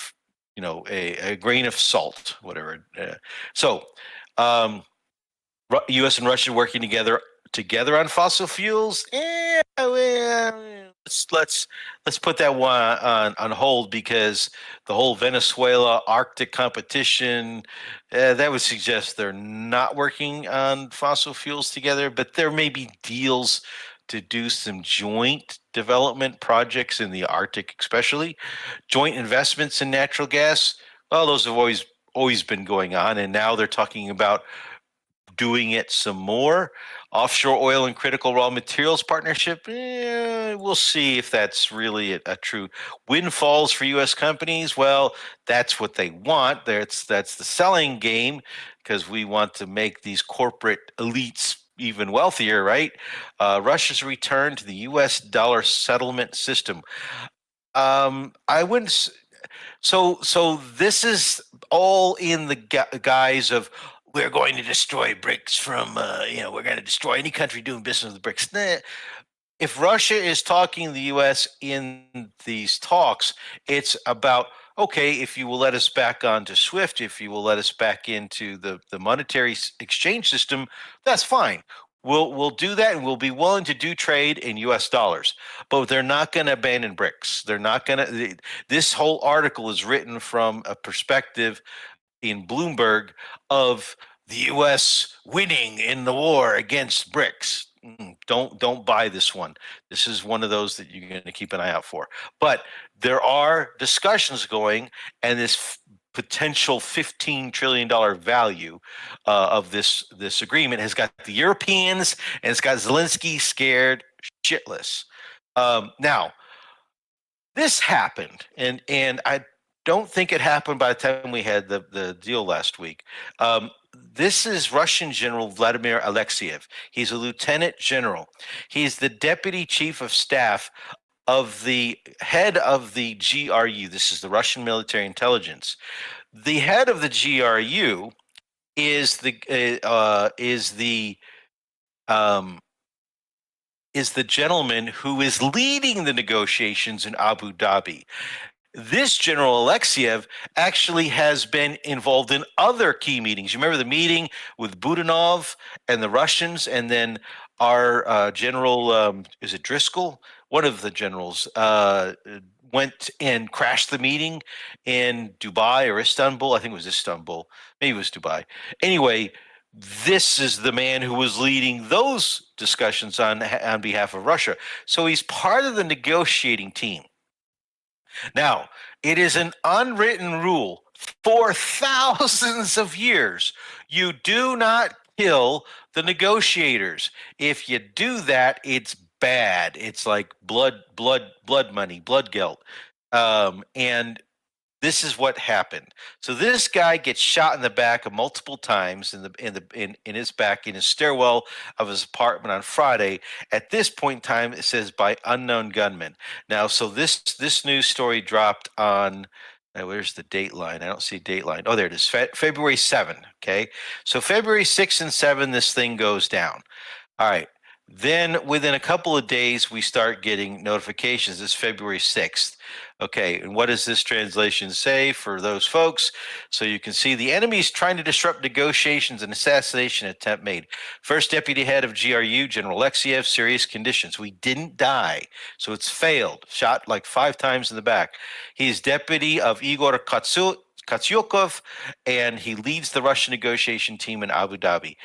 grain of salt, whatever. U.S. and Russia working together on fossil fuels. Let's put that one on hold, because the whole Venezuela Arctic competition that would suggest they're not working on fossil fuels together, but there may be deals to do some joint development projects in the Arctic, especially joint investments in natural gas. Well, those have always been going on, and now they're talking about doing it some more. Offshore oil and critical raw materials partnership, we'll see if that's really a true windfalls for U.S. companies. Well, that's what they want. That's the selling game, because we want to make these corporate elites even wealthier, right? Russia's return to the U.S. dollar settlement system. I wouldn't. So this is all in the guise of, we're going to destroy BRICS from, we're going to destroy any country doing business with BRICS. Nah. If Russia is talking to the U.S. in these talks, it's about, okay, if you will let us back onto SWIFT, if you will let us back into the monetary exchange system, that's fine. We'll do that, and we'll be willing to do trade in U.S. dollars. But they're not going to abandon BRICS. They're not going to. This whole article is written from a perspective in Bloomberg of the U.S. winning in the war against BRICS. Don't buy this one. This is one of those that you're going to keep an eye out for. But there are discussions going, and this potential $15 trillion value of this agreement has got the Europeans and it's got Zelensky scared shitless. Now, this happened, and I don't think it happened by the time we had the deal last week. This is Russian General Vladimir Alexiev. He's a lieutenant general. He's the deputy chief of staff of the head of the GRU. This is the Russian military intelligence. The head of the GRU is the gentleman who is leading the negotiations in Abu Dhabi. This General Alexiev actually has been involved in other key meetings. You remember the meeting with Budanov and the Russians, and then our general, is it Driscoll? One of the generals went and crashed the meeting in Dubai or Istanbul. I think it was Istanbul. Maybe it was Dubai. Anyway, this is the man who was leading those discussions on behalf of Russia. So he's part of the negotiating team. Now, it is an unwritten rule for thousands of years. You do not kill the negotiators. If you do that, it's bad. It's like blood money, blood guilt. And this is what happened. So this guy gets shot in the back multiple times in his back in his stairwell of his apartment on Friday. At this point in time, it says by unknown gunmen. Now, so this news story dropped on. Where's the date line? I don't see a date line. Oh, there it is. February 7. Okay, so February 6 and 7, this thing goes down. All right. Then within a couple of days, we start getting notifications. It's February 6th. Okay, and what does this translation say for those folks? So you can see the enemy is trying to disrupt negotiations and assassination attempt made. First deputy head of GRU, General Alexiev, serious conditions. We didn't die, so it's failed. Shot like 5 times in the back. He's deputy of Igor Katsyukov, and he leads the Russian negotiation team in Abu Dhabi.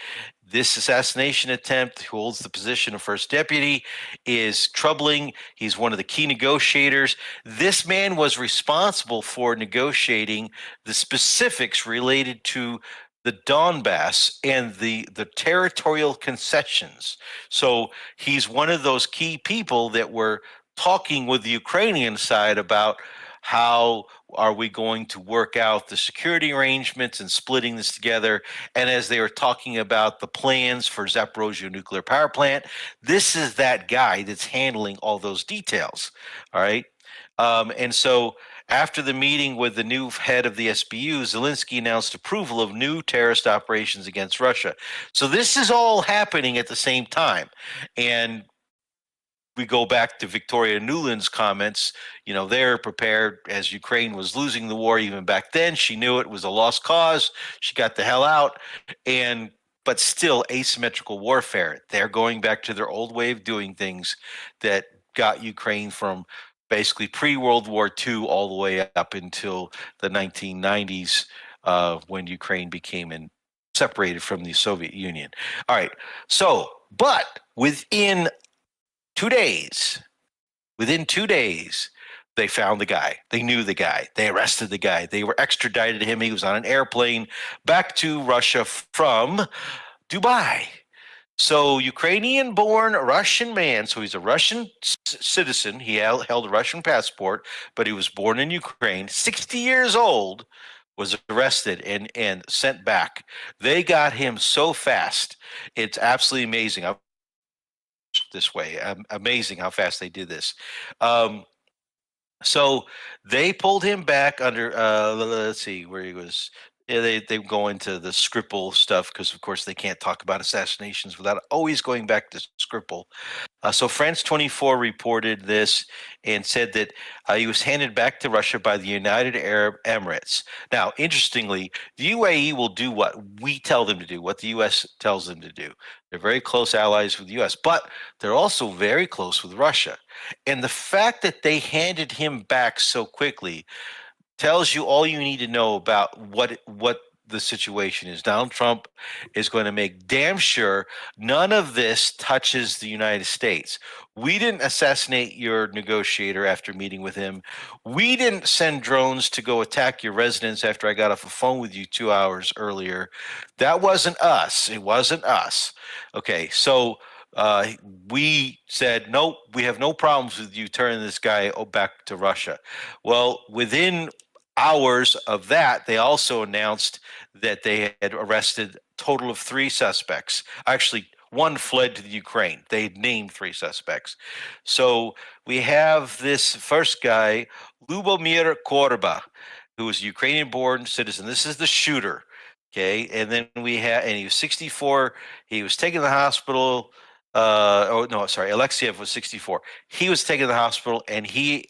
This assassination attempt, who holds the position of first deputy, is troubling. He's one of the key negotiators. This man was responsible for negotiating the specifics related to the Donbass and the territorial concessions. So he's one of those key people that were talking with the Ukrainian side about how are we going to work out the security arrangements and splitting this together. And as they were talking about the plans for Zaporozhye nuclear power plant, this is that guy that's handling all those details. All right. And so after the meeting with the new head of the SBU, Zelensky announced approval of new terrorist operations against Russia. So this is all happening at the same time. And we go back to Victoria Nuland's comments. You know, they're prepared as Ukraine was losing the war even back then. She knew it was a lost cause. She got the hell out. But still asymmetrical warfare. They're going back to their old way of doing things that got Ukraine from basically pre-World War II all the way up until the 1990s when Ukraine became separated from the Soviet Union. All right. So, but within 2 days, they found the guy. They knew the guy. They arrested the guy. They were extradited him. He was on an airplane back to Russia from Dubai. So Ukrainian-born Russian man. So he's a Russian citizen. He held a Russian passport, but he was born in Ukraine. 60 years old, was arrested and sent back. They got him so fast. It's absolutely amazing. This way. Amazing how fast they did this. So they pulled him back under, let's see where he was. Yeah, they go into the Skripal stuff because, of course, they can't talk about assassinations without always going back to Skripal. So France 24 reported this and said that he was handed back to Russia by the United Arab Emirates. Now, interestingly, the UAE will do what we tell them to do, what the U.S. tells them to do. They're very close allies with the U.S., but they're also very close with Russia. And the fact that they handed him back so quickly tells you all you need to know about what the situation is. Donald Trump is going to make damn sure none of this touches the United States. We didn't assassinate your negotiator after meeting with him. We didn't send drones to go attack your residence after I got off the phone with you 2 hours earlier. That wasn't us. It wasn't us. Okay, so we said, nope, we have no problems with you turning this guy back to Russia. Well, within hours of that, they also announced that they had arrested a total of 3 suspects. Actually, one fled to the Ukraine. They had named 3 suspects. So we have this first guy, Lubomir Korba, who was a Ukrainian-born citizen. This is the shooter. Okay, and then and he was 64. He was taken to the hospital. Alexiev was 64. He was taken to the hospital and he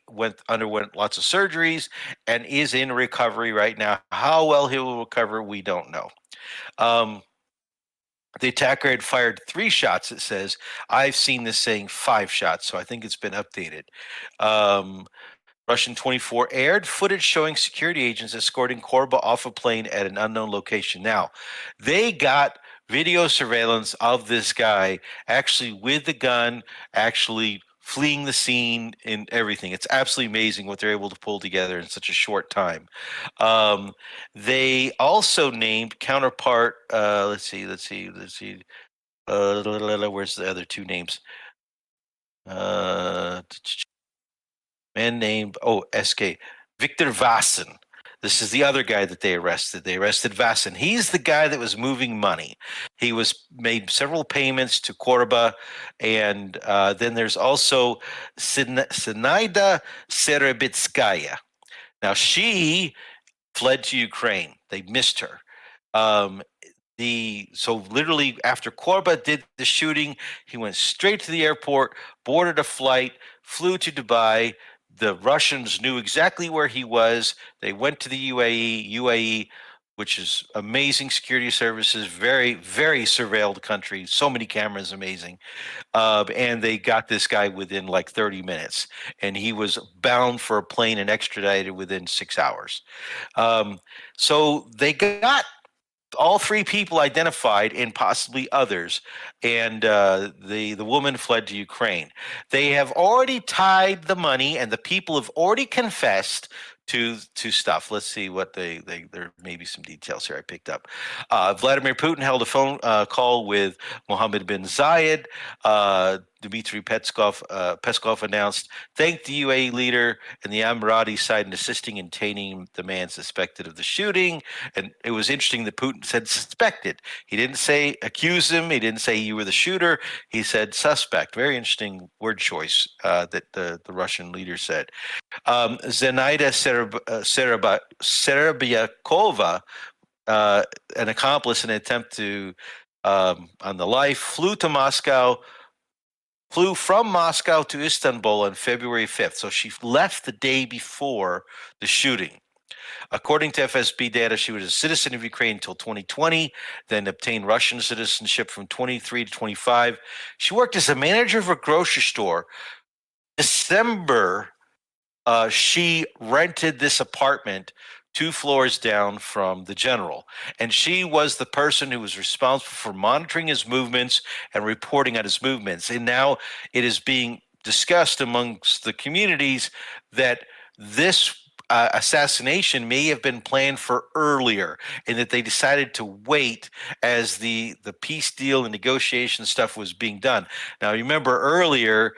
underwent lots of surgeries and is in recovery right now. How well he will recover, we don't know. The attacker had fired 3 shots, it says. I've seen this saying 5 shots, so I think it's been updated. Russian 24 aired footage showing security agents escorting Korba off a plane at an unknown location. Now, they got video surveillance of this guy actually with the gun, actually fleeing the scene and everything. It's absolutely amazing what they're able to pull together in such a short time. They also named counterpart, let's see. Where's the other 2 names? Man named, SK, Victor Vasin. This is the other guy that they arrested. They arrested Vasin. He's the guy that was moving money. He made several payments to Korba, and then there's also Sinaida Serebitskaya. Now she fled to Ukraine. They missed her. So literally after Korba did the shooting, he went straight to the airport, boarded a flight, flew to Dubai. The Russians knew exactly where he was. They went to the UAE, which is amazing security services, very, very surveilled country, so many cameras, amazing. And they got this guy within like 30 minutes. And he was bound for a plane and extradited within 6 hours. So they got all 3 people identified and possibly others, and the woman fled to Ukraine. They have already tied the money, and the people have already confessed to stuff. Let's see what there may be some details here I picked up. Vladimir Putin held a phone call with Mohammed bin Zayed. Dmitry Peskov announced, thanked the UAE leader and the Emirati side in assisting in detaining the man suspected of the shooting. And it was interesting that Putin said suspected. He didn't say accuse him. He didn't say you were the shooter. He said suspect. Very interesting word choice that the Russian leader said. Zenaida Serebiakova, an accomplice in an attempt to on the life, flew from Moscow to Istanbul on February 5th. So she left the day before the shooting. According to FSB data, she was a citizen of Ukraine until 2020, then obtained Russian citizenship from 23 to 25. She worked as a manager of a grocery store. December, she rented this apartment 2 floors down from the general. And she was the person who was responsible for monitoring his movements and reporting on his movements. And now it is being discussed amongst the communities that this assassination may have been planned for earlier, and that they decided to wait as the peace deal and negotiation stuff was being done. Now, remember earlier,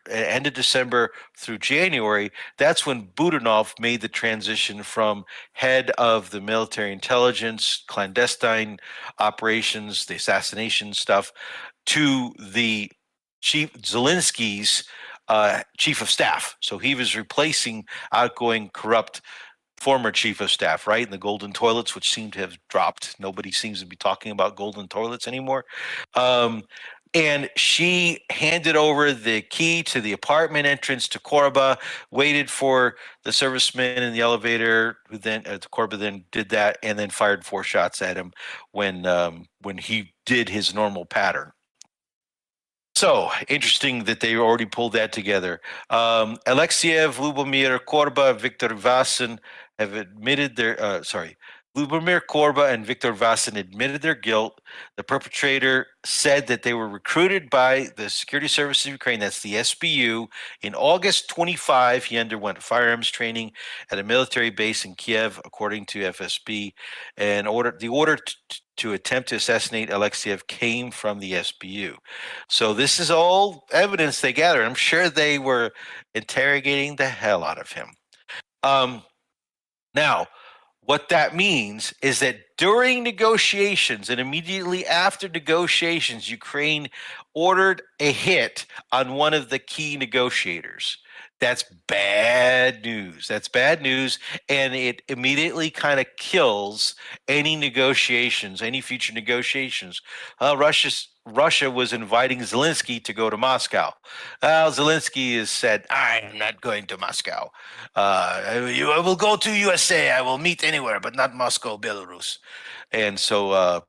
end of December through January, that's when Budanov made the transition from head of the military intelligence, clandestine operations, the assassination stuff, to the Chief Zelensky's chief of staff. So he was replacing outgoing, corrupt former chief of staff, right? And the golden toilets, which seem to have dropped. Nobody seems to be talking about golden toilets anymore. And she handed over the key to the apartment entrance to Korba, waited for the serviceman in the elevator, who then Korba then did that, and then fired 4 shots at him when he did his normal pattern. So interesting that they already pulled that together. Alexiev, Lubomir, Korba, Viktor Vasin have admitted their Lubomir Korba and Viktor Vasin admitted their guilt. The perpetrator said that they were recruited by the Security Services of Ukraine, that's the SBU. In August 25, he underwent firearms training at a military base in Kiev, according to FSB. And the order to attempt to assassinate Alexiev came from the SBU. So this is all evidence they gathered. I'm sure they were interrogating the hell out of him. Now, what that means is that during negotiations and immediately after negotiations, Ukraine ordered a hit on one of the key negotiators. That's bad news. That's bad news, and it immediately kind of kills any negotiations, any future negotiations. Russia was inviting Zelensky to go to Moscow. Zelensky has said, I'm not going to Moscow. I will go to USA. I will meet anywhere, but not Moscow, Belarus. And so,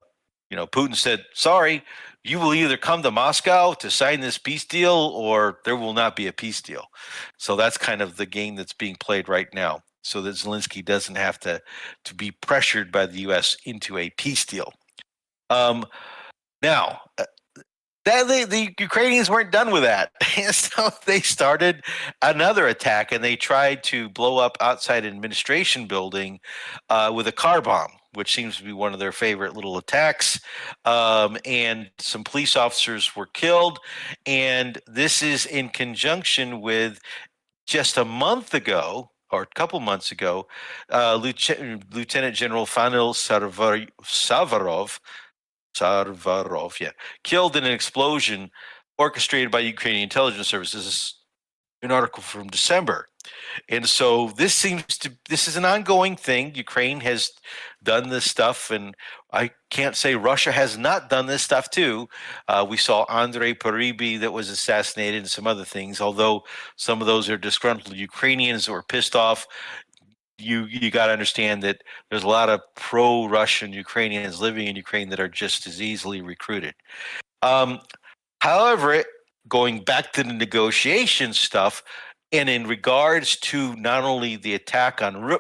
Putin said, sorry, you will either come to Moscow to sign this peace deal or there will not be a peace deal. So that's kind of the game that's being played right now, so that Zelensky doesn't have to be pressured by the U.S. into a peace deal. Now, the Ukrainians weren't done with that. So they started another attack, and they tried to blow up outside an administration building with a car bomb, which seems to be one of their favorite little attacks. And some police officers were killed. And this is in conjunction with just a month ago, or a couple months ago, Lieutenant General Fanil Savarov, killed in an explosion orchestrated by Ukrainian intelligence services. This is an article from December. And so this is an ongoing thing. Ukraine has done this stuff, and I can't say Russia has not done this stuff too. We saw Andrei Paribi that was assassinated and some other things, although some of those are disgruntled Ukrainians who are pissed off. You got to understand that there's a lot of pro-Russian Ukrainians living in Ukraine that are just as easily recruited. However, going back to the negotiation stuff, and in regards to not only the attack on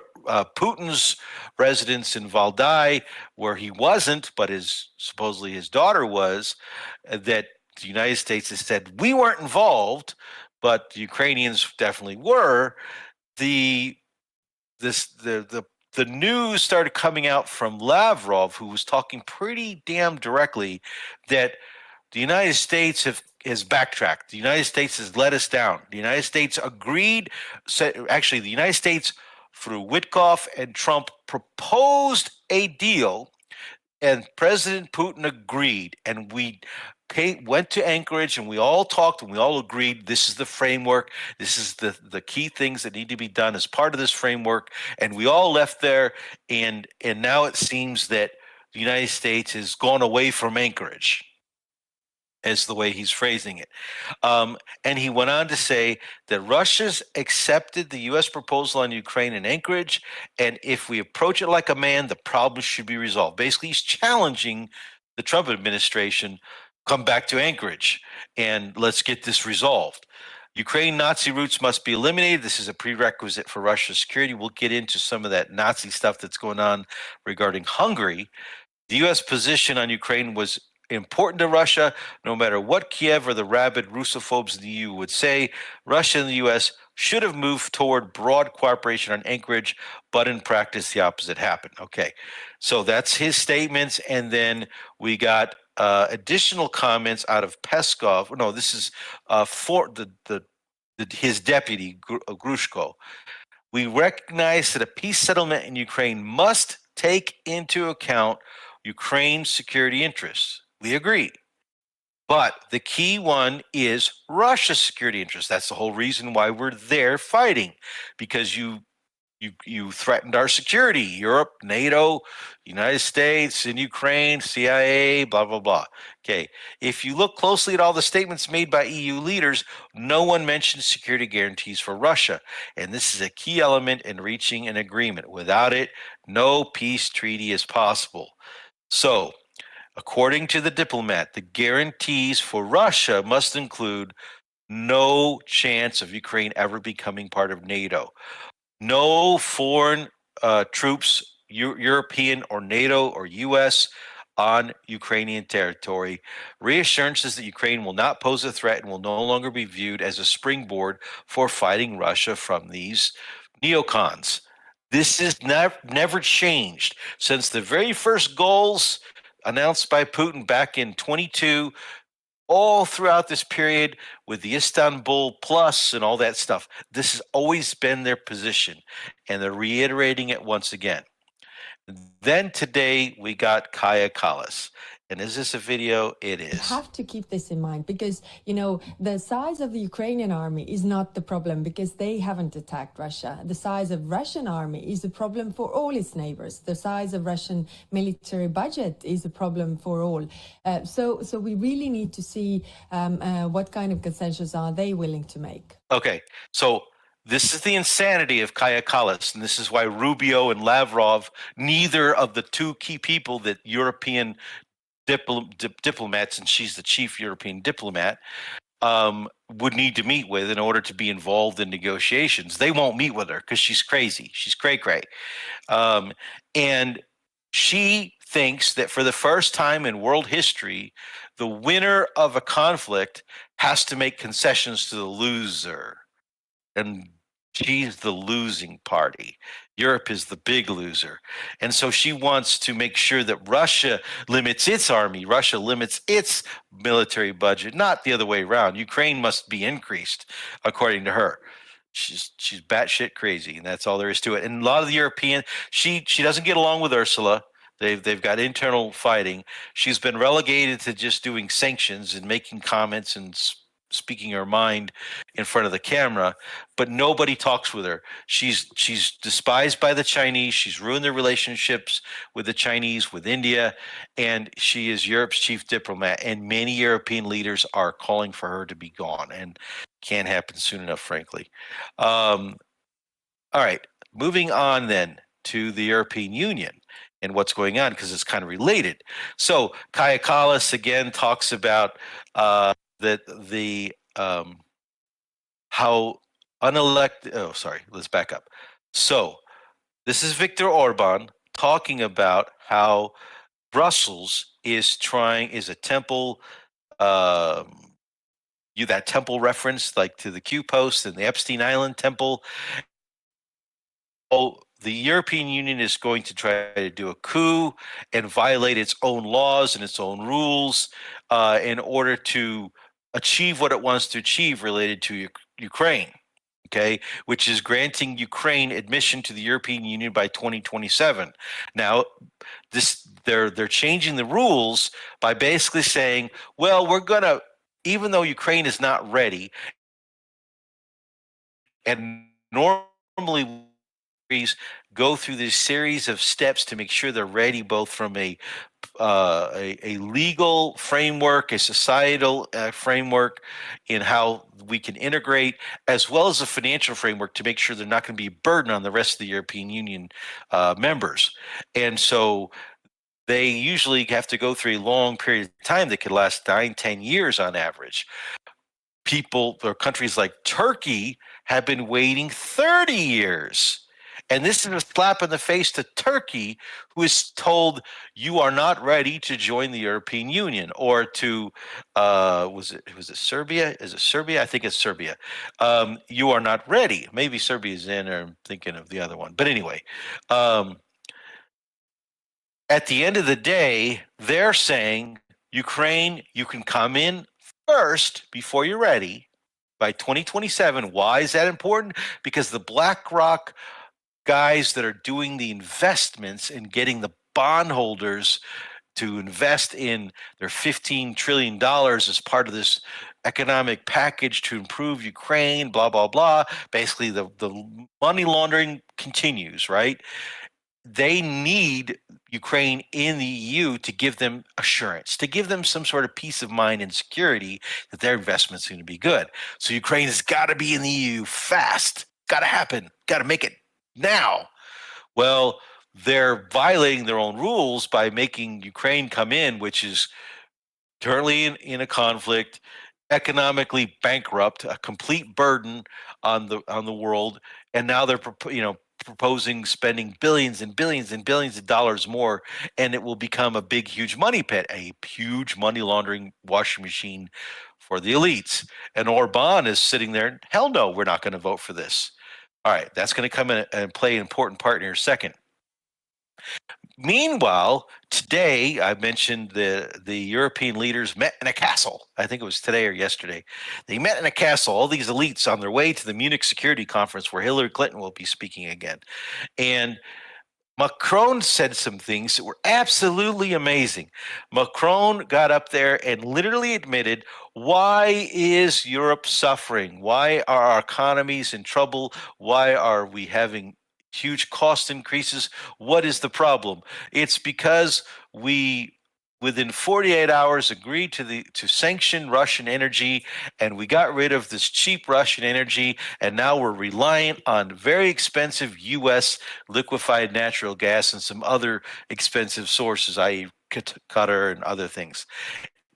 Putin's residence in Valdai, where he wasn't, but supposedly his daughter was, that the United States has said we weren't involved, but the Ukrainians definitely were. The news started coming out from Lavrov, who was talking pretty damn directly that the United States has backtracked. The United States has let us down. The United States agreed. Actually, the United States, through Witkoff and Trump, proposed a deal, and President Putin agreed. And we went to Anchorage, and we all talked, and we all agreed this is the framework. This is the key things that need to be done as part of this framework. And we all left there, and now it seems that the United States has gone away from Anchorage, as the way he's phrasing it. And he went on to say that Russia's accepted the U.S. proposal on Ukraine and Anchorage, and if we approach it like a man, the problem should be resolved. Basically, he's challenging the Trump administration, come back to Anchorage, and let's get this resolved. Ukraine Nazi roots must be eliminated. This is a prerequisite for Russia's security. We'll get into some of that Nazi stuff that's going on regarding Hungary. The U.S. position on Ukraine was important to Russia, no matter what Kiev or the rabid Russophobes in the EU would say. Russia and the U.S. should have moved toward broad cooperation on Anchorage, but in practice, the opposite happened. Okay, so that's his statements, and then we got additional comments out of Peskov. No, this is for his deputy, Grushko. We recognize that a peace settlement in Ukraine must take into account Ukraine's security interests. We agree. But the key one is Russia's security interests. That's the whole reason why we're there fighting, because you threatened our security. Europe, NATO, United States, in Ukraine, CIA, blah, blah, blah. Okay. If you look closely at all the statements made by EU leaders, no one mentions security guarantees for Russia. And this is a key element in reaching an agreement. Without it, no peace treaty is possible. So, according to the diplomat, the guarantees for Russia must include no chance of Ukraine ever becoming part of NATO, no foreign troops, European or NATO or U.S., on Ukrainian territory, reassurances that Ukraine will not pose a threat and will no longer be viewed as a springboard for fighting Russia from these neocons. This has never changed since the very first goals announced by Putin back in 22, all throughout this period with the Istanbul Plus and all that stuff. This has always been their position, and they're reiterating it once again. Then today we got Kaya Kallas. And is this a video? It is. You have to keep this in mind because, you know, the size of the Ukrainian army is not the problem because they haven't attacked Russia. The size of Russian army is a problem for all its neighbors. The size of Russian military budget is a problem for all. So we really need to see what kind of concessions are they willing to make. Okay, so this is the insanity of Kaya Kallas, and this is why Rubio and Lavrov, neither of the two key people that European diplomats, and she's the chief European diplomat, would need to meet with in order to be involved in negotiations. They won't meet with her because she's crazy. She's cray-cray. And she thinks that for the first time in world history, the winner of a conflict has to make concessions to the loser. And she's the losing party. Europe is the big loser. And so she wants to make sure that Russia limits its army, Russia limits its military budget, not the other way around. Ukraine must be increased, according to her. She's batshit crazy, and that's all there is to it. And a lot of the European, she doesn't get along with Ursula. They've got internal fighting. She's been relegated to just doing sanctions and making comments and speaking her mind in front of the camera, but nobody talks with her. She's despised by the Chinese. She's ruined their relationships with the Chinese, with India, and she is Europe's chief diplomat. And many European leaders are calling for her to be gone, and can't happen soon enough, frankly. All right, moving on then to the European Union and what's going on, because it's kind of related. So Kaya Kallas again talks about how unelected. Oh, sorry. Let's back up. So this is Viktor Orban talking about how Brussels is a temple. That temple reference, like to the Q post and the Epstein Island temple. Oh, the European Union is going to try to do a coup and violate its own laws and its own rules in order to achieve what it wants to achieve related to Ukraine. Okay, which is granting Ukraine admission to the European Union by 2027. Now, they're changing the rules by basically saying, well, we're gonna, even though Ukraine is not ready, and normally go through this series of steps to make sure they're ready, both from a legal framework, a societal framework in how we can integrate, as well as a financial framework to make sure they're not going to be a burden on the rest of the European Union members. And so they usually have to go through a long period of time that could last 9-10 years on average. People or countries like Turkey have been waiting 30 years. And this is a slap in the face to Turkey, who is told you are not ready to join the European Union, or to was it Serbia? Is it Serbia? I think it's Serbia. You are not ready. Maybe Serbia is in, or I'm thinking of the other one. But anyway, at the end of the day, they're saying, Ukraine, you can come in first before you're ready by 2027. Why is that important? Because the BlackRock guys that are doing the investments and getting the bondholders to invest in their $15 trillion as part of this economic package to improve Ukraine, blah, blah, blah. Basically, the money laundering continues, right? They need Ukraine in the EU to give them assurance, to give them some sort of peace of mind and security that their investment's going to be good. So Ukraine has got to be in the EU fast. Got to happen. Got to make it now. Well, they're violating their own rules by making Ukraine come in, which is currently in a conflict, economically bankrupt, a complete burden on the world, and now they're proposing spending billions and billions and billions of dollars more, and it will become a big, huge money pit, a huge money laundering washing machine for the elites. And Orban is sitting there, hell no, we're not going to vote for this. All right, that's going to come in and play an important part in a second. Meanwhile, today, I mentioned the European leaders met in a castle. I think it was today or yesterday. They met in a castle, all these elites, on their way to the Munich Security Conference where Hillary Clinton will be speaking again. And Macron said some things that were absolutely amazing. Macron got up there and literally admitted, why is Europe suffering? Why are our economies in trouble? Why are we having huge cost increases? What is the problem? It's because we, within 48 hours, agreed to sanction Russian energy, and we got rid of this cheap Russian energy, and now we're reliant on very expensive U.S. liquefied natural gas and some other expensive sources, i.e. Qatar and other things.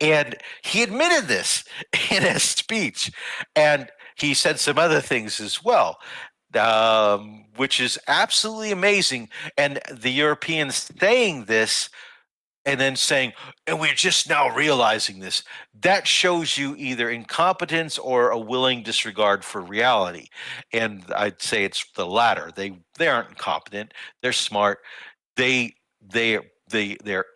And he admitted this in his speech, and he said some other things as well, which is absolutely amazing. And the Europeans saying this and then saying, and we're just now realizing this, that shows you either incompetence or a willing disregard for reality. And I'd say it's the latter. They aren't incompetent. They're smart. They're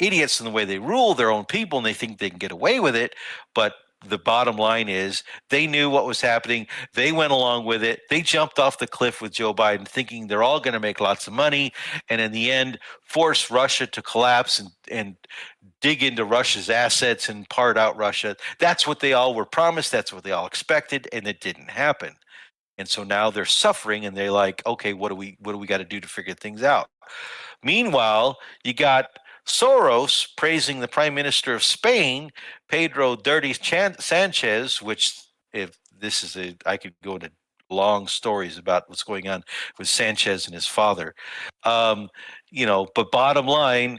idiots in the way they rule their own people, and they think they can get away with it. But the bottom line is they knew what was happening. They went along with it. They jumped off the cliff with Joe Biden thinking they're all going to make lots of money, and in the end force Russia to collapse and dig into Russia's assets and part out Russia. That's what they all were promised. That's what they all expected, and it didn't happen. And so now they're suffering, and they're like, okay, what do we got to do to figure things out? Meanwhile, you got Soros praising the Prime Minister of Spain, Pedro Dirty Sanchez, which, if this is I could go into long stories about what's going on with Sanchez and his father. But bottom line,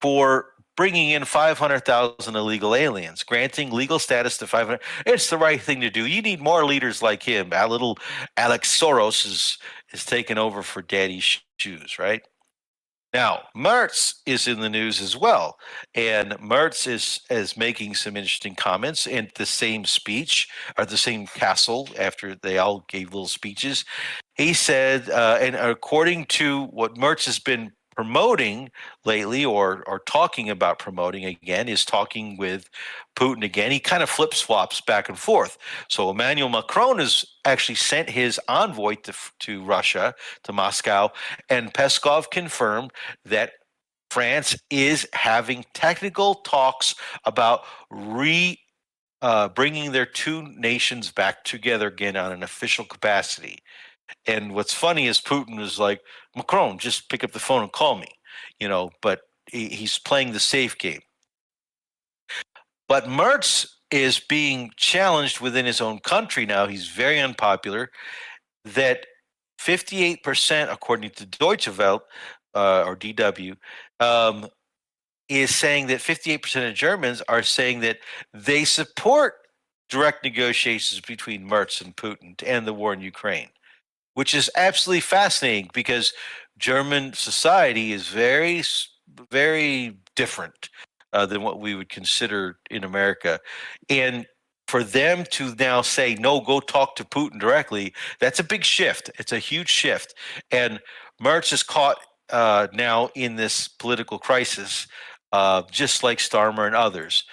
for bringing in 500,000 illegal aliens, granting legal status to 500, it's the right thing to do. You need more leaders like him. Little Alex Soros is taking over for daddy's shoes, right? Now, Merz is in the news as well, and Merz is making some interesting comments in the same speech, or the same castle, after they all gave little speeches. He said, and according to what Merz has been promoting lately, or talking about promoting again, is talking with Putin again. He kind of flip-flops back and forth. So Emmanuel Macron has actually sent his envoy to Russia, to Moscow, and Peskov confirmed that France is having technical talks about bringing their two nations back together again on an official capacity. And what's funny is Putin was like, Macron, just pick up the phone and call me, but he's playing the safe game. But Merz is being challenged within his own country now. He's very unpopular. That 58%, according to Deutsche Welle, or DW, is saying that 58% of Germans are saying that they support direct negotiations between Merz and Putin to end the war in Ukraine, which is absolutely fascinating because German society is very, very different than what we would consider in America. And for them to now say, no, go talk to Putin directly, that's a big shift. It's a huge shift. And Merz is caught now in this political crisis, just like Starmer and others.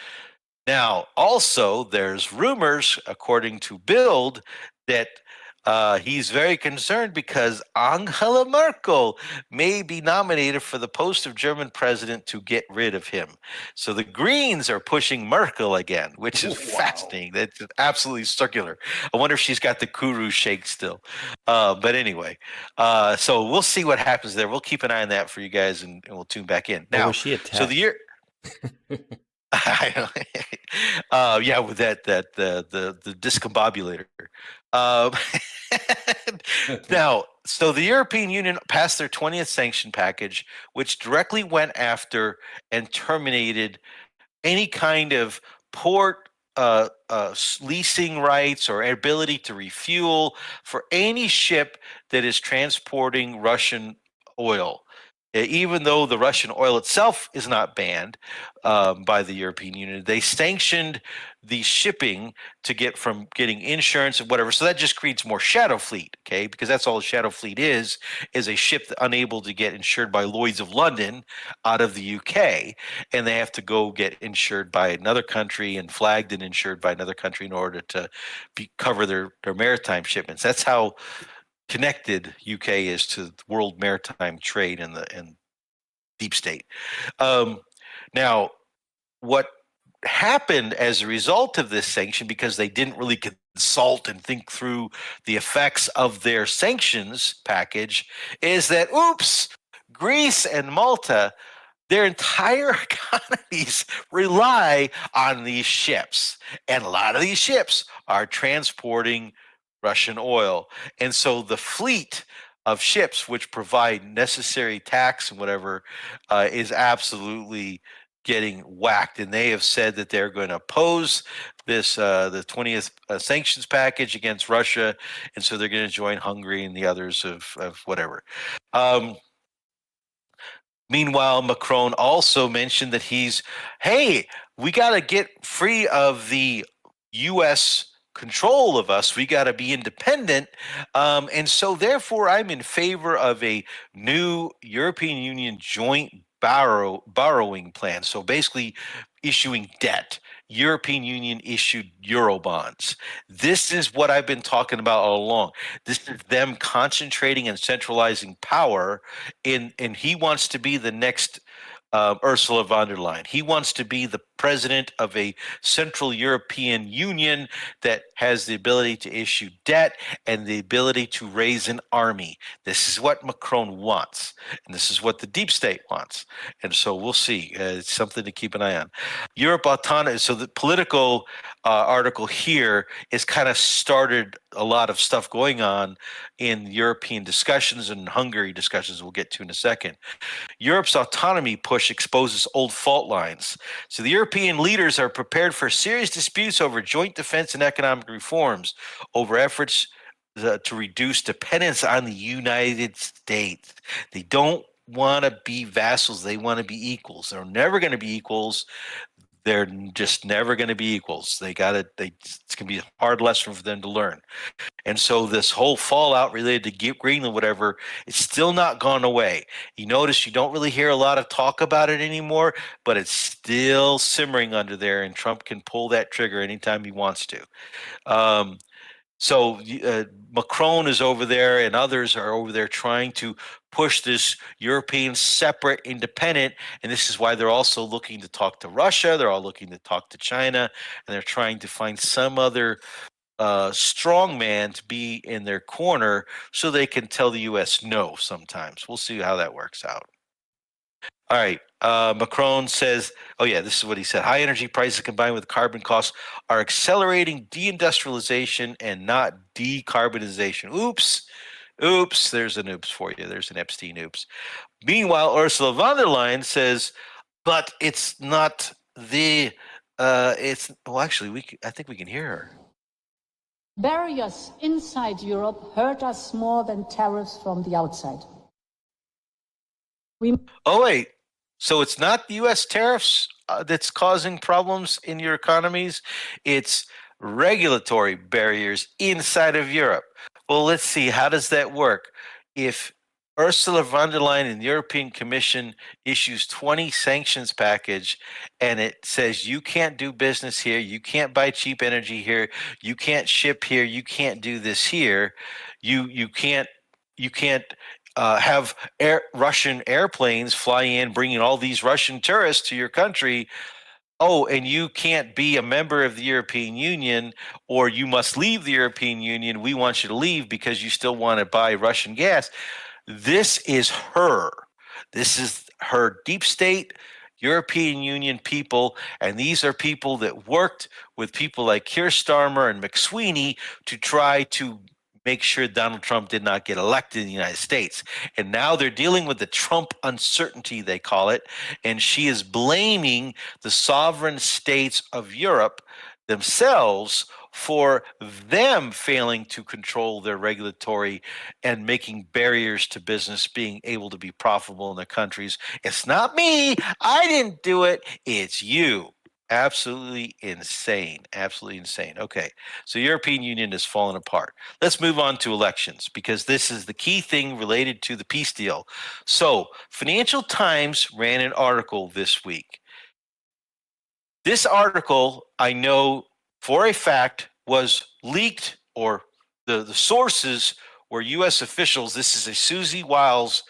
Now, also, there's rumors, according to Bild, that he's very concerned because Angela Merkel may be nominated for the post of German president to get rid of him. So the Greens are pushing Merkel again, which is fascinating. That's absolutely circular. I wonder if she's got the Kuru shake still. But anyway, so we'll see what happens there. We'll keep an eye on that for you guys, and we'll tune back in. Now, was she attacked? So the year. Yeah, with the discombobulator. Now, so the European Union passed their 20th sanction package, which directly went after and terminated any kind of port leasing rights or ability to refuel for any ship that is transporting Russian oil. Even though the Russian oil itself is not banned by the European Union, they sanctioned the shipping to get from getting insurance and whatever. So that just creates more shadow fleet, okay? Because that's all a shadow fleet is a ship unable to get insured by Lloyd's of London out of the UK, and they have to go get insured by another country and flagged and insured by another country in order to cover their maritime shipments. That's how connected UK is to world maritime trade and deep state. Now, what happened as a result of this sanction, because they didn't really consult and think through the effects of their sanctions package, is that, oops, Greece and Malta, their entire economies rely on these ships. And a lot of these ships are transporting Russian oil. And so the fleet of ships which provide necessary tax and whatever is absolutely getting whacked. And they have said that they're going to oppose this the 20th sanctions package against Russia. And so they're going to join Hungary and the others of whatever. Meanwhile, Macron also mentioned that hey, we got to get free of the U.S. control of us. We got to be independent. And so therefore, I'm in favor of a new European Union joint borrowing plan. So basically issuing debt. European Union issued Eurobonds. This is what I've been talking about all along. This is them concentrating and centralizing power and he wants to be the next Ursula von der Leyen. He wants to be the president of a Central European Union that has the ability to issue debt and the ability to raise an army. This is what Macron wants, and this is what the deep state wants. And so we'll see. It's something to keep an eye on. Europe autonomy. So the political article here is kind of started a lot of stuff going on in European discussions and Hungary discussions we'll get to in a second. Europe's autonomy push exposes old fault lines. So the European leaders are prepared for serious disputes over joint defense and economic reforms, over efforts to reduce dependence on the United States. They don't want to be vassals. They want to be equals. They're never going to be equals. they're just never going to be equals. It's going to be a hard lesson for them to learn. And so this whole fallout related to Greenland, whatever, it's still not gone away. You notice you don't really hear a lot of talk about it anymore, but it's still simmering under there, and Trump can pull that trigger anytime he wants to. So Macron is over there, and others are over there trying to push this European separate, independent, and this is why they're also looking to talk to Russia. They're all looking to talk to China, and they're trying to find some other strong man to be in their corner so they can tell the U.S. no sometimes. We'll see how that works out. All right. Macron says, oh, yeah, this is what he said. High energy prices combined with carbon costs are accelerating deindustrialization and not decarbonization. Oops. Oops. There's an oops for you. There's an Epstein oops. Meanwhile, Ursula von der Leyen says, but it's not the, well, actually, I think we can hear her. Barriers inside Europe hurt us more than tariffs from the outside. Oh, wait. So it's not the U.S. tariffs that's causing problems in your economies. It's regulatory barriers inside of Europe. Well, let's see. How does that work? If Ursula von der Leyen and the European Commission issues 20 sanctions package and it says you can't do business here, you can't buy cheap energy here, you can't ship here, you can't do this here, you can't have Russian airplanes fly in bringing all these Russian tourists to your country. Oh, and you can't be a member of the European Union, or you must leave the European Union. We want you to leave because you still want to buy Russian gas. This is her. This is her deep state European Union people, and these are people that worked with people like Keir Starmer and McSweeney to try to make sure Donald Trump did not get elected in the United States. And now they're dealing with the Trump uncertainty, they call it, and she is blaming the sovereign states of Europe themselves for them failing to control their regulatory and making barriers to business being able to be profitable in their countries. It's not me. I didn't do it. It's you. Absolutely insane. Absolutely insane. Okay, so European Union is falling apart. Let's move on to elections because this is the key thing related to the peace deal. So Financial Times ran an article this week. This article, I know for a fact, was leaked, or the sources were U.S. officials. This is a Susie Wiles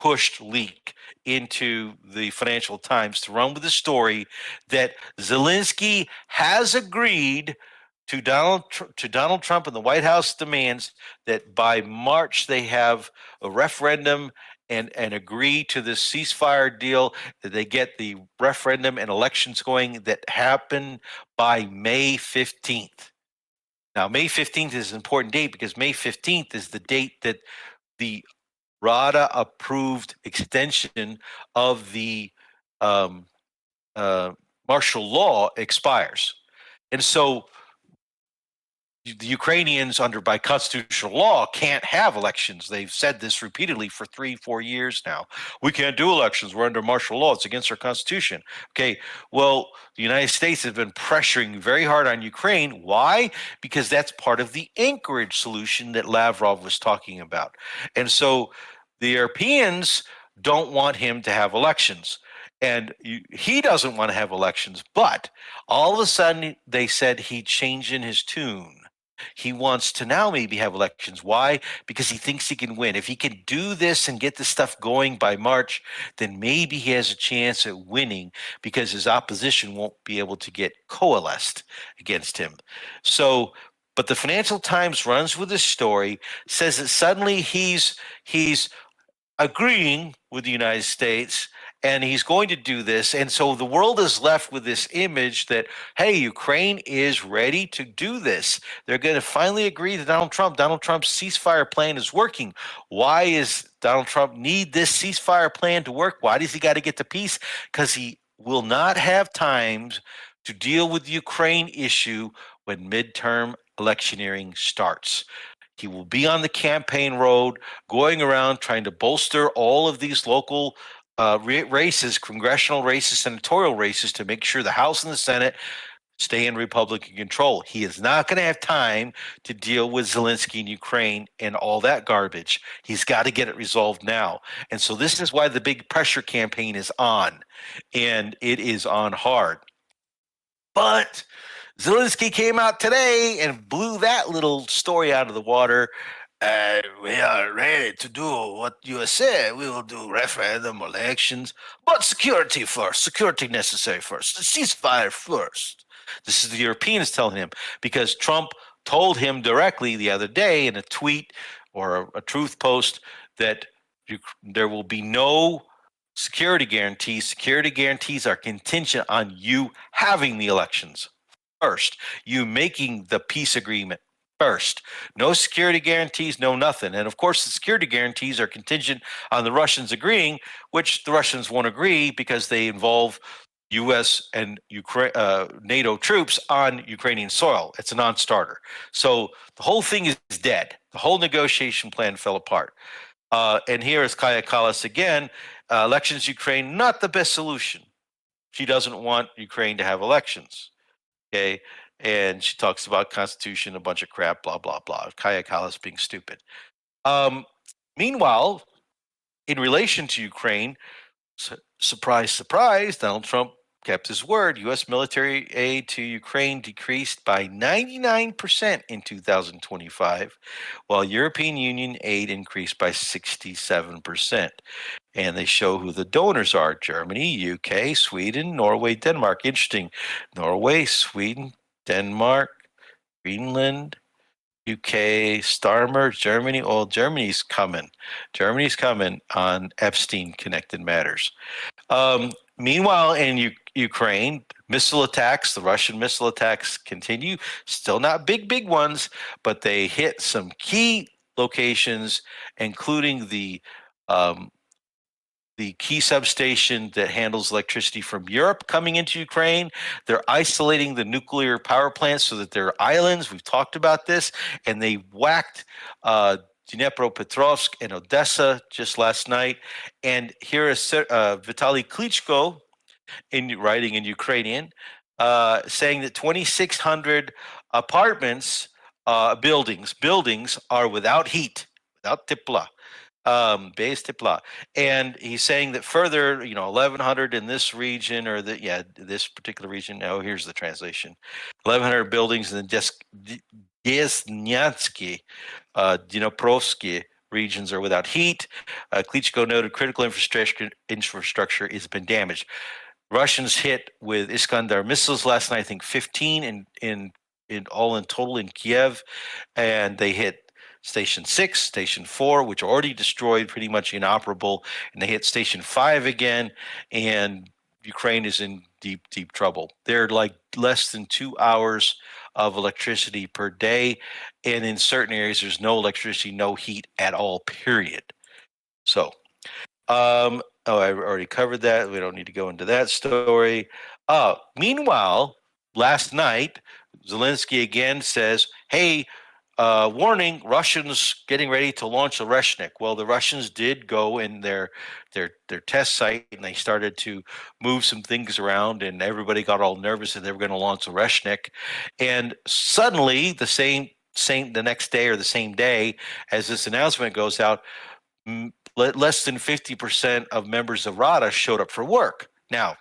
pushed leak into the Financial Times to run with the story that Zelensky has agreed to Donald Trump and the White House demands that by March they have a referendum and agree to this ceasefire deal, that they get the referendum and elections going that happen by May 15th. Now, May 15th is an important date because May 15th is the date that the RADA approved extension of the martial law expires. And so the Ukrainians by constitutional law can't have elections. They've said this repeatedly for 3-4 years now. We can't do elections. We're under martial law. It's against our constitution. Okay, well, the United States has been pressuring very hard on Ukraine. Why? Because that's part of the Anchorage solution that Lavrov was talking about. And so the Europeans don't want him to have elections. And he doesn't want to have elections. But all of a sudden, they said he'd change in his tune. He wants to now maybe have elections. Why? Because he thinks he can win. If he can do this and get this stuff going by March, then maybe he has a chance at winning because his opposition won't be able to get coalesced against him. So, but the Financial Times runs with this story, says that suddenly he's agreeing with the United States and he's going to do this. And so the world is left with this image that, hey, Ukraine is ready to do this. They're going to finally agree to Donald Trump. Donald Trump's ceasefire plan is working. Why is Donald Trump need this ceasefire plan to work? Why does he got to get to peace? Because he will not have time to deal with the Ukraine issue when midterm electioneering starts. He will be on the campaign road, going around trying to bolster all of these local races, congressional races, senatorial races, to make sure the House and the Senate stay in Republican control. He is not going to have time to deal with Zelensky in Ukraine and all that garbage. He's got to get it resolved now. And so this is why the big pressure campaign is on, and it is on hard. But Zelensky came out today and blew that little story out of the water. We are ready to do what you said. We will do referendum, elections, but security first. Security necessary first. The ceasefire first. This is the Europeans telling him, because Trump told him directly the other day in a tweet or a truth post that there will be no security guarantees. Security guarantees are contingent on you having the elections first, you making the peace agreement first. No security guarantees, no nothing. And of course, the security guarantees are contingent on the Russians agreeing, which the Russians won't agree because they involve U.S. and NATO troops on Ukrainian soil. It's a non-starter. So the whole thing is dead. The whole negotiation plan fell apart. And here is Kaja Kallas again. Elections Ukraine, not the best solution. She doesn't want Ukraine to have elections. Okay. And she talks about constitution, a bunch of crap, blah, blah, blah. Kaja Kallas being stupid. Meanwhile, in relation to Ukraine, surprise, surprise, Donald Trump kept his word. U.S. military aid to Ukraine decreased by 99% in 2025, while European Union aid increased by 67%. And they show who the donors are: Germany, UK, Sweden, Norway, Denmark. Interesting. Norway, Sweden, Denmark, Greenland, UK, Starmer, Germany. Oh, Germany's coming. Germany's coming on Epstein-connected matters. Meanwhile, in Ukraine, missile attacks, the Russian missile attacks continue. Still not big ones, but they hit some key locations, including the key substation that handles electricity from Europe coming into Ukraine. They're isolating the nuclear power plants so that they're islands. We've talked about this. And they whacked Dnipropetrovsk and Odessa just last night. And here is Vitaly Klitschko writing in Ukrainian, saying that 2,600 apartments, buildings are without heat, without tepla. Bez tepla. And he's saying that further, 1,100 in this region, or this particular region. Oh, here's the translation: 1,100 buildings in the Desnyansky, Dniprovsky regions are without heat. Klitschko noted critical infrastructure has been damaged. Russians hit with Iskander missiles last night, I think 15 in total in Kiev, and they hit Station 6, Station 4, which are already destroyed, pretty much inoperable, and they hit Station 5 again, and Ukraine is in deep trouble. They're like less than 2 hours of electricity per day, and in certain areas there's no electricity, no heat at all, period. So, I already covered that. We don't need to go into that story. Meanwhile, last night, Zelensky again says, hey, warning, Russians getting ready to launch a Reshnik. Well, the Russians did go in their test site, and they started to move some things around, and everybody got all nervous that they were going to launch a Reshnik. And suddenly, the next day or the same day as this announcement goes out, less than 50% of members of Rada showed up for work. Now,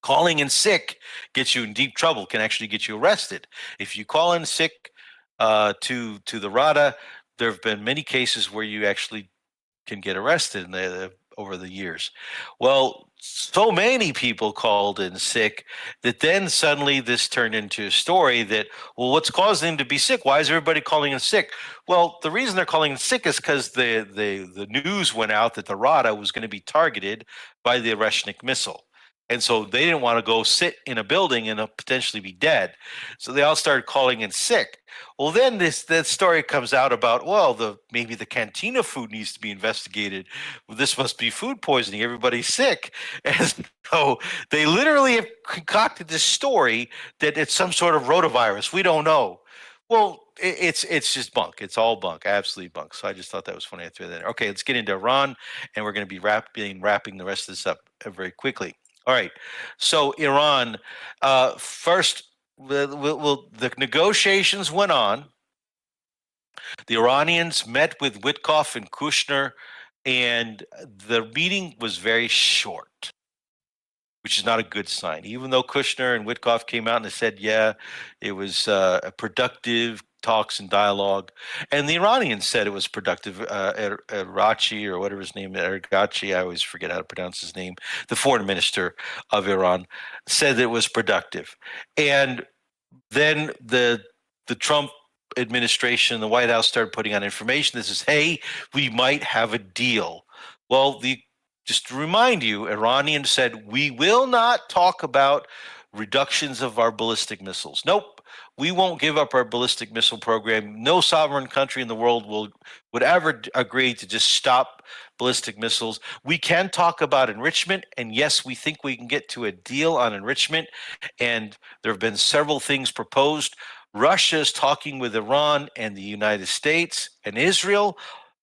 calling in sick gets you in deep trouble, can actually get you arrested. If you call in sick to the Rada, there have been many cases where you actually can get arrested over the years. Well, so many people called in sick that then suddenly this turned into a story that, well, what's causing them to be sick? Why is everybody calling in sick? Well, the reason they're calling in sick is because the news went out that the Rada was going to be targeted by the Reshnik missile. And so they didn't want to go sit in a building and potentially be dead. So they all started calling in sick. Well, then that story comes out about, well, maybe the cantina food needs to be investigated. Well, this must be food poisoning. Everybody's sick. And so they literally have concocted this story that it's some sort of rotavirus. We don't know. Well, it's just bunk. It's all bunk, absolutely bunk. So I just thought that was funny. I threw that in. Okay, let's get into Iran, and we're going to be wrapping the rest of this up very quickly. All right, so Iran, first, the negotiations went on. The Iranians met with Witkoff and Kushner, and the meeting was very short, which is not a good sign. Even though Kushner and Witkoff came out and they said, yeah, it was a productive talks and dialogue, and the Iranians said it was productive. Rachi, or whatever his name is, Ergachi, I always forget how to pronounce his name, the foreign minister of Iran, said that it was productive. And then the Trump administration, the White House, started putting out information that says, hey, we might have a deal. Well, just to remind you, Iranians said, we will not talk about reductions of our ballistic missiles. Nope, we won't give up our ballistic missile program. No sovereign country in the world would ever agree to just stop ballistic missiles. We can talk about enrichment, and yes, we think we can get to a deal on enrichment, and there have been several things proposed. Russia is talking with Iran and the United States and Israel.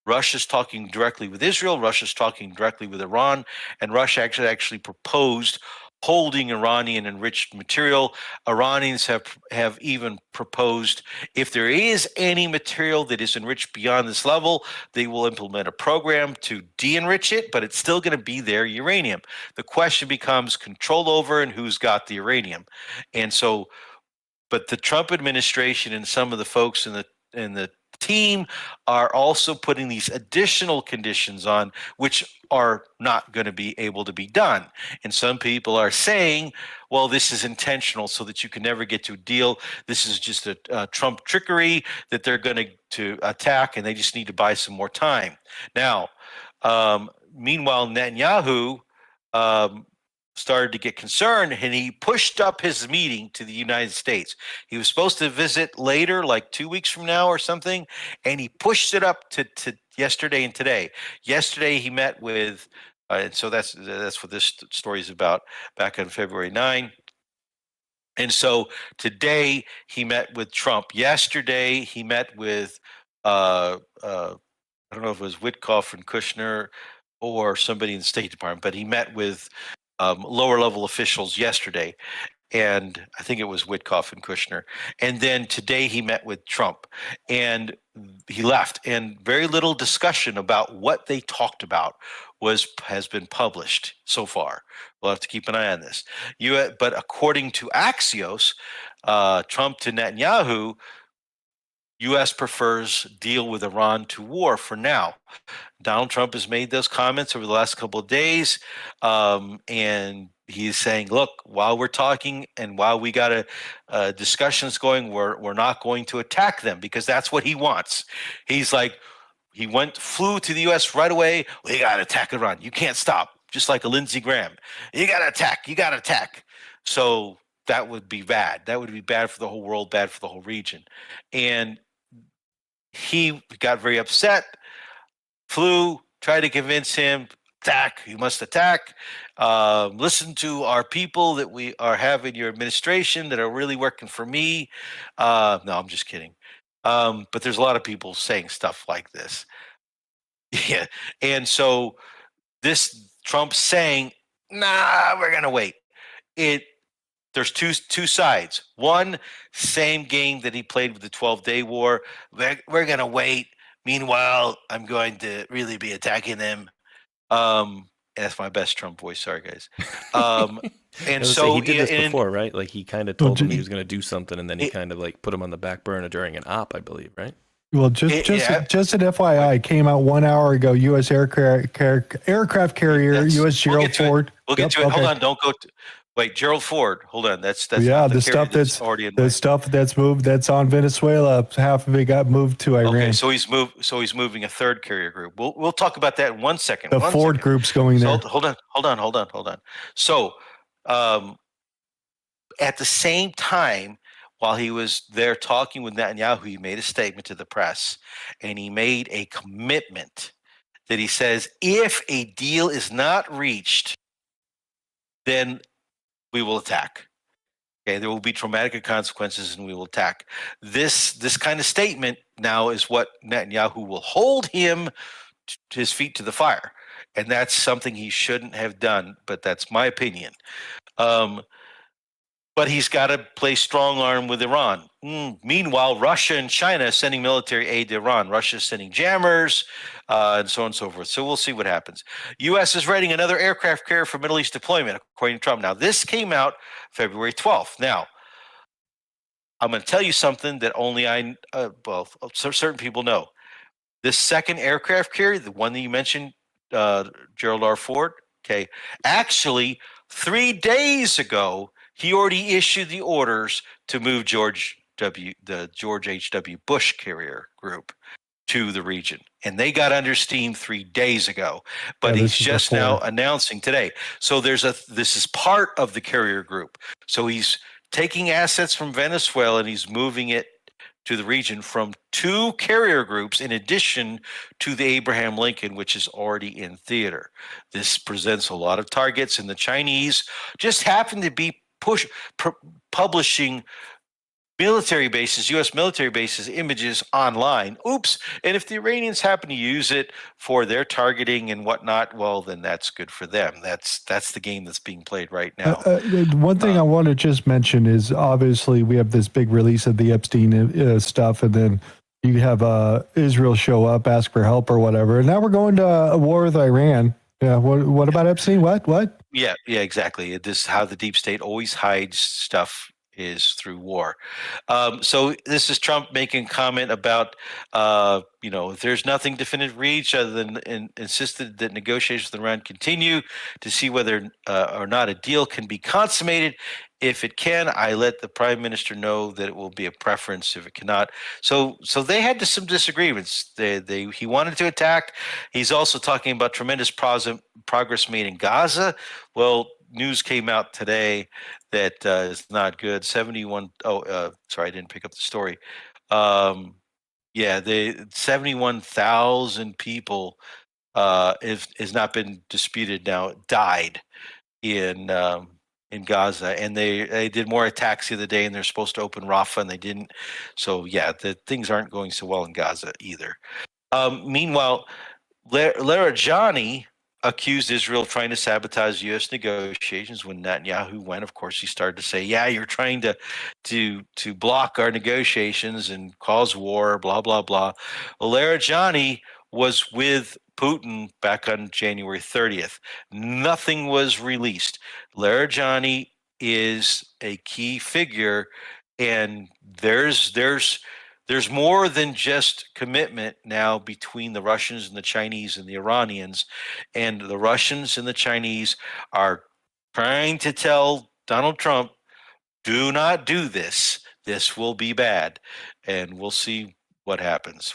Russia's talking directly with Israel. Russia's talking directly with Iran, and Russia actually proposed holding Iranian enriched material. Iranians have even proposed, if there is any material that is enriched beyond this level, they will implement a program to de-enrich it, but it's still going to be their uranium. The question becomes control over and who's got the uranium. And so, but the Trump administration and some of the folks in the team are also putting these additional conditions on, which are not going to be able to be done. And some people are saying, well, this is intentional so that you can never get to a deal. This is just a Trump trickery that they're going to attack, and they just need to buy some more time. Now, meanwhile, Netanyahu started to get concerned, and he pushed up his meeting to the United States. He was supposed to visit later, like 2 weeks from now or something, and he pushed it up to yesterday and today. Yesterday he met with, and so that's what this story is about, back on February 9. And so today he met with Trump. Yesterday he met with, I don't know if it was Witkoff and Kushner or somebody in the State Department, but he met with lower level officials yesterday, and I think it was Witkoff and Kushner. And then today he met with Trump, and he left, and very little discussion about what they talked about has been published so far. We'll have to keep an eye on this. But according to Axios, Trump to Netanyahu, U.S. prefers deal with Iran to war for now. Donald Trump has made those comments over the last couple of days, and he's saying, look, while we're talking and while we got discussions going, we're not going to attack them, because that's what he wants. He's like, he flew to the U.S. right away. We got to attack Iran. You can't stop, just like a Lindsey Graham. You got to attack. You got to attack. So that would be bad. That would be bad for the whole world, bad for the whole region. And he got very upset, flew, tried to convince him, attack, you must attack. Listen to our people that we have in your administration that are really working for me. No, I'm just kidding. But there's a lot of people saying stuff like this. Yeah. And so this Trump saying, nah, we're going to wait. There's two sides. One, same game that he played with the 12-day war. We're going to wait. Meanwhile, I'm going to really be attacking them. That's my best Trump voice. Sorry, guys. And so he did this before, right? Like he kind of told him he was going to do something, and then he kind of like put him on the back burner during an op, I believe, right? Well, just an FYI, came out 1 hour ago. U.S. aircraft carrier, U.S. Gerald Ford. We'll get to it. Hold on, don't go. Wait, Gerald Ford. Hold on. That's yeah. The stuff that's moved. That's on Venezuela. Half of it got moved to Iran. Okay, so he's moving a third carrier group. We'll talk about that in 1 second. The Ford group's going there. Hold on. So, at the same time, while he was there talking with Netanyahu, he made a statement to the press, and he made a commitment that he says, if a deal is not reached, then we will attack. Okay, there will be traumatic consequences, and we will attack. This kind of statement now is what Netanyahu will hold him his feet to the fire, and that's something he shouldn't have done. But that's my opinion. But he's got to play strong arm with Iran. Meanwhile, Russia and China are sending military aid to Iran. Russia is sending jammers, and so on and so forth. So we'll see what happens. U.S. is readying another aircraft carrier for Middle East deployment, according to Trump. Now, this came out February 12th. Now, I'm going to tell you something that only certain people know. This second aircraft carrier, the one that you mentioned, Gerald R. Ford, okay, actually, 3 days ago, he already issued the orders to move the George H.W. Bush carrier group to the region. And they got under steam 3 days ago. But he's just now announcing today. So this is part of the carrier group. So he's taking assets from Venezuela and he's moving it to the region from 2 carrier groups in addition to the Abraham Lincoln, which is already in theater. This presents a lot of targets, and the Chinese just happen to be publishing military bases, U.S. military bases images online. Oops. And if the Iranians happen to use it for their targeting and whatnot, well, then that's good for them. That's the game that's being played right now. One thing I want to just mention is obviously we have this big release of the Epstein stuff, and then you have Israel show up, ask for help or whatever. And now we're going to a war with Iran. Yeah. What about Epstein? What? Yeah, if this is how the deep state always hides stuff, is through war. So this is Trump making a comment about, if there's nothing definitive reached other than insisted that negotiations with Iran continue to see whether or not a deal can be consummated. If it can, I let the prime minister know that it will be a preference if it cannot. So they had some disagreements. He wanted to attack. He's also talking about tremendous progress made in Gaza. Well, news came out today that is not good. 71. Sorry, I didn't pick up the story. The 71,000 people has not been disputed now died in Gaza, and they did more attacks the other day, and they're supposed to open Rafah, and they didn't. So the things aren't going so well in Gaza either. Meanwhile, Larijani accused Israel of trying to sabotage U.S. negotiations. When Netanyahu went, of course, he started to say, "Yeah, you're trying to block our negotiations and cause war." Blah blah blah. Well, Larijani was with Putin back on January 30th. Nothing was released. Larijani is a key figure, and there's more than just commitment now between the Russians and the Chinese and the Iranians. And the Russians and the Chinese are trying to tell Donald Trump, do not do this. This will be bad. And we'll see what happens.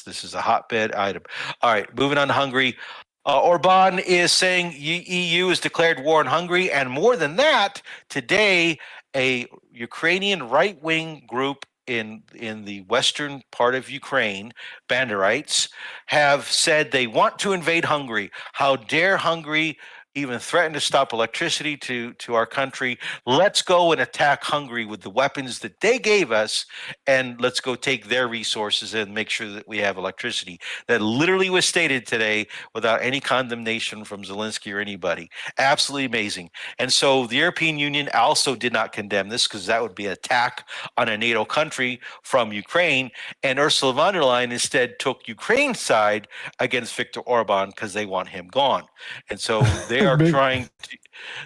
This is a hotbed item. All right, moving on to Hungary. Orban is saying EU has declared war on Hungary. And more than that, today, a Ukrainian right-wing group in the western part of Ukraine, Banderites, have said they want to invade Hungary. How dare Hungary even threaten to stop electricity to our country? Let's go and attack Hungary with the weapons that they gave us, and let's go take their resources and make sure that we have electricity. That literally was stated today without any condemnation from Zelensky or anybody. Absolutely amazing. And so the European Union also did not condemn this, because that would be an attack on a NATO country from Ukraine. And Ursula von der Leyen instead took Ukraine's side against Viktor Orban because they want him gone. And so they are trying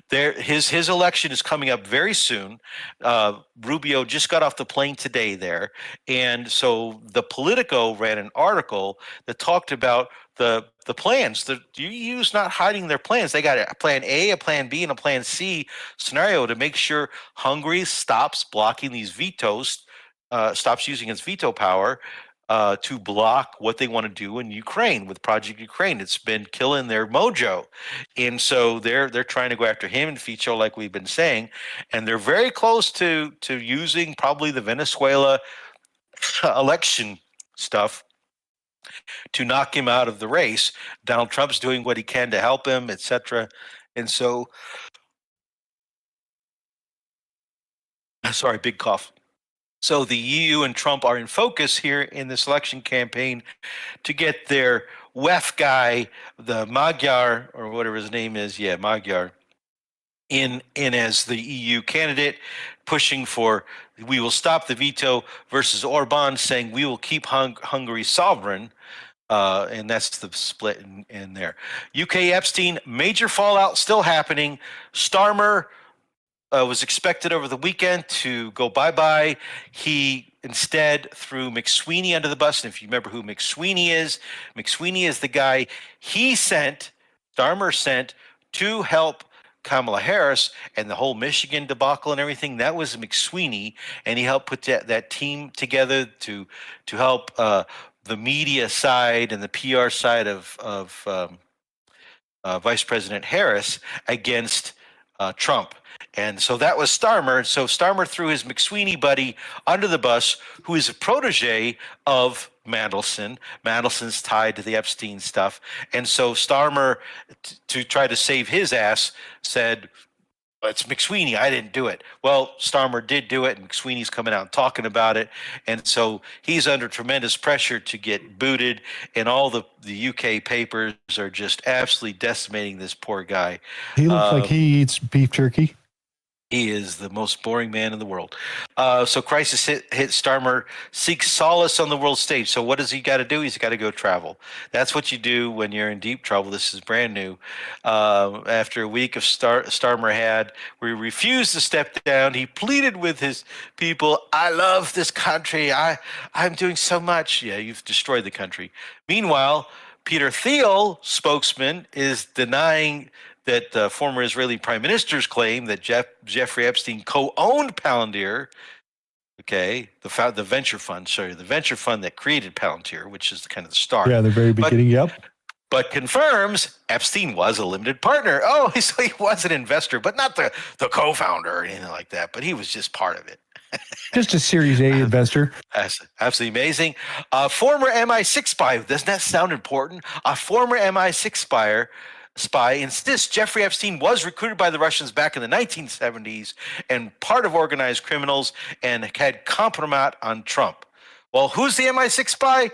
to, his election is coming up very soon. Rubio just got off the plane today there. And so the Politico ran an article that talked about the plans. The EU's not hiding their plans. They got a plan A, a plan B, and a plan C scenario to make sure Hungary stops blocking these vetoes, stops using its veto power to block what they want to do in Ukraine with Project Ukraine. It's been killing their mojo. And so they're trying to go after him and Fico, like we've been saying. And they're very close to using probably the Venezuela election stuff to knock him out of the race. Donald Trump's doing what he can to help him, etc. And so Sorry, big cough. So the EU and Trump are in focus here in this election campaign to get their WEF guy, the Magyar, or whatever his name is, Magyar, in as the EU candidate, pushing for we will stop the veto versus Orban saying we will keep Hungary sovereign. And that's the split in there. UK Epstein, major fallout still happening. Starmer was expected over the weekend to go bye-bye. He instead threw McSweeney under the bus. And if you remember who McSweeney is the guy Starmer sent to help Kamala Harris and the whole Michigan debacle and everything. That was McSweeney, and he helped put that team together to help the media side and the PR side of Vice President Harris against Trump. And so that was Starmer. So Starmer threw his McSweeney buddy under the bus, who is a protege of Mandelson. Mandelson's tied to the Epstein stuff. And so Starmer, to try to save his ass, said, it's McSweeney. I didn't do it. Well, Starmer did do it, and McSweeney's coming out and talking about it. And so he's under tremendous pressure to get booted, and all the UK papers are just absolutely decimating this poor guy. He looks like he eats beef jerky. He is the most boring man in the world. So crisis hit Starmer, seeks solace on the world stage. So what does he got to do? He's got to go travel. That's what you do when you're in deep trouble. This is brand new. After a week of Starmer had, where he refused to step down, he pleaded with his people, I love this country. I'm doing so much. Yeah, you've destroyed the country. Meanwhile, Peter Thiel, spokesman, is denying that former Israeli prime minister's claim that Jeffrey Epstein co-owned Palantir, the venture fund, the venture fund that created Palantir, which is kind of the start. Yeah, the very beginning, But confirms Epstein was a limited partner. Oh, so he was an investor, but not the co-founder or anything like that, but he was just part of it. Just a Series A investor. That's absolutely amazing. Former MI6 spy, doesn't that sound important? A former MI6 spy insists Jeffrey Epstein was recruited by the Russians back in the 1970s and part of organized criminals and had compromise on Trump. Well, who's the MI6 spy?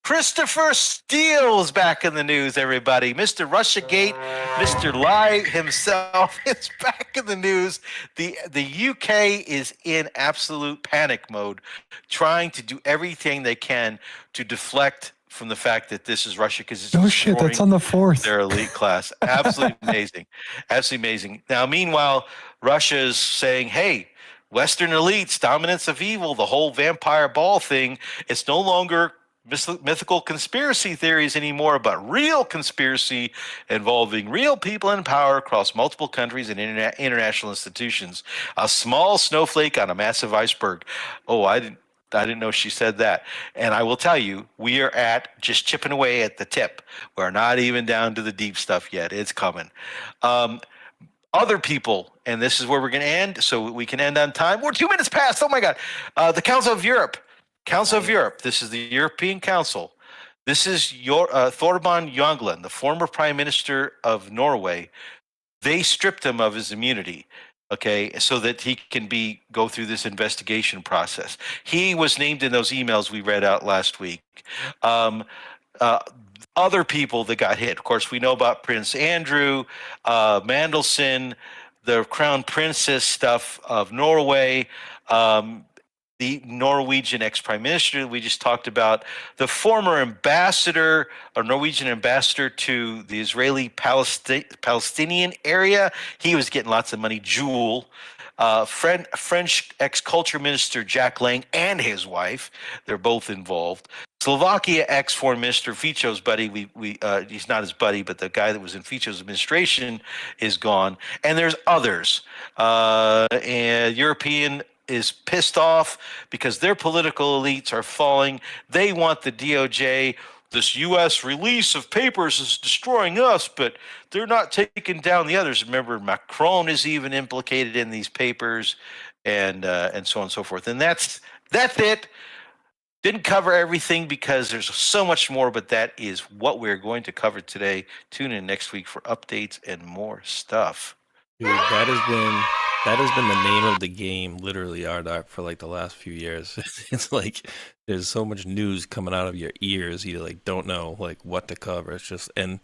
Christopher Steele is back in the news, everybody. Mr. Russiagate, Mr. Lie himself is back in the news. The UK is in absolute panic mode, trying to do everything they can to deflect from the fact that this is Russia, because it's shit, that's on the 4th. Their elite class. Absolutely amazing. Absolutely amazing. Now, meanwhile, Russia is saying, hey, Western elites, dominance of evil, the whole vampire ball thing, it's no longer mythical conspiracy theories anymore, but real conspiracy involving real people in power across multiple countries and international institutions. A small snowflake on a massive iceberg. Oh, I didn't know she said that. And I will tell you, we are just chipping away at the tip. We're not even down to the deep stuff yet. It's coming. Other people, and this is where we're going to end, so we can end on time. We're 2 minutes past. Oh my God. The Council of Europe. This is the European Council. This is Thorbjørn Jagland, the former Prime Minister of Norway. They stripped him of his immunity. So that he can go through this investigation process. He was named in those emails we read out last week. Other people that got hit, of course, we know about Prince Andrew, Mandelson, the Crown Princess stuff of Norway, the Norwegian ex-prime minister that we just talked about, the former ambassador or Norwegian ambassador to the Israeli Palestinian area. He was getting lots of money. Jewel, French ex-culture minister Jack Lang and his wife, they're both involved. Slovakia ex-foreign minister Fico's buddy, he's not his buddy, but the guy that was in Fico's administration is gone. And there's others. And European is pissed off because their political elites are falling. They want the DOJ. This U.S. release of papers is destroying us, but they're not taking down the others. Remember, Macron is even implicated in these papers, and so on and so forth. And that's it. Didn't cover everything because there's so much more, but that is what we're going to cover today. Tune in next week for updates and more stuff. Dude, that has been That has been the name of the game, literally, Rdoc, for like the last few years. It's like there's so much news coming out of your ears, you like don't know like what to cover. It's just, and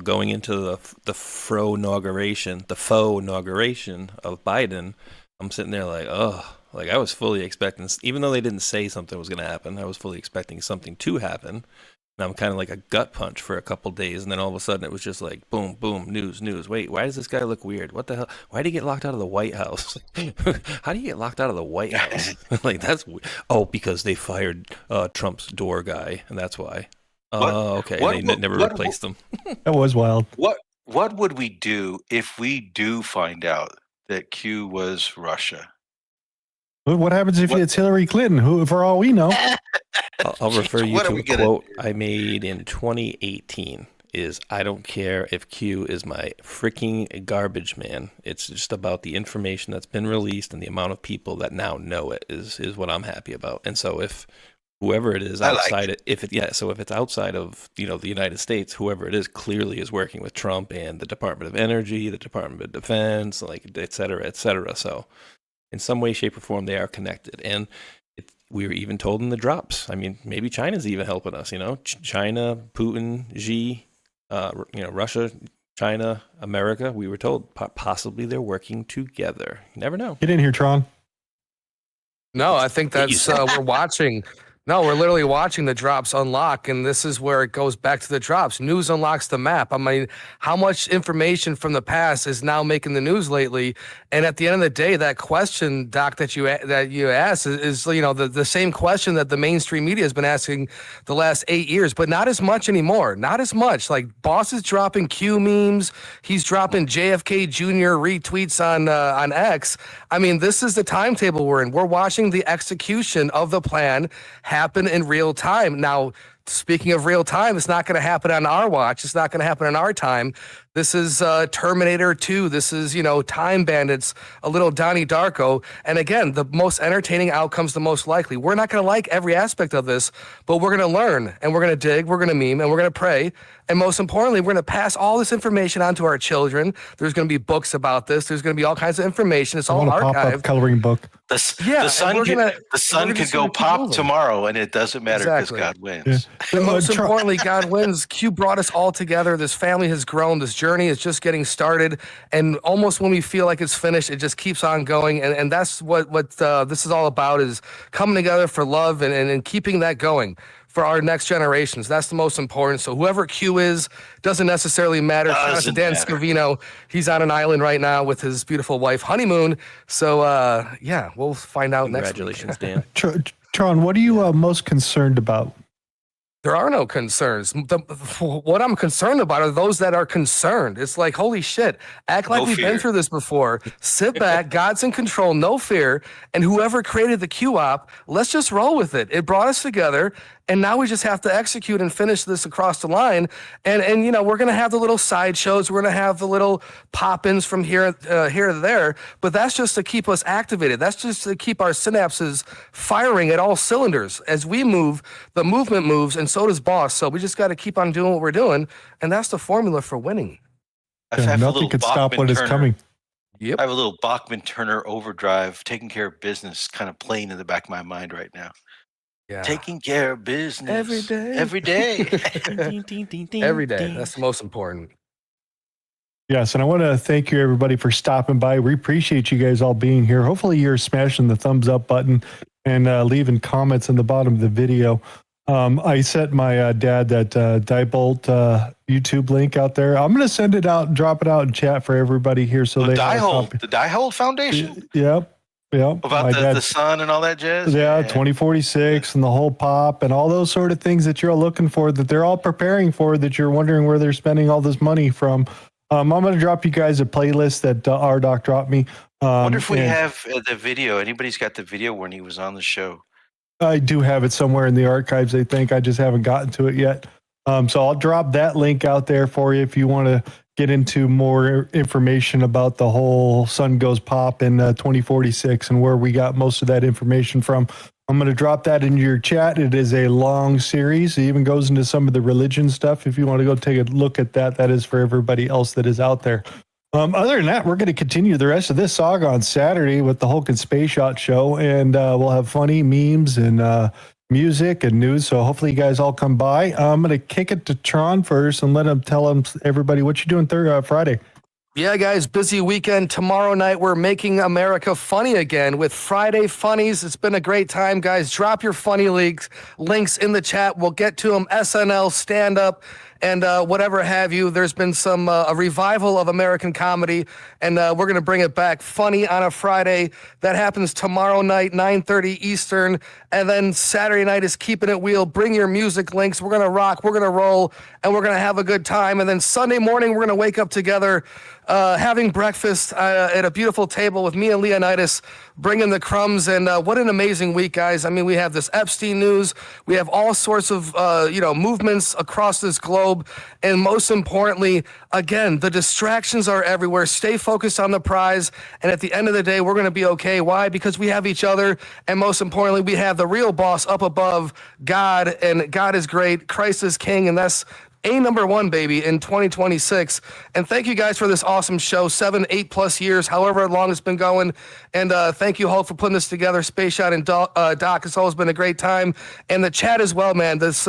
going into the faux inauguration of Biden, I'm sitting there like, oh, like I was fully expecting, even though they didn't say something was going to happen, I was fully expecting something to happen. And I'm kind of like a gut punch for a couple days, and then all of a sudden it was just like boom, boom, news. Wait, why does this guy look weird? What the hell? Why did he get locked out of the White House? How do you get locked out of the White House? Like that's because they fired Trump's door guy, and that's why. Oh, okay. They never replaced him. That was wild. What would we do if we do find out that Q was Russia? What happens if it's Hillary Clinton? Who, for all we know? I'll refer you to a quote I made in 2018 is, I don't care if Q is my freaking garbage man. It's just about the information that's been released and the amount of people that now know it is what I'm happy about. And so if whoever it is outside, if it's outside of, the United States, whoever it is clearly is working with Trump and the Department of Energy, the Department of Defense, like et cetera, et cetera. So in some way, shape, or form, they are connected. And we were even told in the drops. I mean, maybe China's even helping us, China, Putin, Xi, Russia, China, America. We were told possibly they're working together. You never know. Get in here, Tron. No, I think that's we're watching. No, we're literally watching the drops unlock, and this is where it goes back to the drops. News unlocks the map. I mean, how much information from the past is now making the news lately? And at the end of the day, that question, Doc, that you asked is the same question that the mainstream media has been asking the last 8 years, but not as much anymore. Not as much. Like Boss is dropping Q memes, he's dropping JFK Jr. retweets on X. I mean, this is the timetable we're in. We're watching the execution of the plan happen in real time. Now, speaking of real time, it's not going to happen on our watch. It's not going to happen in our time. This is Terminator 2. This is, Time Bandits, a little Donnie Darko. And again, the most entertaining outcomes, the most likely. We're not going to like every aspect of this, but we're going to learn, and we're going to dig, we're going to meme, and we're going to pray. And most importantly, we're going to pass all this information on to our children. There's going to be books about this. There's going to be all kinds of information. It's all archived. Pop-up coloring book. The sun could go pop tomorrow, and it doesn't matter because God wins. Yeah. And most importantly, God wins. Q brought us all together. This family has grown. This journey is just getting started. And almost when we feel like it's finished, it just keeps on going. And that's what this is all about, is coming together for love and keeping that going for our next generations. That's the most important. So whoever Q is, doesn't necessarily matter. Dan Scavino, he's on an island right now with his beautiful wife, honeymoon. So we'll find out next week. Congratulations, Dan. Tron, what are you most concerned about? There are no concerns. What I'm concerned about are those that are concerned. It's like, holy shit, act like we've been through this before. Sit back, God's in control, no fear. And whoever created the Q-op, let's just roll with it. It brought us together. And now we just have to execute and finish this across the line. And we're going to have the little sideshows. We're going to have the little pop-ins from here to there. But that's just to keep us activated. That's just to keep our synapses firing at all cylinders. As we move, the movement moves, and so does Boss. So we just got to keep on doing what we're doing. And that's the formula for winning. Nothing can stop what is coming. Yep. I have a little Bachman-Turner overdrive, taking care of business, kind of playing in the back of my mind right now. Yeah. Taking care of business every day. Every day. Every day. That's the most important. Yes, and I want to thank you, everybody, for stopping by. We appreciate you guys all being here. Hopefully you're smashing the thumbs up button and leaving comments in the bottom of the video. I sent my dad that Diebold YouTube link out there. I'm going to send it out, drop it out in chat for everybody here. So the Diebold Foundation? Yep. About the sun and all that jazz? Yeah, 2046 and the whole pop and all those sort of things that you're all looking for, that they're all preparing for, that you're wondering where they're spending all this money from. I'm going to drop you guys a playlist that Rdoc dropped me. I wonder if we have the video. Anybody's got the video when he was on the show? I do have it somewhere in the archives, I think. I just haven't gotten to it yet. So I'll drop that link out there for you if you want to get into more information about the whole sun goes pop in 2046 and where we got most of that information from. I'm going to drop that into your chat. It is a long series. It even goes into some of the religion stuff. If you want to go take a look at that, that is for everybody else that is out there. Other than that, we're going to continue the rest of this saga on Saturday with the Hulk and Space Shot show, and we'll have funny memes and music and news. So hopefully you guys all come by. I'm going to kick it to Tron first and let him tell everybody what you doing Friday. Yeah, guys, busy weekend. Tomorrow night, we're making America funny again with Friday Funnies. It's been a great time, guys. Drop your funny links in the chat. We'll get to them. SNL, stand-up, and whatever have you. There's been a revival of American comedy, and we're going to bring it back. Funny on a Friday. That happens tomorrow night, 9:30 Eastern. And then Saturday night is Keeping It Real. Bring your music links. We're going to rock, we're going to roll, and we're going to have a good time. And then Sunday morning, we're going to wake up together having breakfast at a beautiful table with me and Leonidas, bringing the crumbs. And what an amazing week, guys. I mean, we have this Epstein news. We have all sorts of, movements across this globe. And most importantly, again, the distractions are everywhere. Stay focused on the prize. And at the end of the day, we're going to be okay. Why? Because we have each other. And most importantly, we have the real boss up above, God. And God is great. Christ is king. And that's number one, baby, in 2026. And thank you guys for this awesome show, 7-8+ years, however long it's been going. And thank you, Hulk, for putting this together. Space Shot and Doc, it's always been a great time. And the chat as well, man. This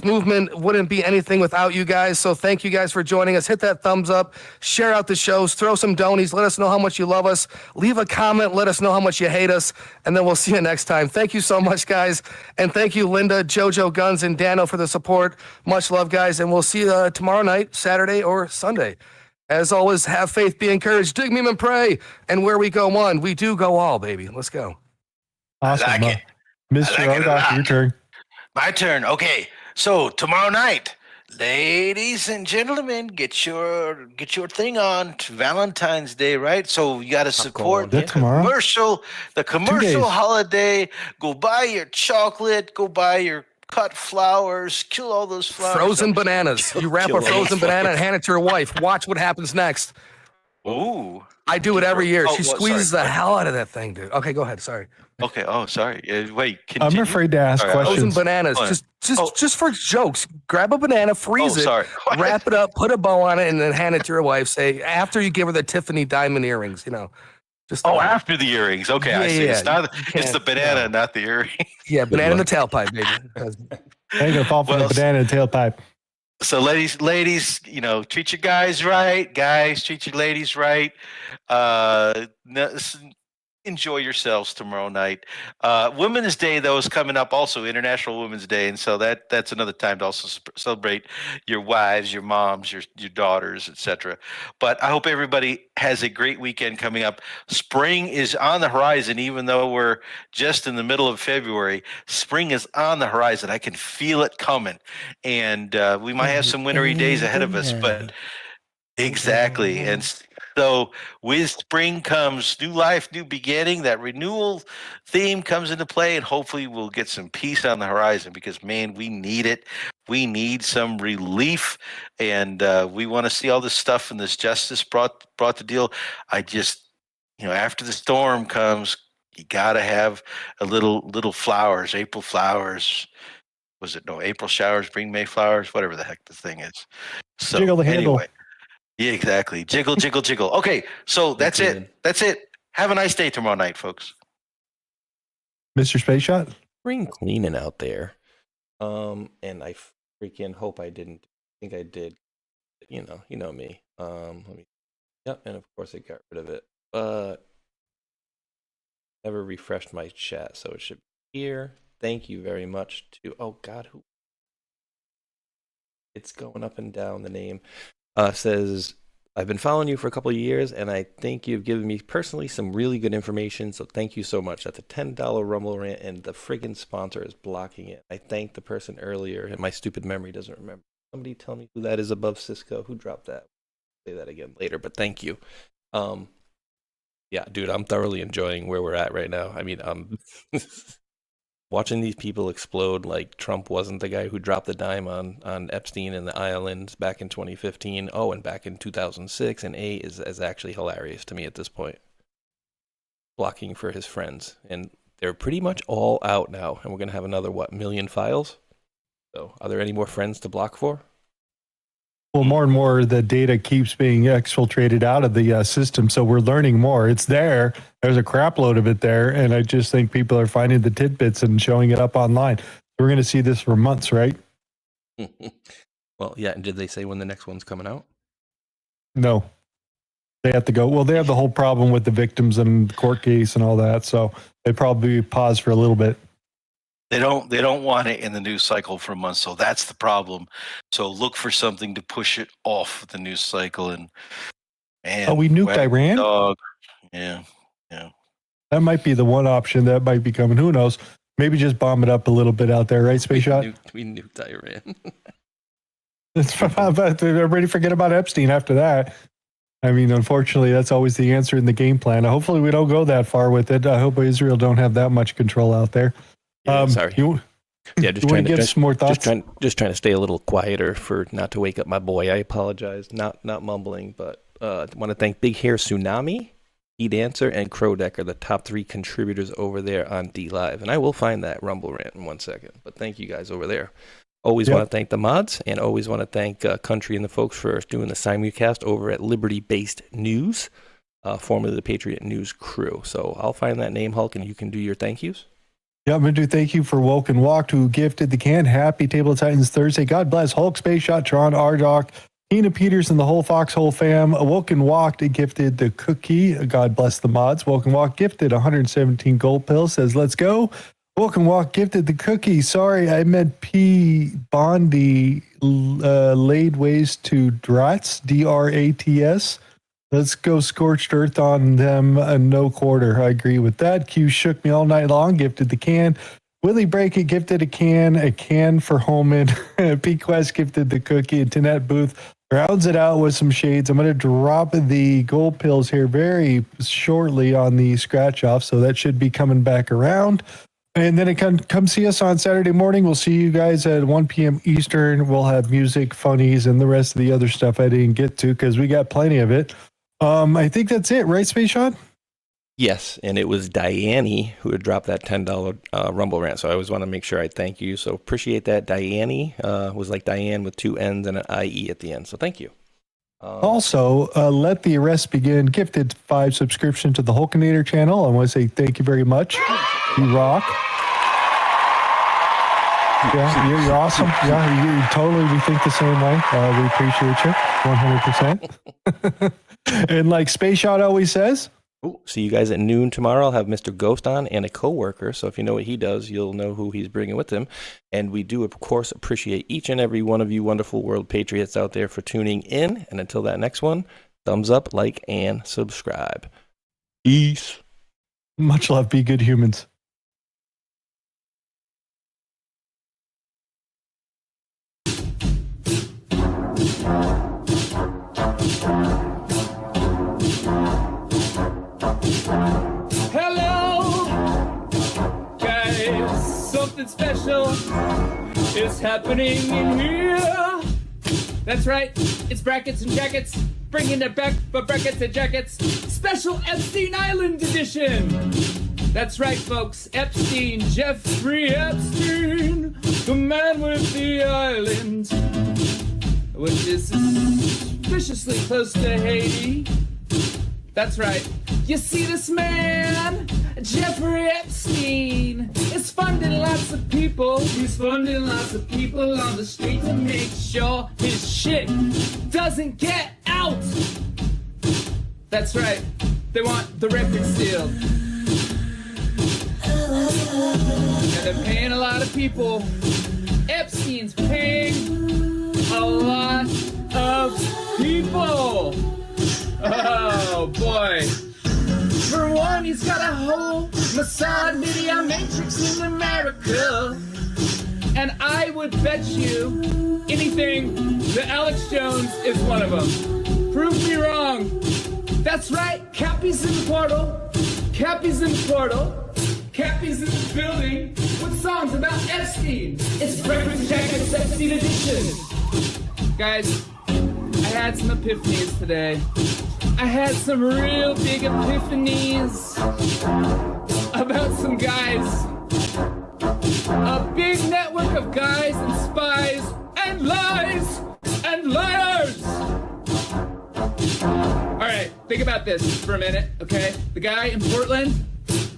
movement wouldn't be anything without you guys. So thank you guys for joining us. Hit that thumbs up, share out the shows, throw some donies, let us know how much you love us. Leave a comment, let us know how much you hate us, and then we'll see you next time. Thank you so much, guys. And thank you, Linda, Jojo Guns, and Dano for the support. Much love, guys. And we'll see you tomorrow night, Saturday or Sunday. As always, have faith, be encouraged, dig, meme, and pray. And where we go one, we do go all, baby. Let's go. Awesome. Mr. Rdoc, your turn. My turn. Okay. So tomorrow night, ladies and gentlemen, get your thing on. It's Valentine's Day, right? So you got to support the commercial holiday. Go buy your chocolate. Go buy your cut flowers, kill all those flowers. Frozen bananas. You wrap a frozen banana and hand it to your wife. Watch what happens next. Ooh. I do it every year. She squeezes the hell out of that thing, dude. Okay, go ahead. Sorry. Okay. Oh, sorry. Wait. Continue. I'm afraid to ask questions. Frozen bananas. Just for jokes. Grab a banana, freeze it, wrap it up, put a bow on it, and then hand it to your wife. Say, after you give her the Tiffany diamond earrings, after the earrings. Okay, I see. Yeah. It's the banana, not the earring. Yeah, banana in the tailpipe, baby. I ain't gonna fall for the banana in the tailpipe. So ladies, treat your guys right. Guys, treat your ladies right. Enjoy yourselves tomorrow night. Women's Day, though, is coming up also, International Women's Day. And so that's another time to also celebrate your wives, your moms, your daughters, etc. But I hope everybody has a great weekend coming up. Spring is on the horizon, even though we're just in the middle of February. Spring is on the horizon. I can feel it coming. And we might have some wintry days ahead of us, but exactly. And so with spring comes new life, new beginning. That renewal theme comes into play, and hopefully we'll get some peace on the horizon because, man, we need it. We need some relief, and we want to see all this stuff and this justice brought to deal. I just, after the storm comes, you got to have a little flowers, April flowers. Was it April showers bring May flowers? Whatever the heck the thing is. So jiggle the handle. Anyway. Yeah, exactly. Jiggle, jiggle, jiggle. Okay, so that's it. That's it. Have a nice day tomorrow night, folks. Mr. Space Shot? Spring cleaning out there. And I freaking hope I didn't. I think I did. You know me. Let me. Yep, and of course I got rid of it. But never refreshed my chat, so it should be here. Thank you very much to. Oh God, who? It's going up and down the name. Says, I've been following you for a couple of years, and I think you've given me personally some really good information, so thank you so much. That's a $10 Rumble rant, and the friggin' sponsor is blocking it. I thanked the person earlier, and my stupid memory doesn't remember. Somebody tell me who that is above Cisco. Who dropped that? I'll say that again later, but thank you. Yeah, dude, I'm thoroughly enjoying where we're at right now. I mean, watching these people explode like Trump wasn't the guy who dropped the dime on Epstein and the islands back in 2015. Oh, and back in 2006 and 8 is actually hilarious to me at this point. Blocking for his friends. And they're pretty much all out now. And we're going to have another, million files? So are there any more friends to block for? Well, more and more the data keeps being exfiltrated out of the system, so we're learning more. It's there. There's a crap load of it there, and I just think people are finding the tidbits and showing it up online. We're going to see this for months, right? Well, yeah. And did they say when the next one's coming out? No. They have to go. Well, they have the whole problem with the victims and the court case and all that, so they probably pause for a little bit. They don't want it in the news cycle for months, so that's the problem. So look for something to push it off the news cycle and we nuked Iran? Dog. Yeah. That might be the one option that might be coming. Who knows? Maybe just bomb it up a little bit out there, right, Space Shot? We nuked Iran. But everybody forget about Epstein after that. I mean, unfortunately, that's always the answer in the game plan. Hopefully, we don't go that far with it. I hope Israel don't have that much control out there. Sorry. Just trying to give some more thoughts. Just trying to stay a little quieter for not to wake up my boy. I apologize. Not mumbling, but I want to thank Big Hair Tsunami, E-Dancer, and Rdoc are the top 3 contributors over there on D-Live. And I will find that Rumble rant in 1 second. But thank you guys over there. Always want to thank the mods, and always want to thank Country and the folks for doing the simulcast over at Liberty Based News, formerly the Patriot News crew. So I'll find that name, Hulk, and you can do your thank yous. Yeah, I'm going to do thank you for Woke and Walked, who gifted the can. Happy Table of Titans Thursday. God bless Hulk, Space Shot, Tron, Rdoc, Tina Peters, and the whole Foxhole fam. Woke and Walked gifted the cookie. God bless the mods. Woke and Walked gifted 117 gold pills. Says, let's go. Woke and Walk gifted the cookie. Sorry, I meant P. Bondi laid waste to Drats, D-R-A-T-S. Let's go Scorched Earth on them, no quarter. I agree with that. Q shook me all night long, gifted the can. Willie Break It gifted a can for Holman. P Quest gifted the cookie. And Tinette Booth rounds it out with some shades. I'm going to drop the gold pills here very shortly on the scratch off, so that should be coming back around. And then come see us on Saturday morning. We'll see you guys at 1 p.m. Eastern. We'll have music, funnies, and the rest of the other stuff I didn't get to because we got plenty of it. I think that's it, right, Space Shot? Yes, and it was Diane who had dropped that $10 Rumble rant. So I always want to make sure I thank you. So appreciate that. Diane was like Diane with 2 N's and an IE at the end. So thank you. Also, Let the Arrest Begin gifted 5 subscription to the Hulkinator channel. I want to say thank you very much. You rock. Yeah, you're awesome. Yeah, you totally, we think the same way. We appreciate you 100%. And like Space Shot always says, see you guys at noon tomorrow. I'll have Mr. Ghost on and a coworker. So if you know what he does, you'll know who he's bringing with him. And we do, of course, appreciate each and every one of you wonderful world patriots out there for tuning in. And until that next one, thumbs up, like, and subscribe. Peace. Much love. Be good humans. Something special is happening in here. That's right, it's brackets and jackets, bringing it back for brackets and jackets. Special Epstein Island edition. That's right, folks, Epstein, Jeffrey Epstein, the man with the island, which is suspiciously close to Haiti. That's right. You see this man, Jeffrey Epstein, is funding lots of people. He's funding lots of people on the street to make sure his shit doesn't get out. That's right. They want the record sealed. And they're paying a lot of people. Epstein's paying a lot of people. Oh, boy. For one, he's got a whole Mossad media matrix in America. And I would bet you anything that Alex Jones is one of them. Prove me wrong. That's right, Cappy's in the portal. Cappy's in the portal. Cappy's in the building with songs about Epstein. It's Breakfast Jackets Epstein edition. Guys, I had some epiphanies today. I had some real big epiphanies about some guys. A big network of guys and spies and lies and liars think about this for a minute, okay? The guy in Portland,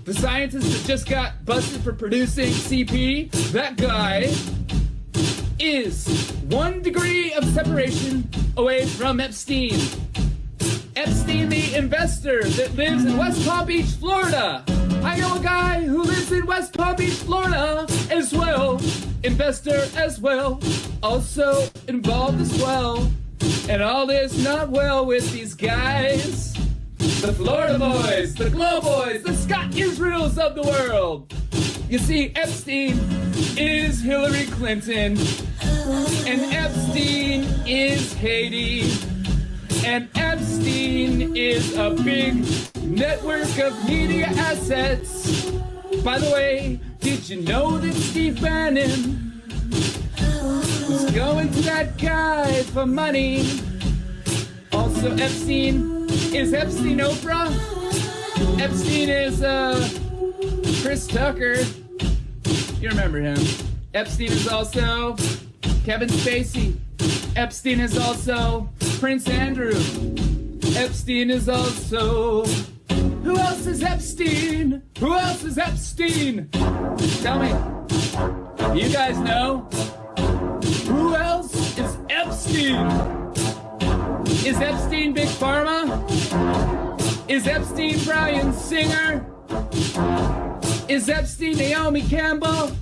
the scientist that just got busted for producing CP, that guy is 1 degree of separation away from Epstein. Epstein, the investor that lives in West Palm Beach, Florida. I know a guy who lives in West Palm Beach, Florida as well. Investor as well. Also involved as well. And all is not well with these guys. The Florida boys, the Glow boys, the Scott Israels of the world. You see, Epstein is Hillary Clinton. And Epstein is Haiti. And Epstein is a big network of media assets. By the way, did you know that Steve Bannon was going to that guy for money? Also, Epstein is Epstein Oprah. Epstein is Chris Tucker. You remember him. Epstein is also Kevin Spacey. Epstein is also Prince Andrew. Epstein is also... Who else is Epstein? Who else is Epstein? Tell me. You guys know? Who else is Epstein? Is Epstein Big Pharma? Is Epstein Bryan Singer? Is Epstein Naomi Campbell?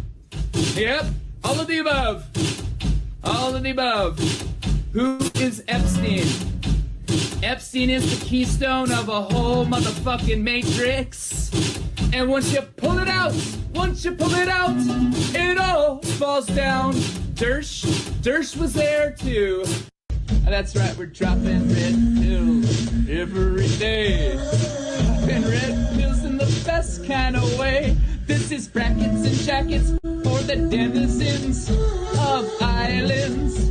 Yep, all of the above. All of the above. Who is Epstein? Epstein is the keystone of a whole motherfucking matrix. And once you pull it out, it all falls down. Dersh was there too. That's right, we're dropping red pills every day. Dropping red pills in the best kind of way. This is brackets and jackets for the denizens of islands.